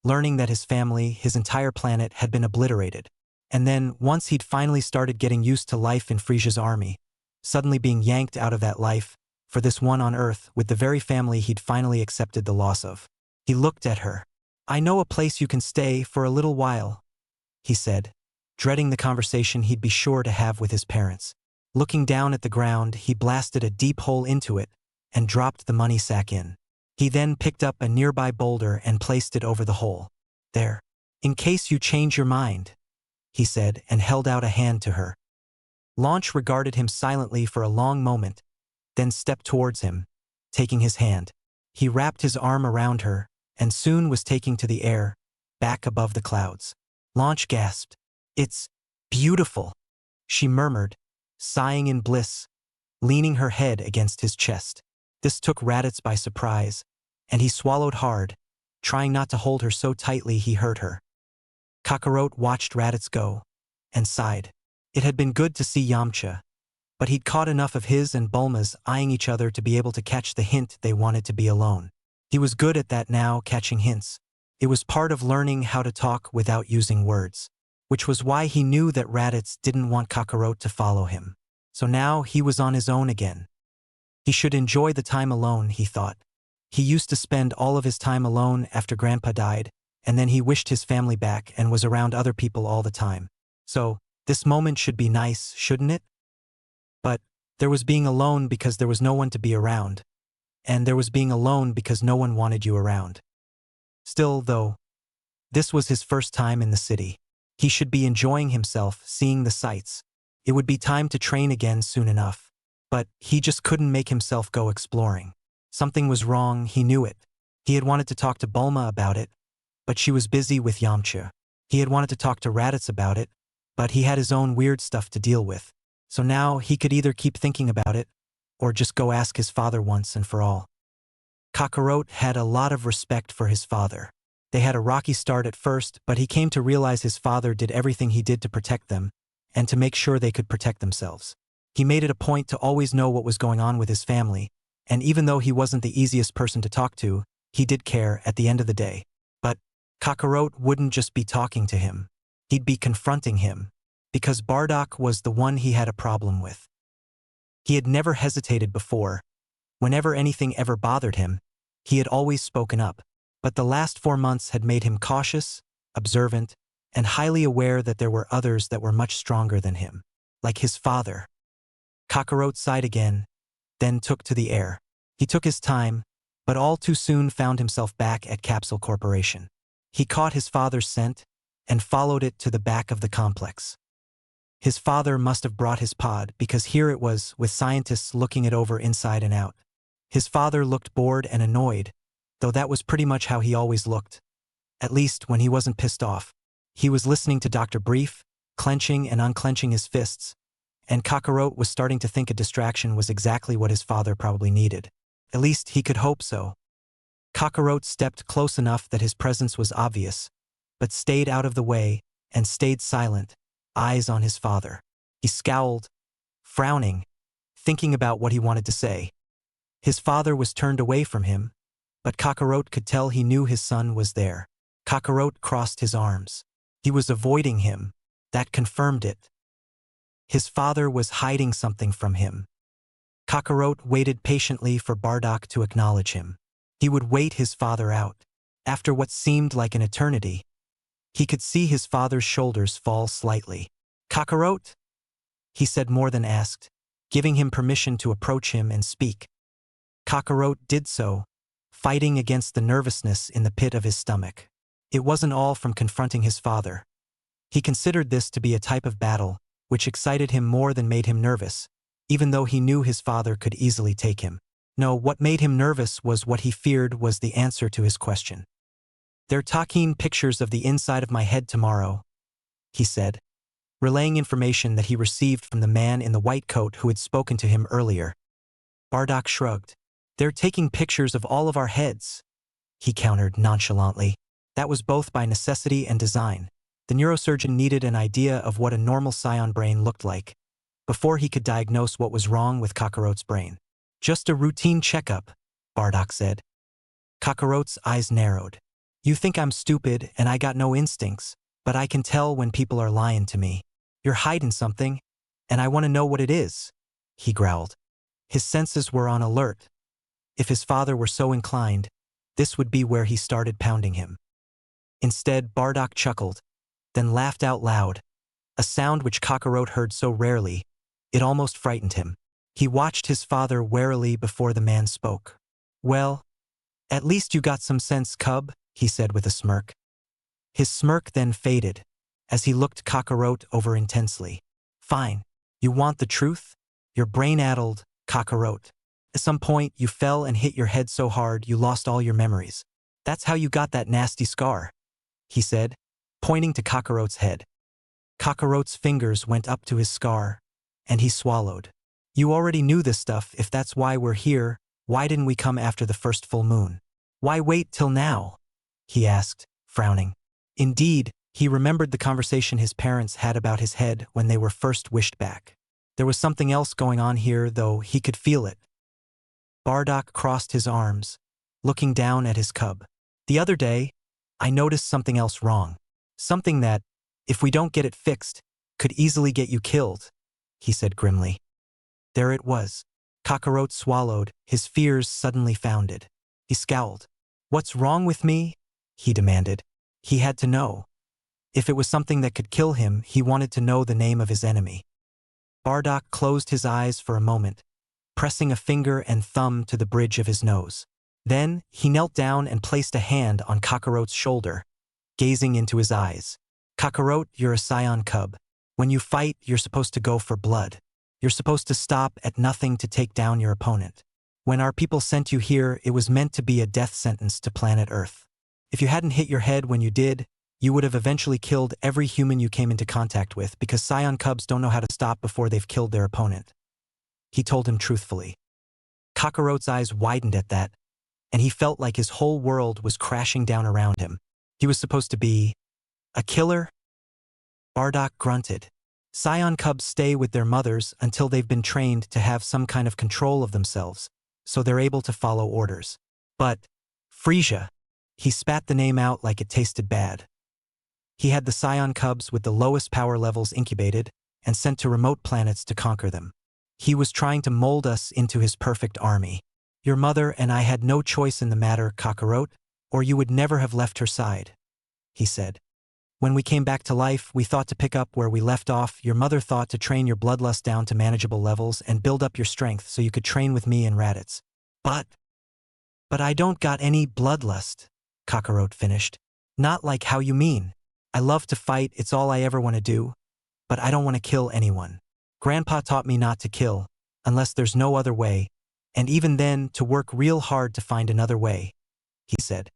learning that his family, his entire planet, had been obliterated. And then, once he'd finally started getting used to life in Frisia's army, suddenly being yanked out of that life, for this one on Earth, with the very family he'd finally accepted the loss of. He looked at her. "I know a place you can stay for a little while," he said, dreading the conversation he'd be sure to have with his parents. Looking down at the ground, he blasted a deep hole into it and dropped the money sack in. He then picked up a nearby boulder and placed it over the hole. "There. In case you change your mind," he said, and held out a hand to her. Launch regarded him silently for a long moment, then stepped towards him, taking his hand. He wrapped his arm around her, and soon was taking to the air, back above the clouds. Launch gasped. "It's beautiful," she murmured, sighing in bliss, leaning her head against his chest. This took Raditz by surprise, and he swallowed hard, trying not to hold her so tightly he hurt her. Kakarot watched Raditz go, and sighed. It had been good to see Yamcha, but he'd caught enough of his and Bulma's eyeing each other to be able to catch the hint they wanted to be alone. He was good at that now, catching hints. It was part of learning how to talk without using words, which was why he knew that Raditz didn't want Kakarot to follow him. So now he was on his own again. He should enjoy the time alone, he thought. He used to spend all of his time alone after Grandpa died, and then he wished his family back and was around other people all the time. So, this moment should be nice, shouldn't it? But there was being alone because there was no one to be around, and there was being alone because no one wanted you around. Still, though, this was his first time in the city. He should be enjoying himself, seeing the sights. It would be time to train again soon enough. But he just couldn't make himself go exploring. Something was wrong, he knew it. He had wanted to talk to Bulma about it, but she was busy with Yamcha. He had wanted to talk to Raditz about it, but he had his own weird stuff to deal with. So now he could either keep thinking about it, or just go ask his father once and for all. Kakarot had a lot of respect for his father. They had a rocky start at first, but he came to realize his father did everything he did to protect them, and to make sure they could protect themselves. He made it a point to always know what was going on with his family, and even though he wasn't the easiest person to talk to, he did care at the end of the day. But Kakarot wouldn't just be talking to him. He'd be confronting him, because Bardock was the one he had a problem with. He had never hesitated before. Whenever anything ever bothered him, he had always spoken up. But the last 4 months had made him cautious, observant, and highly aware that there were others that were much stronger than him, like his father. Kakarot sighed again, then took to the air. He took his time, but all too soon found himself back at Capsule Corporation. He caught his father's scent and followed it to the back of the complex. His father must have brought his pod because here it was with scientists looking it over inside and out. His father looked bored and annoyed, though that was pretty much how he always looked. At least when he wasn't pissed off. He was listening to Dr. Brief, clenching and unclenching his fists, and Kakarot was starting to think a distraction was exactly what his father probably needed. At least he could hope so. Kakarot stepped close enough that his presence was obvious, but stayed out of the way and stayed silent, eyes on his father. He scowled, frowning, thinking about what he wanted to say. His father was turned away from him, but Kakarot could tell he knew his son was there. Kakarot crossed his arms. He was avoiding him. That confirmed it. His father was hiding something from him. Kakarot waited patiently for Bardock to acknowledge him. He would wait his father out. After what seemed like an eternity, he could see his father's shoulders fall slightly. "Kakarot?" he said more than asked, giving him permission to approach him and speak. Kakarot did so, fighting against the nervousness in the pit of his stomach. It wasn't all from confronting his father. He considered this to be a type of battle which excited him more than made him nervous, even though he knew his father could easily take him. No, what made him nervous was what he feared was the answer to his question. "They're taking pictures of the inside of my head tomorrow," he said, relaying information that he received from the man in the white coat who had spoken to him earlier. Bardock shrugged. "They're taking pictures of all of our heads," he countered nonchalantly. That was both by necessity and design. The neurosurgeon needed an idea of what a normal scion brain looked like before he could diagnose what was wrong with Kakarot's brain. "Just a routine checkup," Bardock said. Kakarot's eyes narrowed. "You think I'm stupid and I got no instincts, but I can tell when people are lying to me. You're hiding something, and I want to know what it is," he growled. His senses were on alert. If his father were so inclined, this would be where he started pounding him. Instead, Bardock chuckled, then laughed out loud, a sound which Kakarot heard so rarely, it almost frightened him. He watched his father warily before the man spoke. "Well, at least you got some sense, cub," he said with a smirk. His smirk then faded, as he looked Kakarot over intensely. "Fine. You want the truth? You're brain-addled, Kakarot. At some point, you fell and hit your head so hard you lost all your memories. That's how you got that nasty scar," he said, pointing to Kakarot's head. Kakarot's fingers went up to his scar, and he swallowed. "You already knew this stuff. If that's why we're here, why didn't we come after the first full moon? Why wait till now?" he asked, frowning. Indeed, he remembered the conversation his parents had about his head when they were first wished back. There was something else going on here, though he could feel it. Bardock crossed his arms, looking down at his cub. "The other day, I noticed something else wrong. Something that, if we don't get it fixed, could easily get you killed," he said grimly. There it was. Kakarot swallowed, his fears suddenly founded. He scowled. "What's wrong with me?" he demanded. He had to know. If it was something that could kill him, he wanted to know the name of his enemy. Bardock closed his eyes for a moment, pressing a finger and thumb to the bridge of his nose. Then, he knelt down and placed a hand on Kakarot's shoulder, gazing into his eyes. Kakarot, you're a scion cub. When you fight, you're supposed to go for blood. You're supposed to stop at nothing to take down your opponent. When our people sent you here, it was meant to be a death sentence to planet Earth. If you hadn't hit your head when you did, you would have eventually killed every human you came into contact with because scion cubs don't know how to stop before they've killed their opponent. He told him truthfully. Kakarot's eyes widened at that, and he felt like his whole world was crashing down around him. He was supposed to be a killer? Bardock grunted. Scion cubs stay with their mothers until they've been trained to have some kind of control of themselves, so they're able to follow orders. But Frisia, he spat the name out like it tasted bad. He had the scion cubs with the lowest power levels incubated and sent to remote planets to conquer them. He was trying to mold us into his perfect army. Your mother and I had no choice in the matter, Kakarot, or you would never have left her side, he said. When we came back to life, we thought to pick up where we left off. Your mother thought to train your bloodlust down to manageable levels and build up your strength so you could train with me and Raditz. But I don't got any bloodlust, Kakarot finished. Not like how you mean. I love to fight, it's all I ever want to do, but I don't want to kill anyone. Grandpa taught me not to kill, unless there's no other way, and even then to work real hard to find another way, he said.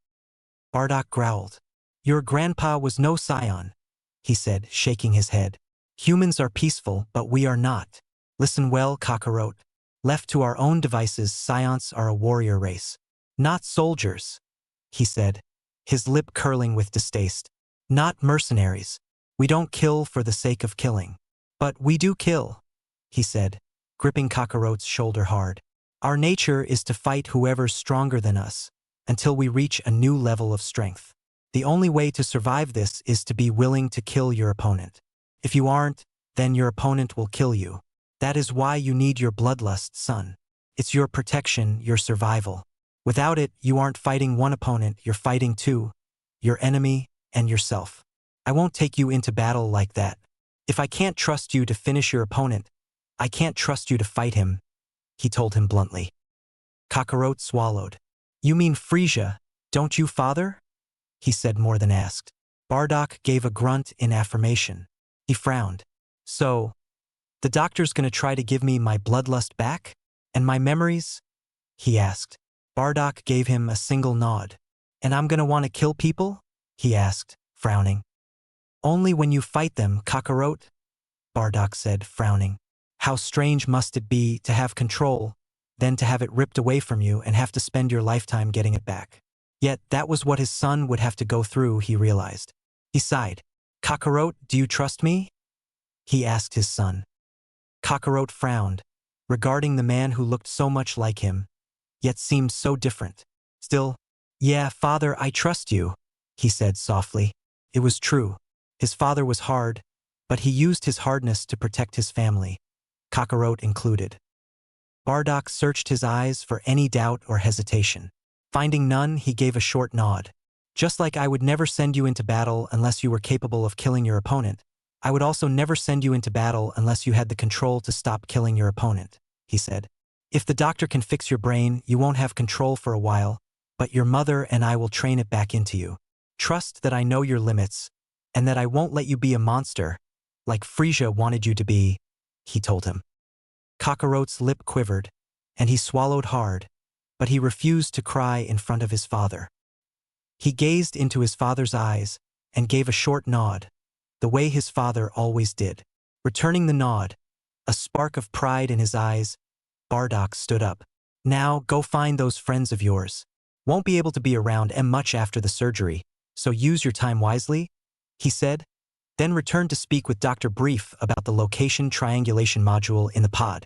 Bardock growled. Your grandpa was no scion, he said, shaking his head. Humans are peaceful, but we are not. Listen well, Kakarot. Left to our own devices, scions are a warrior race. Not soldiers, he said, his lip curling with distaste. Not mercenaries. We don't kill for the sake of killing. But we do kill, he said, gripping Kakarot's shoulder hard. Our nature is to fight whoever's stronger than us, until we reach a new level of strength. The only way to survive this is to be willing to kill your opponent. If you aren't, then your opponent will kill you. That is why you need your bloodlust, son. It's your protection, your survival. Without it, you aren't fighting one opponent, you're fighting two, your enemy and yourself. I won't take you into battle like that. If I can't trust you to finish your opponent, I can't trust you to fight him, he told him bluntly. Kakarot swallowed. You mean Frisia, don't you, father? He said more than asked. Bardock gave a grunt in affirmation. He frowned. So, the doctor's gonna try to give me my bloodlust back? And my memories? He asked. Bardock gave him a single nod. And I'm gonna want to kill people? He asked, frowning. Only when you fight them, Kakarot, Bardock said, frowning. How strange must it be to have control, then to have it ripped away from you and have to spend your lifetime getting it back. Yet that was what his son would have to go through, he realized. He sighed. Kakarot, do you trust me? He asked his son. Kakarot frowned, regarding the man who looked so much like him, yet seemed so different. Still, yeah, father, I trust you, he said softly. It was true. His father was hard, but he used his hardness to protect his family, Kakarot included. Bardock searched his eyes for any doubt or hesitation. Finding none, he gave a short nod. Just like I would never send you into battle unless you were capable of killing your opponent, I would also never send you into battle unless you had the control to stop killing your opponent, he said. If the doctor can fix your brain, you won't have control for a while, but your mother and I will train it back into you. Trust that I know your limits, and that I won't let you be a monster, like Frisia wanted you to be, he told him. Kakarot's lip quivered, and he swallowed hard, but he refused to cry in front of his father. He gazed into his father's eyes and gave a short nod, the way his father always did. Returning the nod, a spark of pride in his eyes, Bardock stood up. Now, go find those friends of yours. Won't be able to be around much after the surgery, so use your time wisely, he said, then returned to speak with Dr. Brief about the location triangulation module in the pod.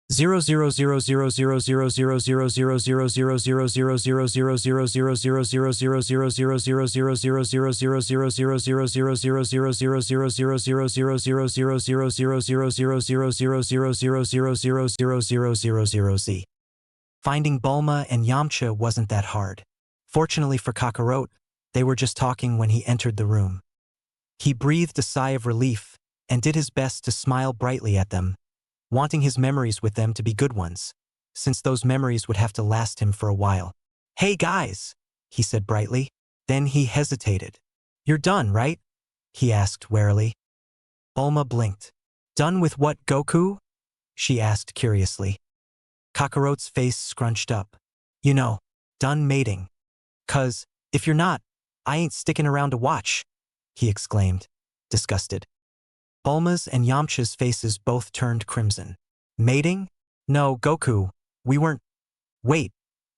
00000000000000000000000000000000000000000000000000000000000000000000000000000000000000000000000000000000000Z. Finding Bulma and Yamcha wasn't that hard. Fortunately for Kakarot, They were just talking when he entered the room. He breathed a sigh of relief and did his best to smile brightly at them, wanting his memories with them to be good ones, since those memories would have to last him for a while. "Hey guys," he said brightly. Then he hesitated. "You're done, right?" he asked warily. Bulma blinked. "Done with what, Goku?" she asked curiously. Kakarote's face scrunched up. "You know, done mating. 'Cause, if you're not, I ain't sticking around to watch," he exclaimed, disgusted. Bulma's and Yamcha's faces both turned crimson. "Mating? No, Goku, we weren't—" "Wait,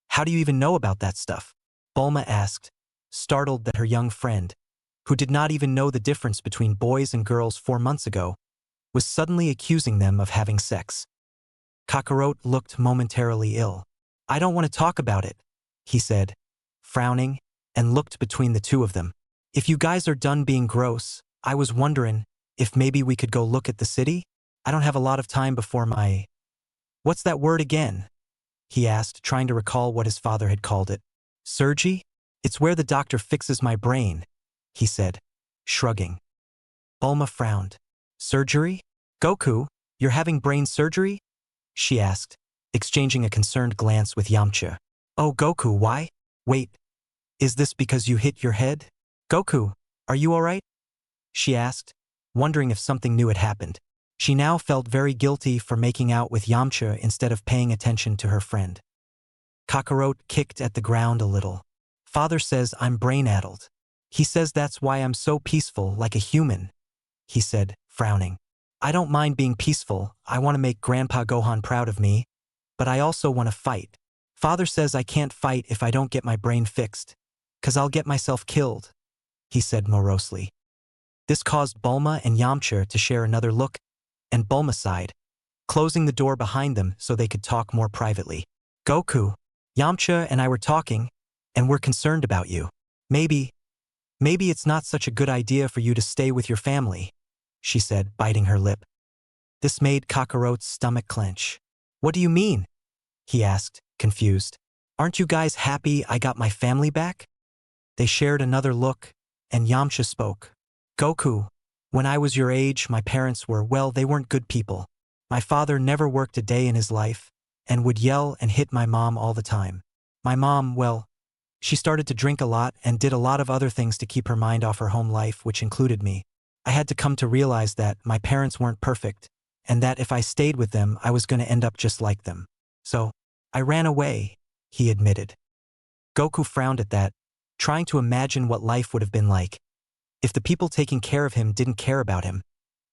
how do you even know about that stuff?" Bulma asked, startled that her young friend, who did not even know the difference between boys and girls 4 months ago, was suddenly accusing them of having sex. Kakarote looked momentarily ill. "I don't want to talk about it," he said, frowning, and looked between the two of them. "If you guys are done being gross, I was wondering if maybe we could go look at the city? I don't have a lot of time before my—" "What's that word again?" he asked, trying to recall what his father had called it. "Surgery? It's where the doctor fixes my brain," he said, shrugging. Bulma frowned. "Surgery? Goku, you're having brain surgery?" she asked, exchanging a concerned glance with Yamcha. "Oh Goku, why? Wait, is this because you hit your head? Goku, are you alright?" she asked, wondering if something new had happened. She now felt very guilty for making out with Yamcha instead of paying attention to her friend. Kakarote kicked at the ground a little. "Father says I'm brain-addled. He says that's why I'm so peaceful like a human," he said, frowning. "I don't mind being peaceful, I want to make Grandpa Gohan proud of me, but I also want to fight. Father says I can't fight if I don't get my brain fixed, 'cause I'll get myself killed," he said morosely. This caused Bulma and Yamcha to share another look, and Bulma sighed, closing the door behind them so they could talk more privately. "Goku, Yamcha and I were talking, and we're concerned about you. Maybe it's not such a good idea for you to stay with your family," she said, biting her lip. This made Kakarote's stomach clench. "What do you mean?" he asked, confused. "Aren't you guys happy I got my family back?" They shared another look, and Yamcha spoke. "Goku, when I was your age, my parents were, well, they weren't good people. My father never worked a day in his life, and would yell and hit my mom all the time. My mom, well, she started to drink a lot and did a lot of other things to keep her mind off her home life, which included me. I had to come to realize that my parents weren't perfect, and that if I stayed with them, I was going to end up just like them. So, I ran away," he admitted. Goku frowned at that, trying to imagine what life would have been like if the people taking care of him didn't care about him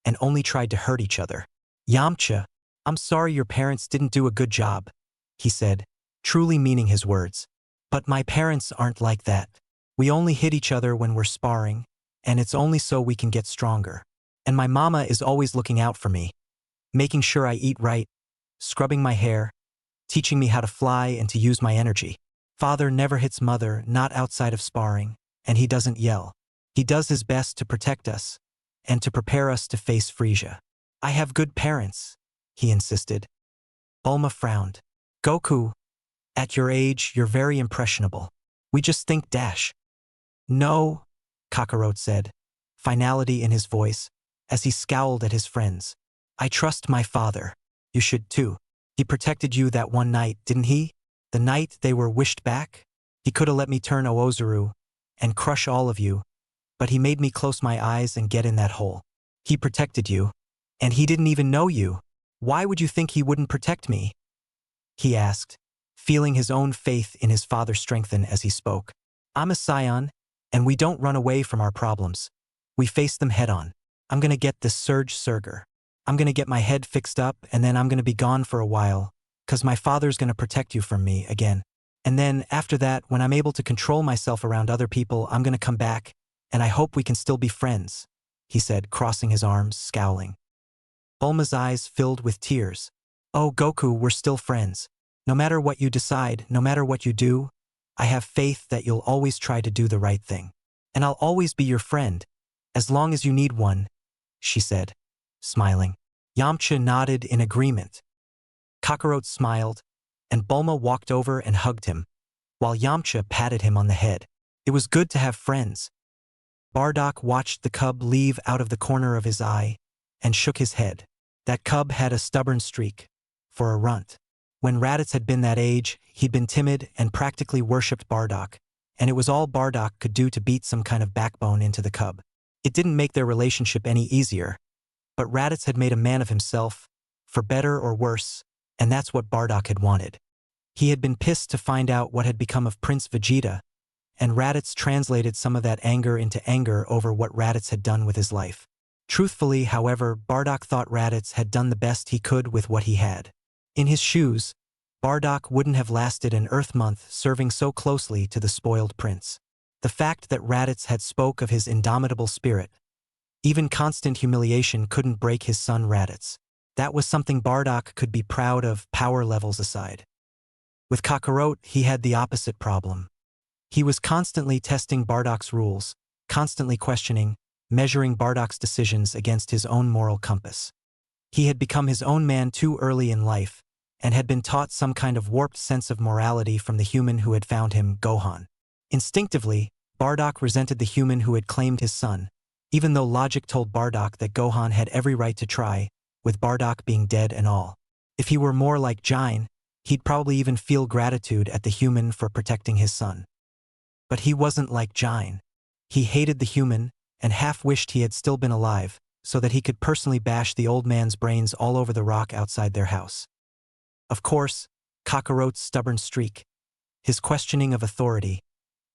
and only tried to hurt each other. "Yamcha, I'm sorry your parents didn't do a good job," he said, truly meaning his words. "But my parents aren't like that. We only hit each other when we're sparring, and it's only so we can get stronger. And my mama is always looking out for me, making sure I eat right, scrubbing my hair, teaching me how to fly and to use my energy. Father never hits mother, not outside of sparring, and he doesn't yell. He does his best to protect us and to prepare us to face Frieza. I have good parents," he insisted. Bulma frowned. "Goku, at your age, you're very impressionable. We just think dash." "No," Kakarote said, finality in his voice, as he scowled at his friends. "I trust my father. You should too. He protected you that one night, didn't he? The night they were wished back? He could have let me turn Oozuru and crush all of you, but he made me close my eyes and get in that hole. He protected you, and he didn't even know you. Why would you think he wouldn't protect me?" he asked, feeling his own faith in his father strengthen as he spoke. "I'm a scion, and we don't run away from our problems. We face them head on. I'm gonna get this Surge Surger. I'm gonna get my head fixed up, and then I'm gonna be gone for a while, 'cause my father's gonna protect you from me again. And then, after that, when I'm able to control myself around other people, I'm gonna come back, and I hope we can still be friends," he said, crossing his arms, scowling. Bulma's eyes filled with tears. "Oh Goku, we're still friends. No matter what you decide, no matter what you do, I have faith that you'll always try to do the right thing. And I'll always be your friend, as long as you need one," she said, smiling. Yamcha nodded in agreement. Kakarote smiled, and Bulma walked over and hugged him, while Yamcha patted him on the head. It was good to have friends. Bardock watched the cub leave out of the corner of his eye and shook his head. That cub had a stubborn streak. For a runt. When Raditz had been that age, he'd been timid and practically worshipped Bardock, and it was all Bardock could do to beat some kind of backbone into the cub. It didn't make their relationship any easier, but Raditz had made a man of himself, for better or worse, and that's what Bardock had wanted. He had been pissed to find out what had become of Prince Vegeta, and Raditz translated some of that anger into anger over what Raditz had done with his life. Truthfully, however, Bardock thought Raditz had done the best he could with what he had. In his shoes, Bardock wouldn't have lasted an Earth month serving so closely to the spoiled prince. The fact that Raditz had spoke of his indomitable spirit, even constant humiliation couldn't break his son Raditz. That was something Bardock could be proud of, power levels aside. With Kakarot, he had the opposite problem. He was constantly testing Bardock's rules, constantly questioning, measuring Bardock's decisions against his own moral compass. He had become his own man too early in life, and had been taught some kind of warped sense of morality from the human who had found him, Gohan. Instinctively, Bardock resented the human who had claimed his son, even though logic told Bardock that Gohan had every right to try, with Bardock being dead and all. If he were more like Jain, he'd probably even feel gratitude at the human for protecting his son. But he wasn't like Jain. He hated the human, and half wished he had still been alive, so that he could personally bash the old man's brains all over the rock outside their house. Of course, Kakarot's stubborn streak, his questioning of authority,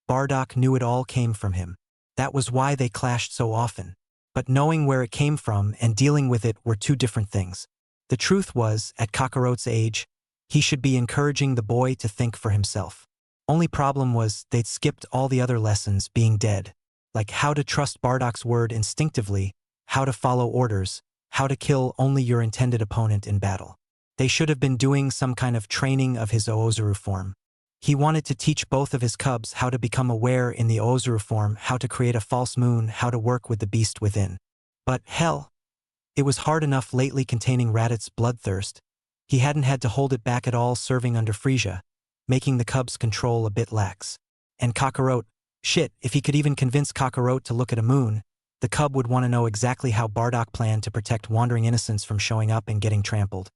Bardock knew it all came from him. That was why they clashed so often. But knowing where it came from and dealing with it were two different things. The truth was, at Kakarot's age, he should be encouraging the boy to think for himself. Only problem was they'd skipped all the other lessons, being dead, like how to trust Bardock's word instinctively, how to follow orders, how to kill only your intended opponent in battle. They should have been doing some kind of training of his Oozuru form. He wanted to teach both of his cubs how to become aware in the Oozuru form, how to create a false moon, how to work with the beast within. But hell, it was hard enough lately containing Raditz's bloodthirst. He hadn't had to hold it back at all serving under Frieza, making the cubs' control a bit lax. And Kakarot, shit, if he could even convince Kakarot to look at a moon, the cub would want to know exactly how Bardock planned to protect wandering innocents from showing up and getting trampled.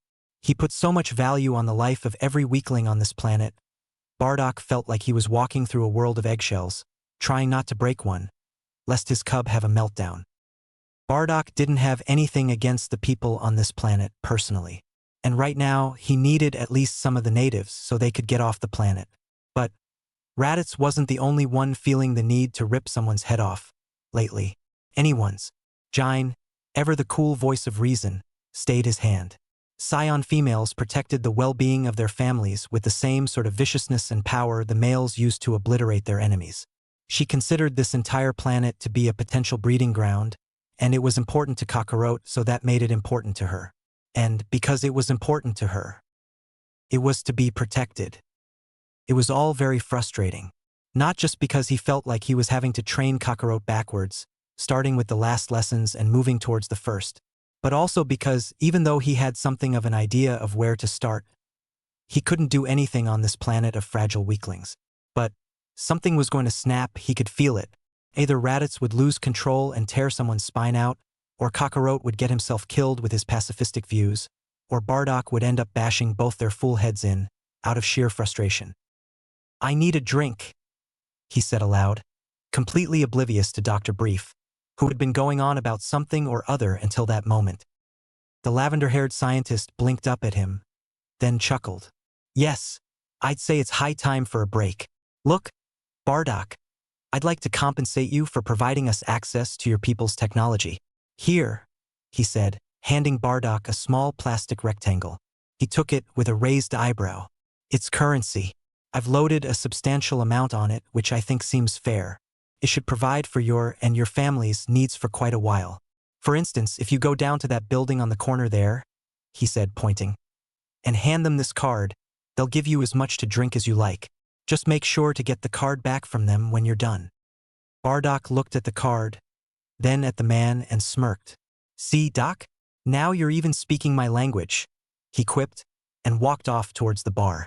He put so much value on the life of every weakling on this planet. Bardock felt like he was walking through a world of eggshells, trying not to break one, lest his cub have a meltdown. Bardock didn't have anything against the people on this planet, personally. And right now, he needed at least some of the natives so they could get off the planet. But Raditz wasn't the only one feeling the need to rip someone's head off, lately. Anyone's. Jain, ever the cool voice of reason, stayed his hand. Scion females protected the well-being of their families with the same sort of viciousness and power the males used to obliterate their enemies. She considered this entire planet to be a potential breeding ground, and it was important to Kakarot, so that made it important to her. And because it was important to her, it was to be protected. It was all very frustrating. Not just because he felt like he was having to train Kakarot backwards, starting with the last lessons and moving towards the first, but also because, even though he had something of an idea of where to start, he couldn't do anything on this planet of fragile weaklings. But something was going to snap, he could feel it. Either Raditz would lose control and tear someone's spine out, or Kakarot would get himself killed with his pacifistic views, or Bardock would end up bashing both their full heads in, out of sheer frustration. "I need a drink," he said aloud, completely oblivious to Dr. Brief, who had been going on about something or other until that moment. The lavender-haired scientist blinked up at him, then chuckled. "Yes, I'd say it's high time for a break. Look, Bardock, I'd like to compensate you for providing us access to your people's technology. Here," he said, handing Bardock a small plastic rectangle. He took it with a raised eyebrow. "It's currency. I've loaded a substantial amount on it, which I think seems fair. It should provide for your and your family's needs for quite a while. For instance, if you go down to that building on the corner there," he said, pointing, "and hand them this card, they'll give you as much to drink as you like. Just make sure to get the card back from them when you're done." Bardock looked at the card, then at the man and smirked. "See, Doc? Now you're even speaking my language," he quipped, and walked off towards the bar.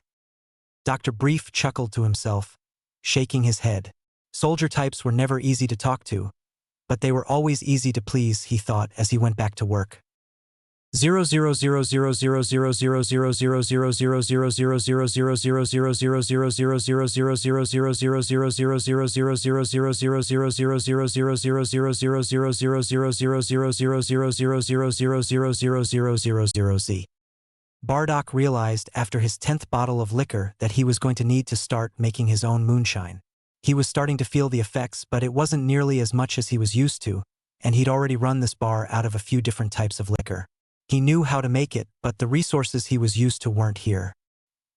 Dr. Brief chuckled to himself, shaking his head. Soldier types were never easy to talk to, but they were always easy to please, he thought as he went back to work. 00000000000000000000000000000000000000000000000000000000000000000000000000000000000000000000000000000000000000000000000000000000000000000000000000000000000000000000000000000000000000000000000000000000000000000000000000000000000000000000000000000000000000000000000000000000000000000000000000000000000000000000000000000000000000000000000000000000000000000000000000000000000000000He was starting to feel the effects, but it wasn't nearly as much as he was making his own moonshine. He was starting to feel the effects, but it wasn't nearly as much as he was used to, and he'd already run this bar out of a few different types of liquor. He knew how to make it, but the resources he was used to weren't here.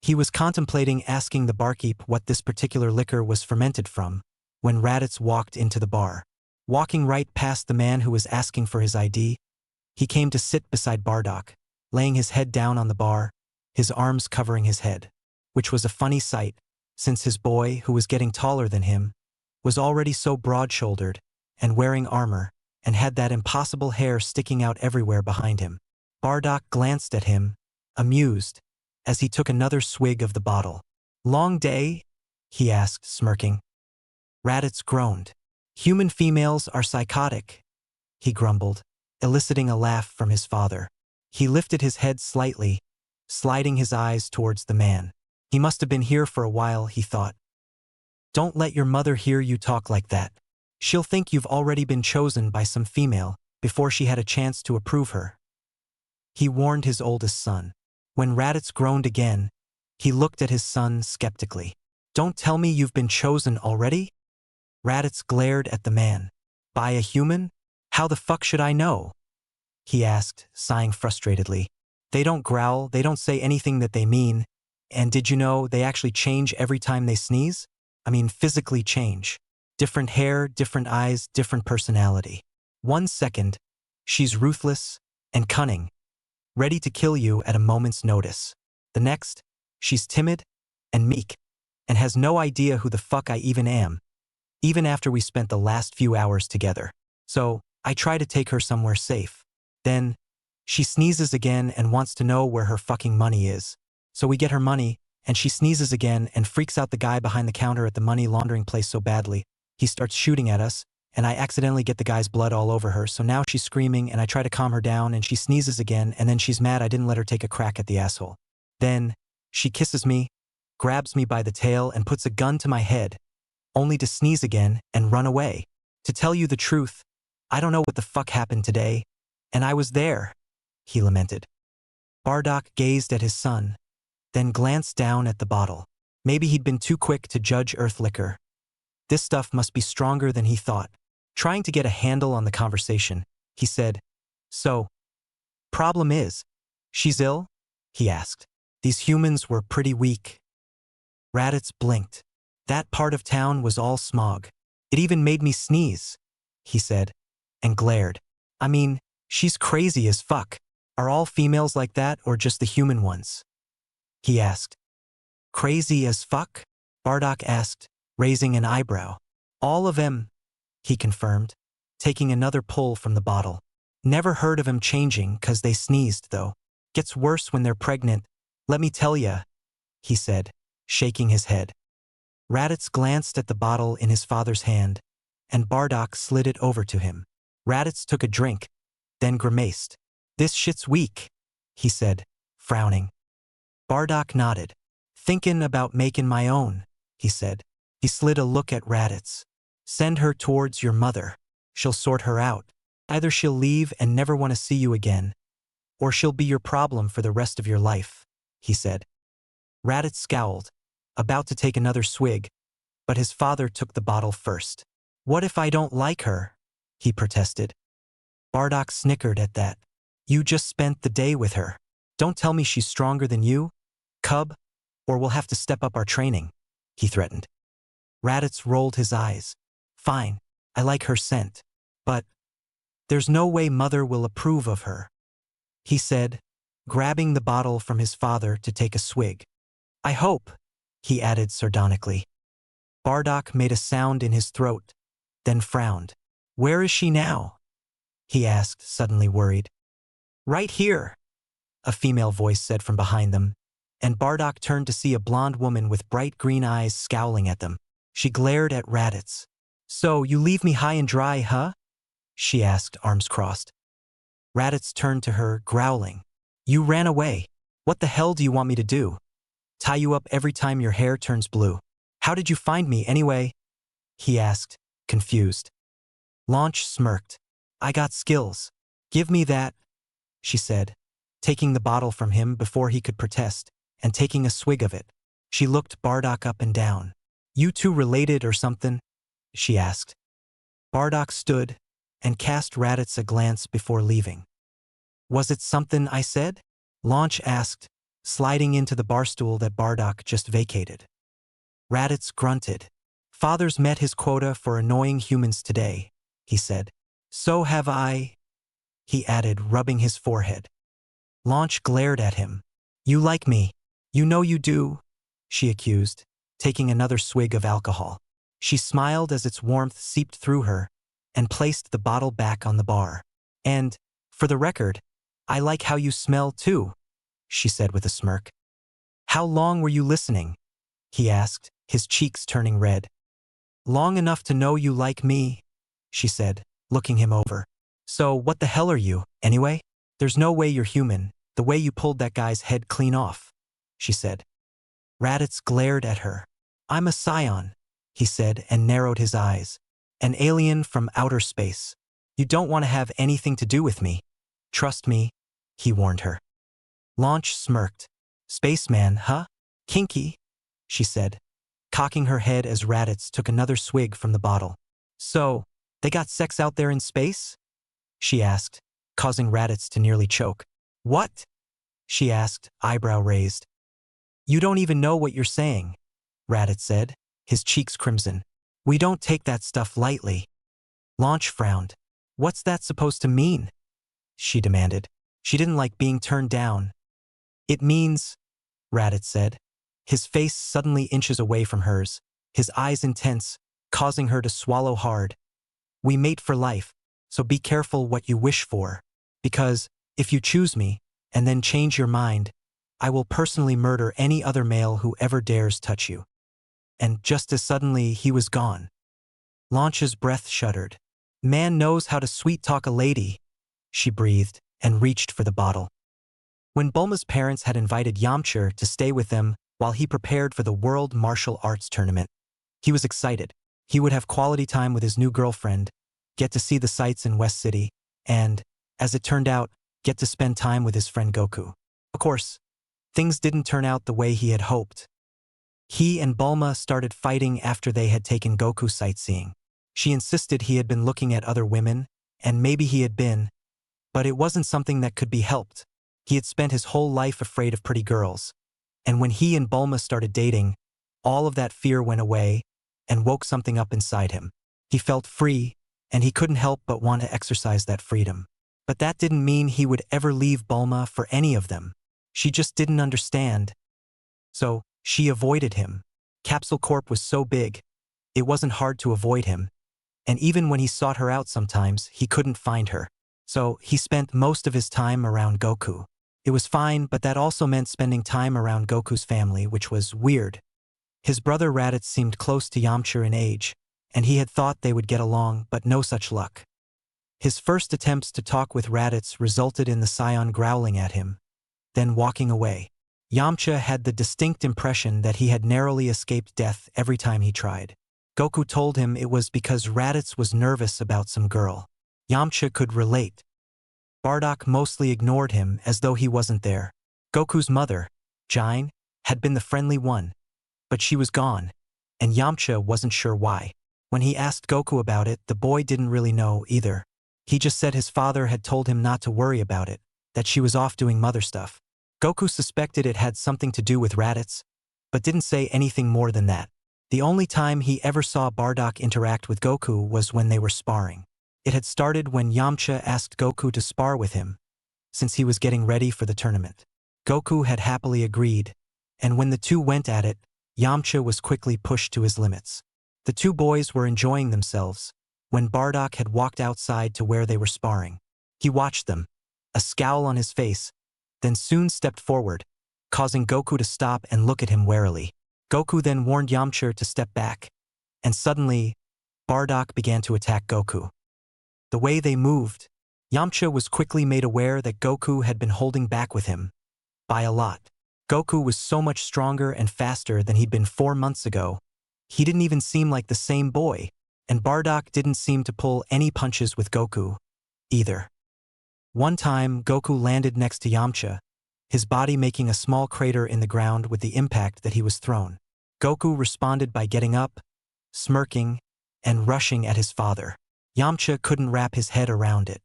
He was contemplating asking the barkeep what this particular liquor was fermented from, when Raditz walked into the bar. Walking right past the man who was asking for his ID, he came to sit beside Bardock, laying his head down on the bar, his arms covering his head, which was a funny sight, since his boy, who was getting taller than him, was already so broad-shouldered and wearing armor and had that impossible hair sticking out everywhere behind him. Bardock glanced at him, amused, as he took another swig of the bottle. "Long day?" he asked, smirking. Raditz groaned. "Human females are psychotic," he grumbled, eliciting a laugh from his father. He lifted his head slightly, sliding his eyes towards the man. He must have been here for a while, he thought. "Don't let your mother hear you talk like that. She'll think you've already been chosen by some female before she had a chance to approve her," he warned his oldest son. When Raditz groaned again, he looked at his son skeptically. "Don't tell me you've been chosen already?" Raditz glared at the man. "By a human? How the fuck should I know?" he asked, sighing frustratedly. "They don't growl, they don't say anything that they mean, and did you know they actually change every time they sneeze? I mean physically change. Different hair, different eyes, different personality. 1 second, she's ruthless and cunning, ready to kill you at a moment's notice. The next, she's timid and meek, and has no idea who the fuck I even am, even after we spent the last few hours together. So, I try to take her somewhere safe. Then, she sneezes again and wants to know where her fucking money is. So we get her money, and she sneezes again and freaks out the guy behind the counter at the money laundering place so badly, he starts shooting at us, and I accidentally get the guy's blood all over her, so now she's screaming and I try to calm her down and she sneezes again and then she's mad I didn't let her take a crack at the asshole. Then, she kisses me, grabs me by the tail and puts a gun to my head, only to sneeze again and run away. To tell you the truth, I don't know what the fuck happened today, and I was there," he lamented. Bardock gazed at his son, then glanced down at the bottle. Maybe he'd been too quick to judge earth liquor. This stuff must be stronger than he thought. Trying to get a handle on the conversation, he said, "So, problem is, she's ill?" he asked. "These humans were pretty weak." Raditz blinked. "That part of town was all smog. It even made me sneeze," he said, and glared. "I mean, she's crazy as fuck. Are all females like that or just the human ones?" he asked. "Crazy as fuck?" Bardock asked, raising an eyebrow. "All of 'em," he confirmed, taking another pull from the bottle. "Never heard of 'em changing 'cause they sneezed, though. Gets worse when they're pregnant, let me tell ya," he said, shaking his head. Raditz glanced at the bottle in his father's hand, and Bardock slid it over to him. Raditz took a drink, then grimaced. "This shit's weak," he said, frowning. Bardock nodded. "Thinkin' about making my own," he said. He slid a look at Raditz. "Send her towards your mother. She'll sort her out. Either she'll leave and never want to see you again, or she'll be your problem for the rest of your life," he said. Raditz scowled, about to take another swig, but his father took the bottle first. "What if I don't like her?" he protested. Bardock snickered at that. "You just spent the day with her. Don't tell me she's stronger than you, cub, or we'll have to step up our training," he threatened. Raditz rolled his eyes. "Fine, I like her scent. But there's no way Mother will approve of her," he said, grabbing the bottle from his father to take a swig. "I hope," he added sardonically. Bardock made a sound in his throat, then frowned. "Where is she now?" he asked, suddenly worried. "Right here," a female voice said from behind them, and Bardock turned to see a blonde woman with bright green eyes scowling at them. She glared at Raditz. So, you leave me high and dry, huh? She asked, arms crossed. Raditz turned to her, growling. You ran away. What the hell do you want me to do? Tie you up every time your hair turns blue. How did you find me, anyway? He asked, confused. Launch smirked. I got skills. Give me that, she said, taking the bottle from him before he could protest, and taking a swig of it. She looked Bardock up and down. You two related or something? She asked. Bardock stood and cast Raditz a glance before leaving. Was it something I said? Launch asked, sliding into the barstool that Bardock just vacated. Raditz grunted. Father's met his quota for annoying humans today, he said. So have I, he added, rubbing his forehead. Launch glared at him. You like me. You know you do, she accused, taking another swig of alcohol. She smiled as its warmth seeped through her and placed the bottle back on the bar. And, for the record, I like how you smell too, she said with a smirk. How long were you listening? He asked, his cheeks turning red. Long enough to know you like me, she said, looking him over. So what the hell are you, anyway? There's no way you're human, the way you pulled that guy's head clean off, she said. Raditz glared at her. I'm a scion, he said and narrowed his eyes. An alien from outer space. You don't want to have anything to do with me. Trust me, he warned her. Launch smirked. Spaceman, huh? Kinky, she said, cocking her head as Raditz took another swig from the bottle. So, they got sex out there in space? She asked, causing Raditz to nearly choke. What? She asked, eyebrow raised. You don't even know what you're saying, Raditz said, his cheeks crimson. We don't take that stuff lightly. Launch frowned. What's that supposed to mean? She demanded. She didn't like being turned down. It means, Raditz said, his face suddenly inches away from hers, his eyes intense, causing her to swallow hard. We mate for life, so be careful what you wish for, because, if you choose me, and then change your mind, I will personally murder any other male who ever dares touch you. And just as suddenly he was gone. Launch's breath shuddered. Man knows how to sweet-talk a lady, she breathed, and reached for the bottle. When Bulma's parents had invited Yamcha to stay with them while he prepared for the World Martial Arts Tournament, he was excited. He would have quality time with his new girlfriend, get to see the sights in West City, and, as it turned out, get to spend time with his friend Goku. Of course, things didn't turn out the way he had hoped. He and Bulma started fighting after they had taken Goku sightseeing. She insisted he had been looking at other women, and maybe he had been, but it wasn't something that could be helped. He had spent his whole life afraid of pretty girls, and when he and Bulma started dating, all of that fear went away and woke something up inside him. He felt free, and he couldn't help but want to exercise that freedom. But that didn't mean he would ever leave Bulma for any of them. She just didn't understand. So, she avoided him. Capsule Corp was so big, it wasn't hard to avoid him. And even when he sought her out sometimes, he couldn't find her. So, he spent most of his time around Goku. It was fine, but that also meant spending time around Goku's family, which was weird. His brother Raditz seemed close to Yamcha in age, and he had thought they would get along, but no such luck. His first attempts to talk with Raditz resulted in the scion growling at him, then walking away. Yamcha had the distinct impression that he had narrowly escaped death every time he tried. Goku told him it was because Raditz was nervous about some girl. Yamcha could relate. Bardock mostly ignored him as though he wasn't there. Goku's mother, Jine, had been the friendly one, but she was gone, and Yamcha wasn't sure why. When he asked Goku about it, the boy didn't really know either. He just said his father had told him not to worry about it, that she was off doing mother stuff. Goku suspected it had something to do with Raditz, but didn't say anything more than that. The only time he ever saw Bardock interact with Goku was when they were sparring. It had started when Yamcha asked Goku to spar with him, since he was getting ready for the tournament. Goku had happily agreed, and when the two went at it, Yamcha was quickly pushed to his limits. The two boys were enjoying themselves when Bardock had walked outside to where they were sparring. He watched them, a scowl on his face, then soon stepped forward, causing Goku to stop and look at him warily. Goku then warned Yamcha to step back, and suddenly, Bardock began to attack Goku. The way they moved, Yamcha was quickly made aware that Goku had been holding back with him. By a lot. Goku was so much stronger and faster than he'd been 4 months ago. He didn't even seem like the same boy, and Bardock didn't seem to pull any punches with Goku, either. One time, Goku landed next to Yamcha, his body making a small crater in the ground with the impact that he was thrown. Goku responded by getting up, smirking, and rushing at his father. Yamcha couldn't wrap his head around it.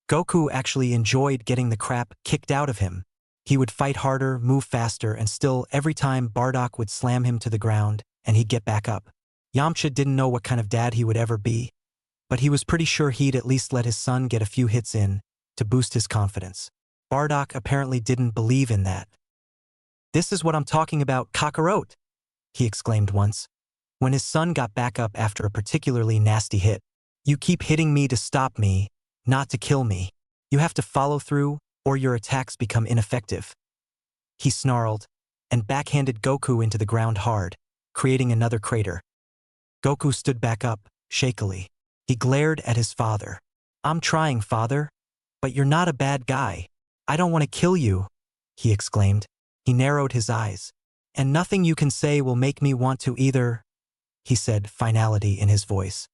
Goku actually enjoyed getting the crap kicked out of him. He would fight harder, move faster, and still, every time Bardock would slam him to the ground, and he'd get back up. Yamcha didn't know what kind of dad he would ever be, but he was pretty sure he'd at least let his son get a few hits in to boost his confidence. Bardock apparently didn't believe in that. "This is what I'm talking about, Kakarot!" he exclaimed once, when his son got back up after a particularly nasty hit. "You keep hitting me to stop me, not to kill me. You have to follow through, or your attacks become ineffective." He snarled, and backhanded Goku into the ground hard, creating another crater. Goku stood back up, shakily. He glared at his father. "I'm trying, father. But you're not a bad guy. I don't want to kill you," he exclaimed. He narrowed his eyes. "And nothing you can say will make me want to either," he said, finality in his voice.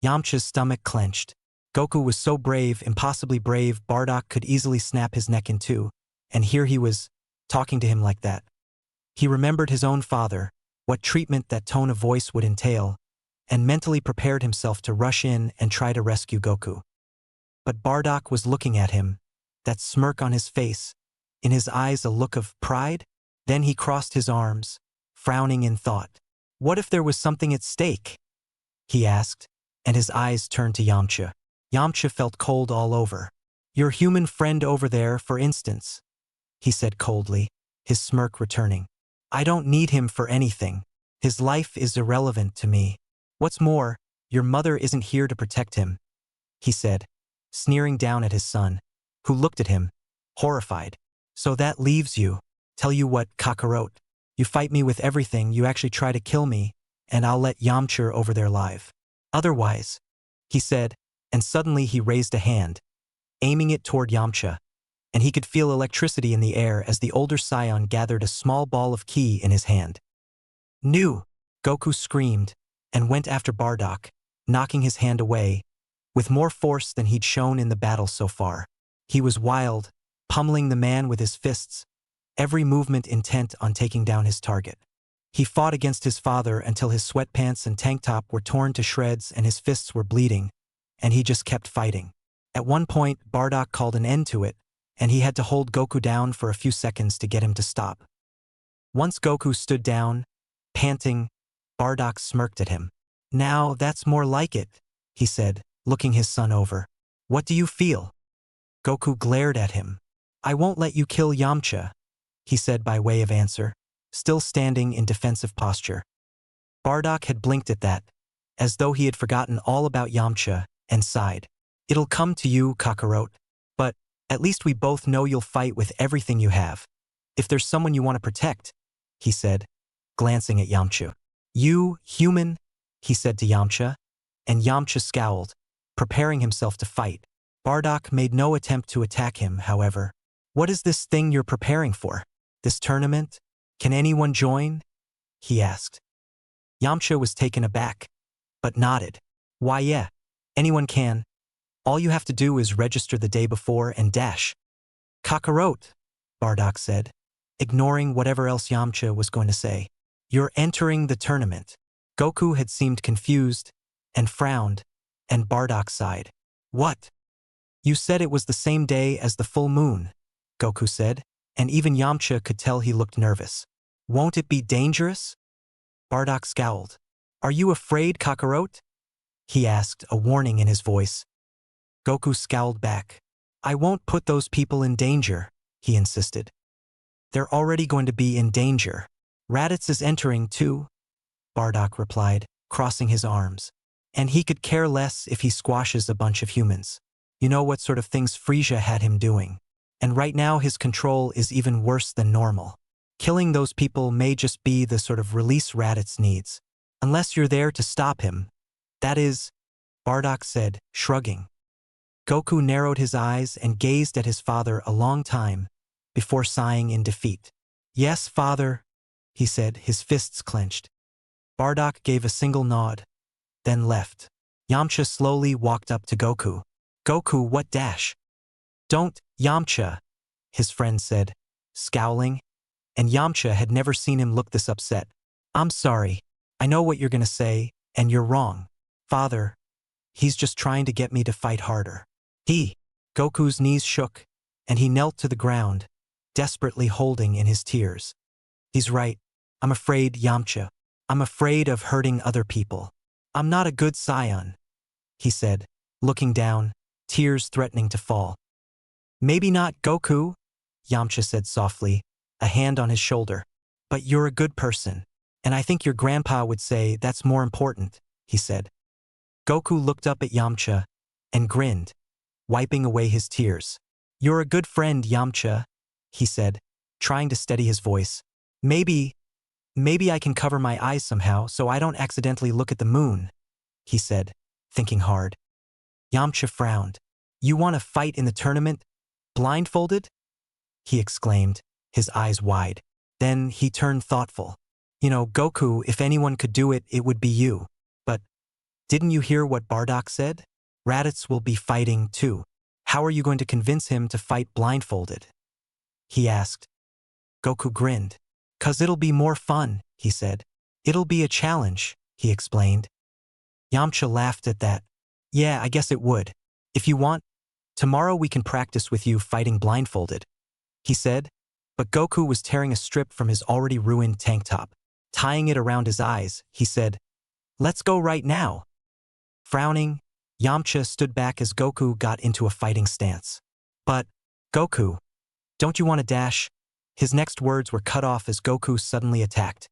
Yamcha's stomach clenched. Goku was so brave, impossibly brave, Bardock could easily snap his neck in two, and here he was, talking to him like that. He remembered his own father, what treatment that tone of voice would entail, and mentally prepared himself to rush in and try to rescue Goku. But Bardock was looking at him, that smirk on his face, in his eyes a look of pride. Then he crossed his arms, frowning in thought. "What if there was something at stake?" he asked, and his eyes turned to Yamcha. Yamcha felt cold all over. "Your human friend over there, for instance," he said coldly, his smirk returning. "I don't need him for anything. His life is irrelevant to me. What's more, your mother isn't here to protect him," he said, sneering down at his son, who looked at him, horrified. "So that leaves you. Tell you what, Kakarot. You fight me with everything, you actually try to kill me, and I'll let Yamcha over there live. Otherwise," he said, and suddenly he raised a hand, aiming it toward Yamcha, and he could feel electricity in the air as the older scion gathered a small ball of ki in his hand. "Nu!" Goku screamed, and went after Bardock, knocking his hand away, with more force than he'd shown in the battle so far. He was wild, pummeling the man with his fists, every movement intent on taking down his target. He fought against his father until his sweatpants and tank top were torn to shreds and his fists were bleeding, and he just kept fighting. At one point, Bardock called an end to it, and he had to hold Goku down for a few seconds to get him to stop. Once Goku stood down, panting, Bardock smirked at him. "Now that's more like it," he said, looking his son over. "What do you feel?" Goku glared at him. "I won't let you kill Yamcha," he said by way of answer, still standing in defensive posture. Bardock had blinked at that, as though he had forgotten all about Yamcha, and sighed. "It'll come to you, Kakarot. But at least we both know you'll fight with everything you have. If there's someone you want to protect," he said, glancing at Yamcha. "You, human," he said to Yamcha, and Yamcha scowled, preparing himself to fight. Bardock made no attempt to attack him, however. "What is this thing you're preparing for? This tournament? Can anyone join?" he asked. Yamcha was taken aback, but nodded. "Why yeah, anyone can. All you have to do is register the day before and dash." "Kakarot," Bardock said, ignoring whatever else Yamcha was going to say. "You're entering the tournament." Goku had seemed confused, and frowned, and Bardock sighed. "What?" "You said it was the same day as the full moon," Goku said, and even Yamcha could tell he looked nervous. "Won't it be dangerous?" Bardock scowled. "Are you afraid, Kakarot?" he asked, a warning in his voice. Goku scowled back. "I won't put those people in danger," he insisted. "They're already going to be in danger. Raditz is entering too," Bardock replied, crossing his arms. "And he could care less if he squashes a bunch of humans. You know what sort of things Frieza had him doing. And right now his control is even worse than normal. Killing those people may just be the sort of release Raditz needs." Unless you're there to stop him. That is, Bardock said, shrugging. Goku narrowed his eyes and gazed at his father a long time, before sighing in defeat. Yes, father, he said, his fists clenched. Bardock gave a single nod, then left. Yamcha slowly walked up to Goku. Goku, what dash? Don't, Yamcha, his friend said, scowling, and Yamcha had never seen him look this upset. I'm sorry. I know what you're gonna say, and you're wrong. Father, he's just trying to get me to fight harder. Goku's knees shook, and he knelt to the ground, desperately holding in his tears. He's right. I'm afraid, Yamcha. I'm afraid of hurting other people. I'm not a good scion, he said, looking down, tears threatening to fall. Maybe not, Goku, Yamcha said softly, a hand on his shoulder. But you're a good person, and I think your grandpa would say that's more important, he said. Goku looked up at Yamcha and grinned, wiping away his tears. You're a good friend, Yamcha, he said, trying to steady his voice. Maybe I can cover my eyes somehow so I don't accidentally look at the moon, he said, thinking hard. Yamcha frowned. You want to fight in the tournament? Blindfolded? He exclaimed, his eyes wide. Then he turned thoughtful. You know, Goku, if anyone could do it, it would be you. But didn't you hear what Bardock said? Raditz will be fighting too. How are you going to convince him to fight blindfolded? He asked. Goku grinned. 'Cause it'll be more fun, he said. It'll be a challenge, he explained. Yamcha laughed at that. Yeah, I guess it would. If you want, tomorrow we can practice with you fighting blindfolded, he said. But Goku was tearing a strip from his already ruined tank top. Tying it around his eyes, he said, Let's go right now. Frowning, Yamcha stood back as Goku got into a fighting stance. But, Goku, don't you want to dash? His next words were cut off as Goku suddenly attacked.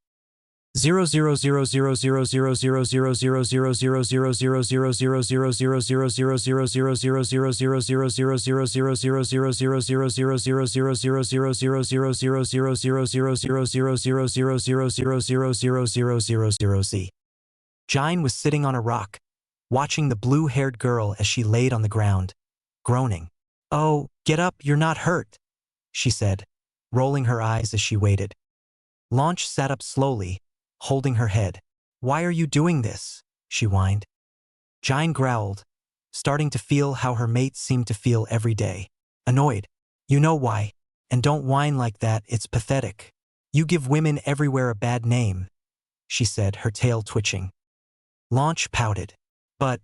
00000000000000000000000000000000000000000000000000000000000000000000000000000000000000000000000000000000000000000000000000000000000000000000000000000000000000000000000000000000000000000000000000000000000000000000000000000000000000000000000000000000000000000000000000000000000000000000000000000000000000000000000000000000000000000000000000000000000000000000000000000000000000000000000000000000000000000000000000000000000000000000000000000000000000000000000000000000000000000000000000000000000000000000000000000000000000000000000000000000000000000000000000000 Giant was sitting on a rock, watching the blue-haired girl as she laid on the ground, groaning. Oh, get up, you're not hurt, she said, rolling her eyes as she waited. Launch sat up slowly, holding her head. Why are you doing this? She whined. Giant growled, starting to feel how her mate seemed to feel every day. Annoyed. You know why. And don't whine like that, it's pathetic. You give women everywhere a bad name, she said, her tail twitching. Launch pouted. But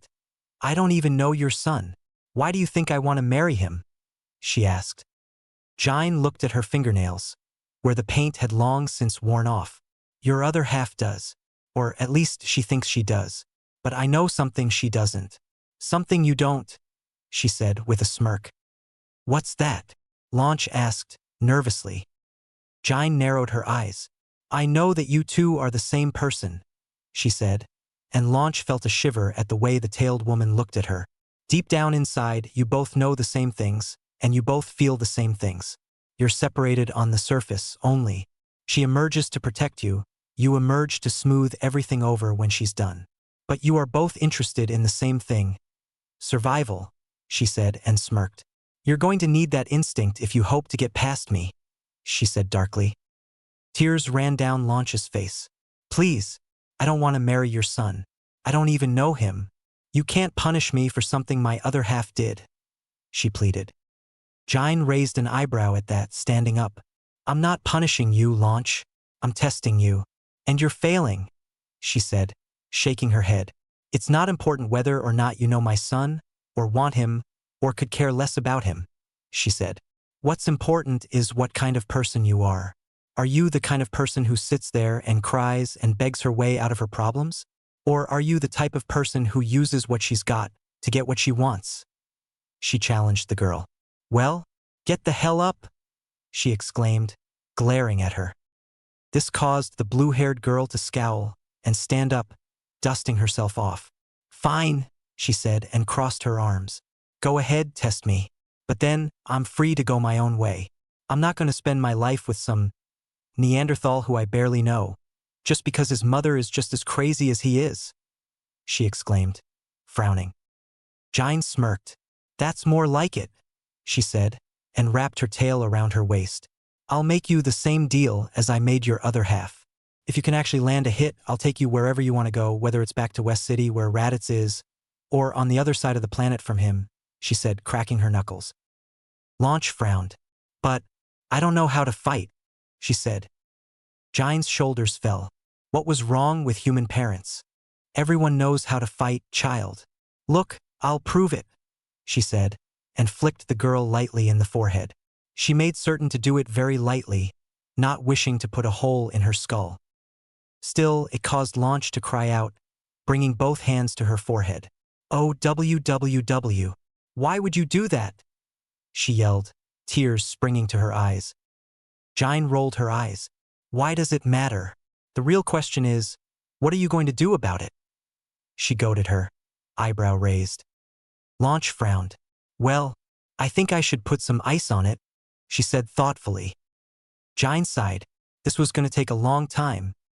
I don't even know your son. Why do you think I want to marry him? She asked. Jine looked at her fingernails, where the paint had long since worn off. Your other half does. Or at least she thinks she does. But I know something she doesn't. Something you don't, she said with a smirk. What's that? Launch asked, nervously. Jine narrowed her eyes. I know that you two are the same person, she said, and Launch felt a shiver at the way the tailed woman looked at her. Deep down inside, you both know the same things, and you both feel the same things. You're separated on the surface only. She emerges to protect you, you emerge to smooth everything over when she's done. But you are both interested in the same thing. Survival, she said and smirked. You're going to need that instinct if you hope to get past me, she said darkly. Tears ran down Launch's face. Please, I don't want to marry your son. I don't even know him. You can't punish me for something my other half did, she pleaded. Jine raised an eyebrow at that, standing up. I'm not punishing you, Launch. I'm testing you. And you're failing, she said, shaking her head. It's not important whether or not you know my son, or want him, or could care less about him, she said. What's important is what kind of person you are. Are you the kind of person who sits there and cries and begs her way out of her problems? Or are you the type of person who uses what she's got to get what she wants? She challenged the girl. Well, get the hell up, she exclaimed, glaring at her. This caused the blue-haired girl to scowl and stand up, dusting herself off. Fine, she said and crossed her arms. Go ahead, test me. But then, I'm free to go my own way. I'm not going to spend my life with some Neanderthal who I barely know. just because his mother is just as crazy as he is," she exclaimed, frowning. Jine smirked. "That's more like it," she said, and wrapped her tail around her waist. "I'll make you the same deal as I made your other half. If you can actually land a hit, I'll take you wherever you want to go, whether it's back to West City where Raditz is, or on the other side of the planet from him," she said, cracking her knuckles. Launch frowned. "But I don't know how to fight," she said. Jine's shoulders fell. What was wrong with human parents? "Everyone knows how to fight, child. Look, I'll prove it," she said, and flicked the girl lightly in the forehead. She made certain to do it very lightly, not wishing to put a hole in her skull. Still, it caused Launch to cry out, bringing both hands to her forehead. "Oh, www. Why would you do that?" she yelled, tears springing to her eyes. Jine rolled her eyes. "Why does it matter? The real question is, what are you going to do about it?" she goaded her, eyebrow raised. Launch frowned. "Well, I think I should put some ice on it," she said thoughtfully. Jine sighed. This was going to take a long time,